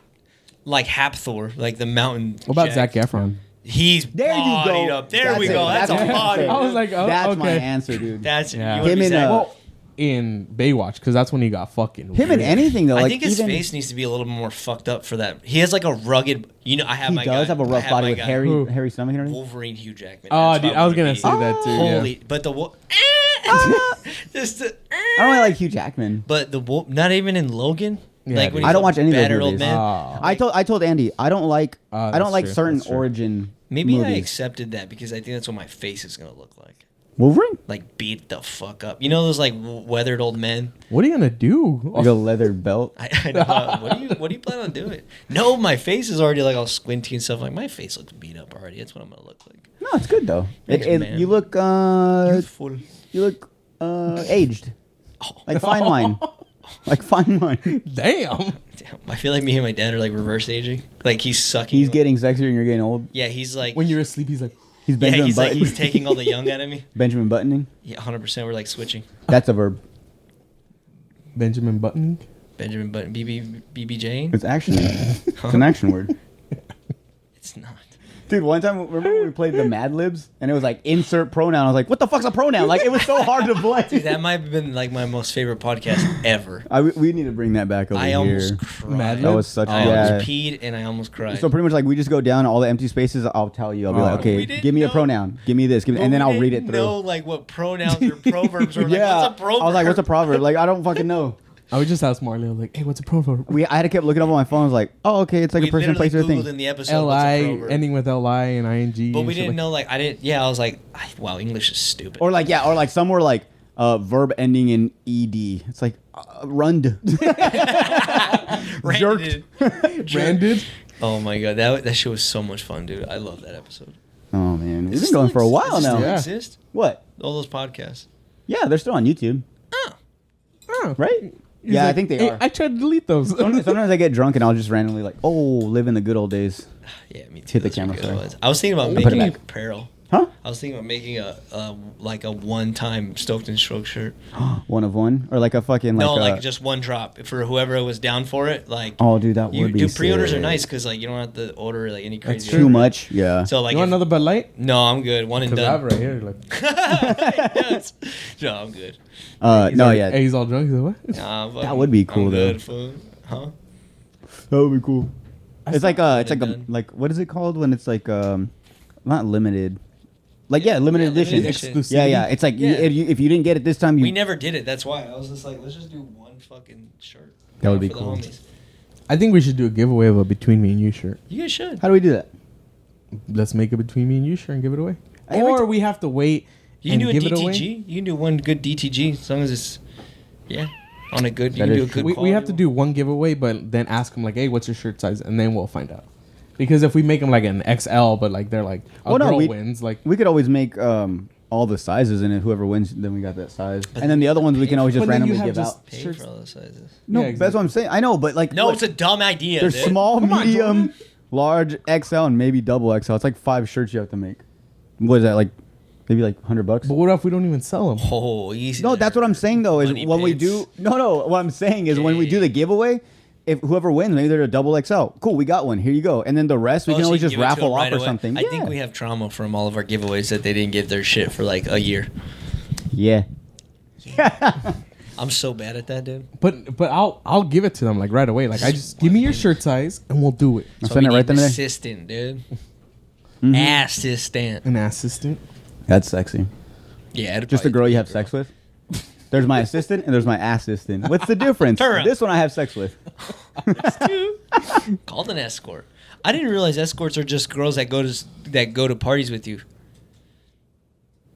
Hapthor, like the mountain. What about jacked. Zac Efron? He's There you bodied go. up. There we That's go. it. That's That's a it. body. I was like, oh, That's my okay. answer, dude. That's Yeah. you wanna Him be and, Zac- Well, In Baywatch, because that's when he got fucking. him weird. in anything though. I Like think his even, face needs to be a little more fucked up for that. He has like a rugged. You know, I have he my does guy. have a I rough have body my with guy. Who? hairy stomach and everything. Wolverine Hugh Jackman. Oh, That's dude, what I was wanna gonna be. say that too. Yeah. Holy, but the just the, I don't really like Hugh Jackman. but not even in Logan. Yeah, like when dude. he's I don't a watch any of those battered old movies. man. Oh. I told Andy I don't like that's true. certain That's true. origin Maybe I movies. accepted that because I think that's what my face is gonna look like. Wolverine. Like beat the fuck up. You know those like weathered old men. What are you gonna do? Like a leather belt. I know. What do you plan on doing? No, my face is already like all squinty and stuff. Like my face looks beat up already. That's what I'm gonna look like. No, it's good though. Thanks, man. You look Youthful. aged, Oh. like fine wine. Like, find one. Damn. I feel like me and my dad are like reverse aging. Like he's sucking. He's getting sexier and you're getting old. Yeah, he's like. When you're asleep, he's like. He's Benjamin he's like Button. he's taking all the young out of me. Benjamin Buttoning. Yeah, 100%. We're like switching. That's a verb. Benjamin Button. Benjamin Button. BBJ. It's actually it's an action word. It's not. Dude, one time, remember when we played the Mad Libs? And it was like, insert pronoun. I was like, what the fuck's a pronoun? Like, it was so hard to play. Dude, that might have been like my most favorite podcast ever. We need to bring that back over I here. almost cried. Mad That was such I yeah. almost peed and I almost cried. So pretty much like we just go down all the empty spaces. I'll tell you. I'll be like, We okay, didn't give me a know. pronoun. Give me this. Give me, But and then we I'll read it didn't through. know like what pronouns or proverbs were. Like, yeah. what's a proverb? I was like, what's a proverb? Like, I don't fucking know. I would just ask Marley, I was like, hey, what's a proverb? I had to keep looking up on my phone. I was like, oh, okay, it's like We a person, literally place, or Googled thing. in the episode what's a L-I, proverb. ending with L-I and I-N-G. But and we shit didn't like- know like I didn't. Yeah, I was like, wow, English is stupid. Or like, yeah, or like some were like verb ending in ed. It's like rund. Branded. Branded? Oh my god, that shit was so much fun, dude. I love that episode. Oh man, we've Does been it going still for a while does it now. still Yeah. exist? What? All those podcasts. Yeah, they're still on YouTube, Oh. right? He's Yeah, I like, think they hey, are. I tried to delete those. Sometimes I get drunk and I'll just randomly like, oh, live in the good old days. Yeah, me too. Hit the Those are camera, good sorry. ones. I was thinking about Put it making back. apparel. Huh? I was thinking about making a one-time Stoked and Stroke shirt. One of one, or like a fucking like. No, like just one drop for whoever was down for it. Like, Oh, dude, that you would be. do pre-orders sick. are nice because like you don't have to order like any crazy. Too much, yeah. So like, You want if- another Bud Light? no, I'm good. One and Because I have done. right here. Like, Yes. No, I'm good. he's No, like, yeah, hey, he's all drunk. He's like, what? Nah, That would be cool, I'm though. good, fool. Huh? that would be cool. It's like One it's like and a done. like what is it called when it's like not limited, like limited edition. limited edition. Yeah. It's like Yeah. if you didn't get it this time, you We never did it. That's why I was just like, let's just do one fucking shirt. That would be for the cool. homies. I think we should do a giveaway of a Between Me and You shirt. You guys should. How do we do that? Let's make a Between Me and You shirt and give it away. Every Or we have to wait You can and do a give it away. DTG. You can do one good DTG as long as it's on a good. You That can is do a true. good. We have to quality do one giveaway, but then ask them like, hey, what's your shirt size? And then we'll find out. Because if we make them like an XL, but like they're like a Well, no, girl we- wins, like We could always make all the sizes, and then whoever wins, then we got that size. And then the other ones we can always just But then you randomly have give just- out. Pay shirts. for all those sizes. No, Yeah, that's exactly. what I'm saying. I know, but like No, what- it's a dumb idea. there's dude. small, Come on, medium, Jordan. large, XL, and maybe double XL. It's like 5 shirts you have to make. What is that like? Maybe like $100. But what if we don't even sell them? Oh, easy. No, there. that's what I'm saying though. Is Money when we pits. do no. What I'm saying is when we do the giveaway, if whoever wins, maybe they're a double XL. Cool, we got one. Here you go. And then the rest we Oh, can so always you just give it to raffle them off right or away? something. I think we have trauma from all of our giveaways that they didn't give their shit for like a year. Yeah. I'm so bad at that, dude. But I'll give it to them like right away. Like I just give me your shirt size and we'll do it. I'll So send we it right need then an and there. assistant, dude. Mm-hmm. Assistant. An assistant. That's sexy. Yeah, it'd Just a probably girl be you a have sex with. There's my assistant and there's my assistant. What's the difference? Turn around. This one I have sex with. Called an escort. I didn't realize escorts are just girls that go to parties with you.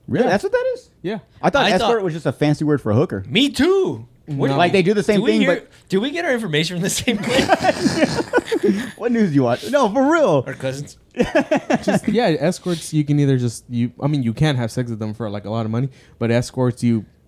Really? Yeah. That's what that is? Yeah. I thought I escort thought- was just a fancy word for hooker. Me too. What No. Like they do the same thing, but do we get our information from the same place? what news do you watch? No, for real. Our cousins. Just yeah, escorts you can either just you can have sex with them for like a lot of money, but escorts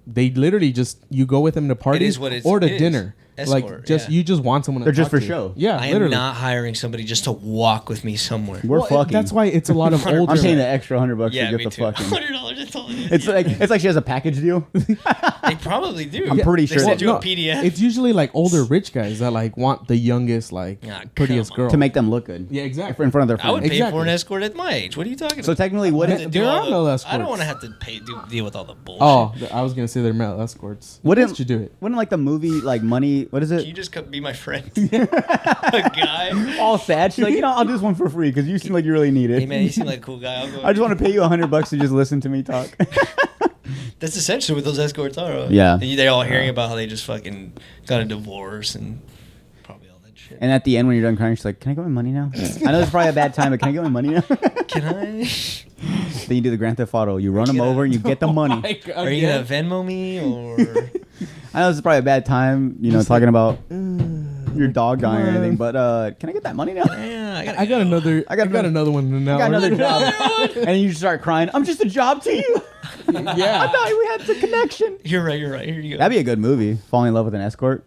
they literally just you go with them to parties what it or to is. dinner. Escort, like just yeah. you just want someone to They're just talk for to. show. Yeah, I am literally. not hiring somebody just to walk with me somewhere. We're Well, fucking. That's why it's a lot of older. I'm paying the extra $100 Yeah, to get me the too. fucking. $100. That's all it is. It's like she has a package deal. They probably do. I'm pretty They sure send they- you No, a PDF. It's usually like older rich guys that like want the youngest, like Ah, prettiest come on. girl to make them look good. Yeah, exactly. In front of their I would friends. pay for Exactly. an escort at my age. What are you talking So about? technically, what I is have to do There all are the- no I escorts. don't want to have to deal with all the bullshit. Oh, I was gonna say they're male escorts. Wouldn't Wouldn't you do it? Wouldn't like the movie like Money? What is Can you it? just be my friend? A guy. All sad. She's like, I'll do this one for free because you seem like you really need it. Hey man, you seem like a cool guy. I'll go. I just want to pay you $100 to just listen to me talk. That's essentially what those escorts are. Yeah. They're all hearing about how they just fucking got a divorce and probably all that shit. And at the end, when you're done crying, she's like, "Can I get my money now?" I know it's probably a bad time, but can I get my money now? Can I? Then you do the Grand Theft Auto. You run them Yeah. over and you get the money. Are you gonna Venmo me or? I know this is probably a bad time, talking about your dog dying or on. anything, but can I get that money now? Yeah, I got another. I got another one now. I got another job. And you start crying. I'm just a job to you. I Yeah. thought we had the connection. You're right. Here you go. That'd be a good movie. Falling in love with an escort.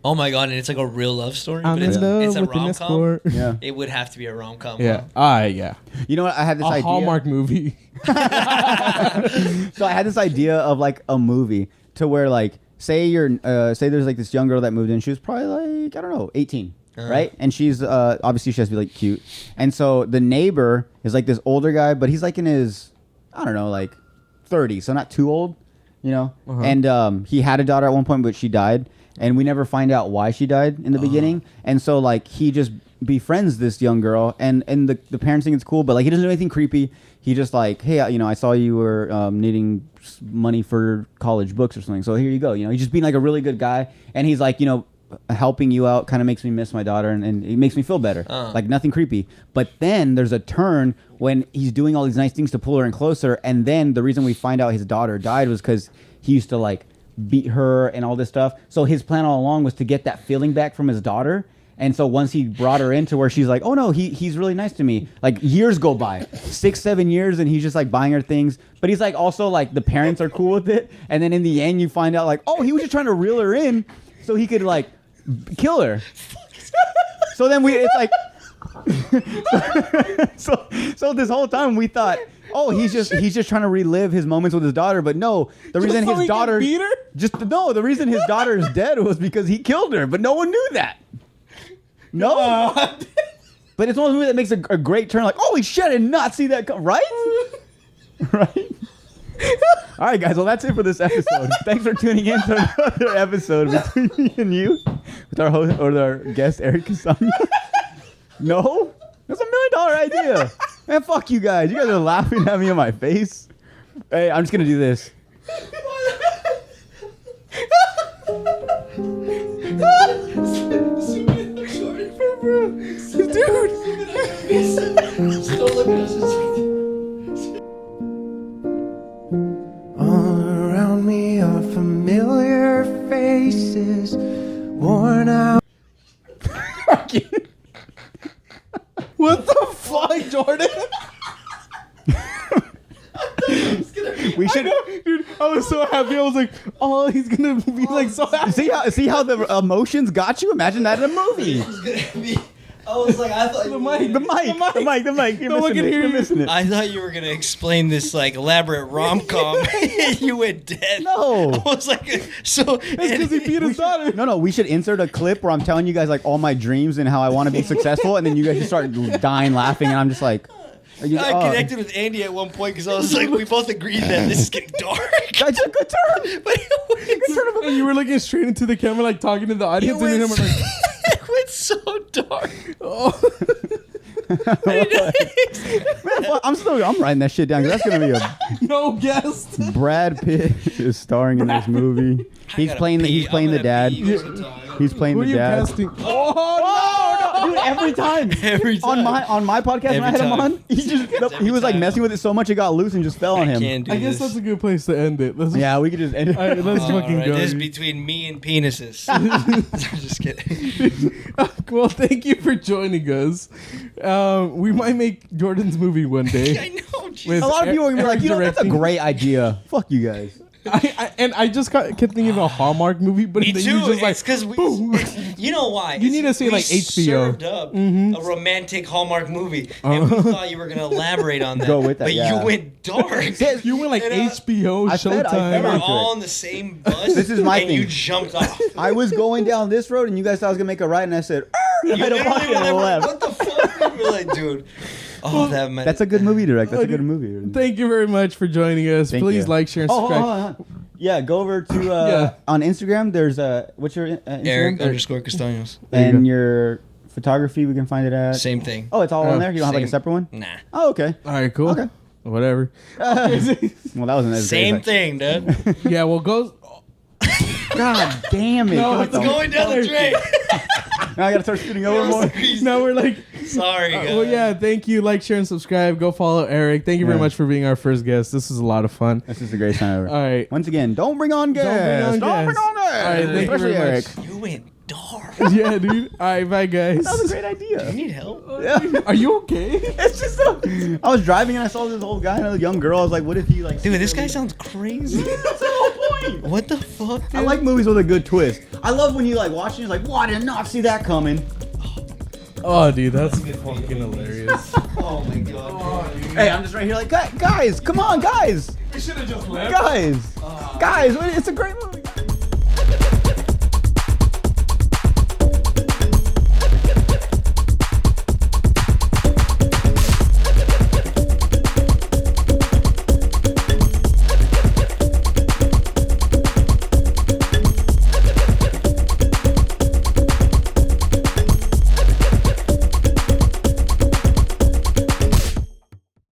Oh my god, and it's like a real love story, I'm but it's in love a with an rom-com. escort. Yeah. It would have to be a rom-com. Yeah. Yeah. You know what? I had this A idea. Hallmark movie. So I had this idea of like a movie to where like say there's like this young girl that moved in. She was probably like, I don't know, 18. Right? And she's obviously she has to be like cute. And so the neighbor is like this older guy, but he's like in his, I don't know, like 30, so not too old, you know? And he had a daughter at one point, but she died. And we never find out why she died in the beginning. And so like he just befriends this young girl, and the parents think it's cool, but like he doesn't do anything creepy. He just like, hey, you know, I saw you were needing money for college books or something, so here you go. You know, he's just being like a really good guy, and he's like, you know, helping you out kind of makes me miss my daughter, and it makes me feel better. Like nothing creepy. But then there's a turn when he's doing all these nice things to pull her in closer, and then the reason we find out his daughter died was because he used to like beat her and all this stuff. So his plan all along was to get that feeling back from his daughter. And so once he brought her into where she's like, oh no, he's really nice to me. Like years go by, 6-7 years, and he's just like buying her things. But he's like also like the parents are cool with it. And then in the end you find out like, oh, he was just trying to reel her in so he could like kill her. So then it's like so this whole time we thought, oh, he's just trying to relive his moments with his daughter, but no, the reason his daughter beat her? The reason his daughter is dead was because he killed her, but no one knew that. No. But it's one of those movies that makes a great turn, like, holy shit, I did not see that come, right? Right? All right, guys, well, that's it for this episode. Thanks for tuning in to another episode between me and you with our host or our guest, Eric Castaños. No? That's $1 million idea. Man, fuck you guys. You guys are laughing at me in my face. Hey, I'm just going to do this. All around me are familiar faces, worn out. What the fuck, Jordan? We should, dude. I was so happy. I was like, "Oh, he's gonna be like so happy." see how the emotions got you. Imagine that in a movie. I was like, I thought The mic. You're missing it. I thought you were gonna explain this like elaborate rom-com. You went dead. No. I was like, so Because he beat his daughter. No. We should insert a clip where I'm telling you guys like all my dreams and how I want to be successful, and then you guys just start dying laughing, and I'm just like, I connected with Andy at one point because I was like, we both agreed that this is getting dark. That's a good turn. But And you were looking straight into the camera, like talking to the audience, and then I'm like, it went so dark. "Oh." Man, I'm writing that shit down because that's gonna be a No guest. Brad Pitt is starring in this movie. He's playing the dad. He's playing Who are the you dad. casting? Oh, Dude, every time. Every time. On my podcast when I had him time. on, he was like messing with it so much it got loose and just fell on him. Can't do I guess this. that's a good place to end it. Yeah, we could just end it. All right, let's fucking Alright, go. this is between me and penises. I'm just kidding. Well, thank you for joining us. We might make Jordan's movie one I day. know. Jesus. With A lot of people are gonna be like, Eric you know, that's a directing. great idea. Fuck you guys. I just kept thinking of a Hallmark movie, but Me then too. you just like, It's because we. boom. You know why? You need to say, We like, HBO. Served up a romantic Hallmark movie, and we thought you were gonna elaborate on that. Go with that, but yeah. you went dark. You went like And, HBO, I fed Showtime. We were into all it. on the same bus. This is my and thing. you jumped off. I was going down this road and you guys thought I was gonna make a right, and I said, You I don't literally fucking were left. what the fuck? We were like, dude. Oh, that man. That's a good movie, direct. That's a good movie. Thank you very much for joining us. Thank Please you. like, share, and Oh, subscribe. hold on. Yeah, go over to Yeah. on Instagram. There's what's your Instagram? Eric _ Castaños. There you And go. your photography, we can find it at. Same thing. Oh, it's all on there. You don't have like a Same. separate one. Nah. Oh, okay. All right, cool. Okay. Whatever. Well, that wasn't as Same great. thing, dude. Yeah, well, go. God damn it! No, What it's the- Going down the drain. Now I gotta start scooting over more. Now we're like, Sorry, guys. well, yeah, thank you. Like, share, and subscribe. Go follow Eric. Thank you very Yeah. much for being our first guest. This was a lot of fun. This is the greatest time ever. All right. Once again, don't bring on guests. Don't bring on guests. All right, thank you Especially very Eric. much. You went dark. Yeah, dude. All right, bye, guys. That was a great idea. You need help? Are you okay? It's just I was driving and I saw this old guy and a young girl. I was like, what if he like? Dude, this guy sounds crazy. That's the whole point. What the fuck, dude? I like movies with a good twist. I love when you like watch and you're like, "Whoa, I did not see that coming." Oh, dude, that's fucking hilarious. Oh my god. Hey, I'm just right here like, guys, come on, guys. We should have just left. Guys, it's a great movie.